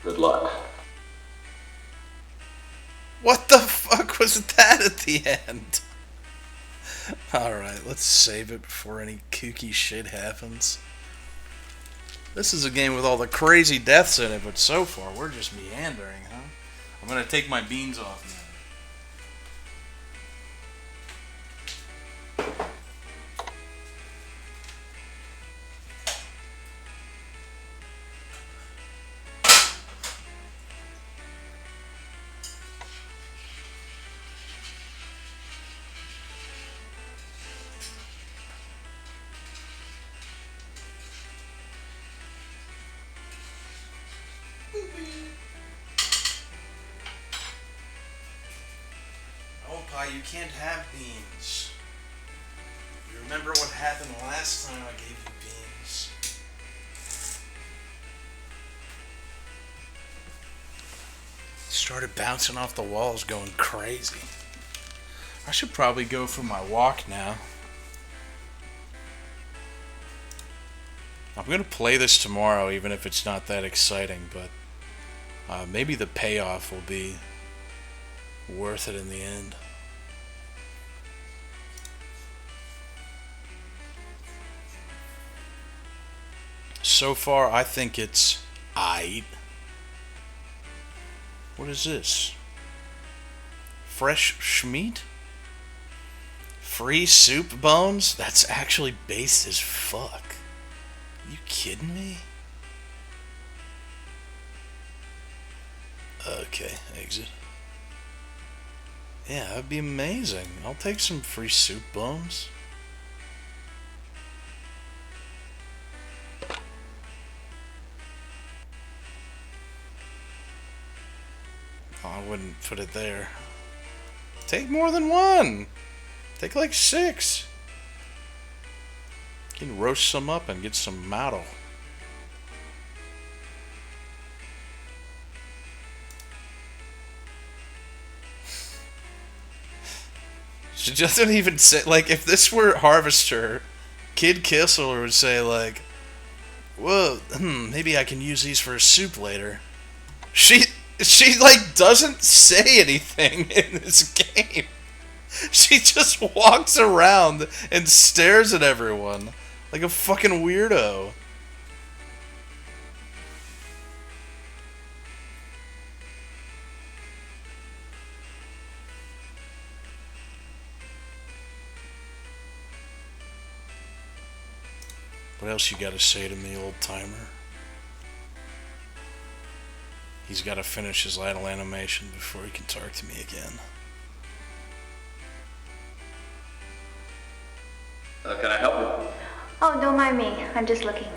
Good luck. What the fuck was that at the end? Alright, let's save it before any kooky shit happens. This is a game with all the crazy deaths in it, but so far we're just meandering, huh? I'm gonna take my beans off now. You can't have beans. You remember what happened last time I gave you beans? Started bouncing off the walls, going crazy. I should probably go for my walk now. I'm gonna play this tomorrow, even if it's not that exciting, but maybe the payoff will be worth it in the end. So far, I think it's aight. What is this? Fresh schmeat? Free soup bones? That's actually based as fuck. You kidding me? Okay, exit. Yeah, that'd be amazing. I'll take some free soup bones. I wouldn't put it there. Take more than one. Take like 6. You can roast some up and get some marrow. She doesn't even say, like, if this were Harvester, Kid Kissler would say, like, Whoa, maybe I can use these for a soup later. She like doesn't say anything in this game. She just walks around and stares at everyone like a fucking weirdo. What else you gotta say to me, old timer? He's gotta finish his idle animation before he can talk to me again. Can I help you? Oh, don't mind me. I'm just looking.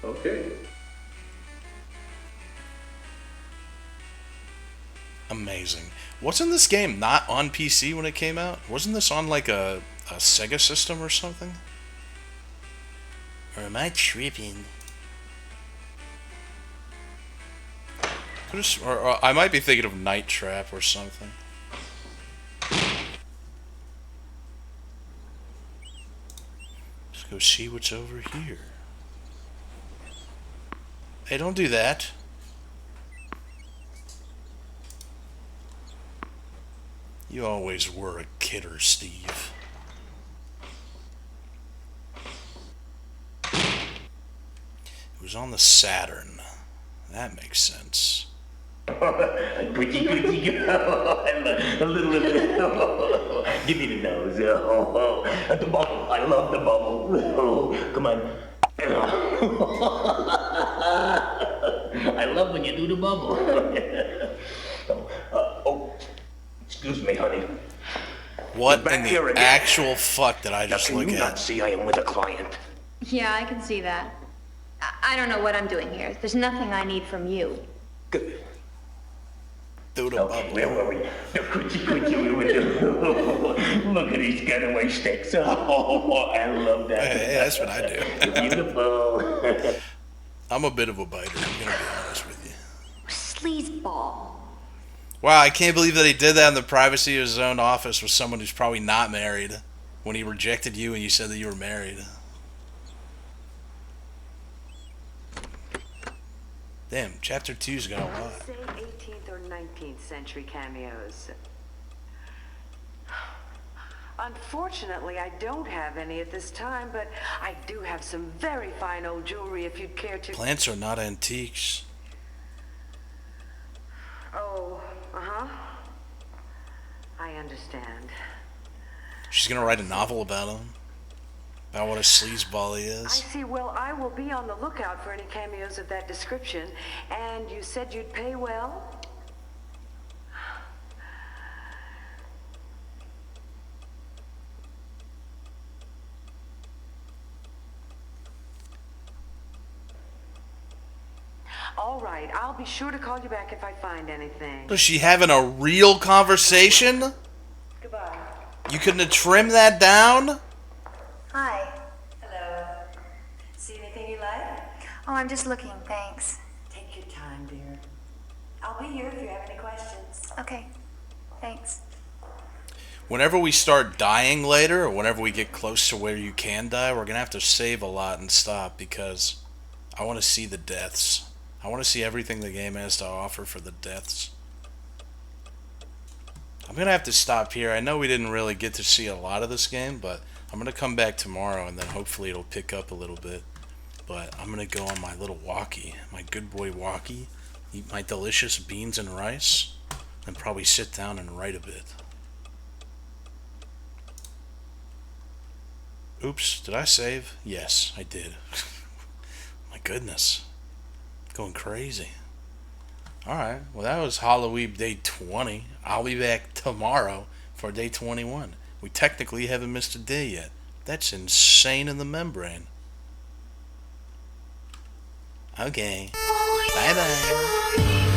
Okay. Amazing. Wasn't this game not on PC when it came out? Wasn't this on like a Sega system or something? Or am I tripping? Or I might be thinking of Night Trap or something. Let's go see what's over here. Hey, don't do that. You always were a kidder, Steve. It was on the Saturn. That makes sense. Pretty girl. A little. Give me the nose. The bubble. I love the bubble. Come on. I love when you do the bubble. Excuse me, honey. What in the actual fuck did I just look at? Can you not see I am with a client? Yeah, I can see that. I don't know what I'm doing here. There's nothing I need from you. Good. Do the bubble. Where were we? The coochie we were doing. Look at these getaway sticks. Oh, I love that. Hey, that's what I do. Beautiful. I'm a bit of a biter, I'm gonna be honest with you. Sleazeball. Wow, I can't believe that he did that in the privacy of his own office with someone who's probably not married when he rejected you and you said that you were married. Damn, chapter 2's got a lot. Say 18th or 19th century cameos. Unfortunately, I don't have any at this time, but I do have some very fine old jewelry if you'd care to... Plants are not antiques. Oh, uh-huh. I understand. She's gonna write a novel about him. About what a sleazeball he I is. see. Well, I will be on the lookout for any cameos of that description. And you said you'd pay well? All right, I'll be sure to call you back if I find anything. Was she having a real conversation? Goodbye. You couldn't have trimmed that down? Hi. Hello. See anything you like? Oh, I'm just looking, thanks. Take your time, dear. I'll be here if you have any questions. Okay, thanks. Whenever we start dying later, or whenever we get close to where you can die, we're gonna have to save a lot and stop because I want to see the deaths. I want to see everything the game has to offer for the deaths. I'm gonna have to stop here. I know we didn't really get to see a lot of this game, but I'm gonna come back tomorrow and then hopefully it'll pick up a little bit. But I'm gonna go on my little walkie, my good boy walkie, eat my delicious beans and rice, and probably sit down and write a bit. Oops, did I save? Yes, I did. My goodness. Going crazy. Alright, well that was Halloweeb Day 20. I'll be back tomorrow for Day 21. We technically haven't missed a day yet. That's insane in the membrane. Okay. Bye-bye.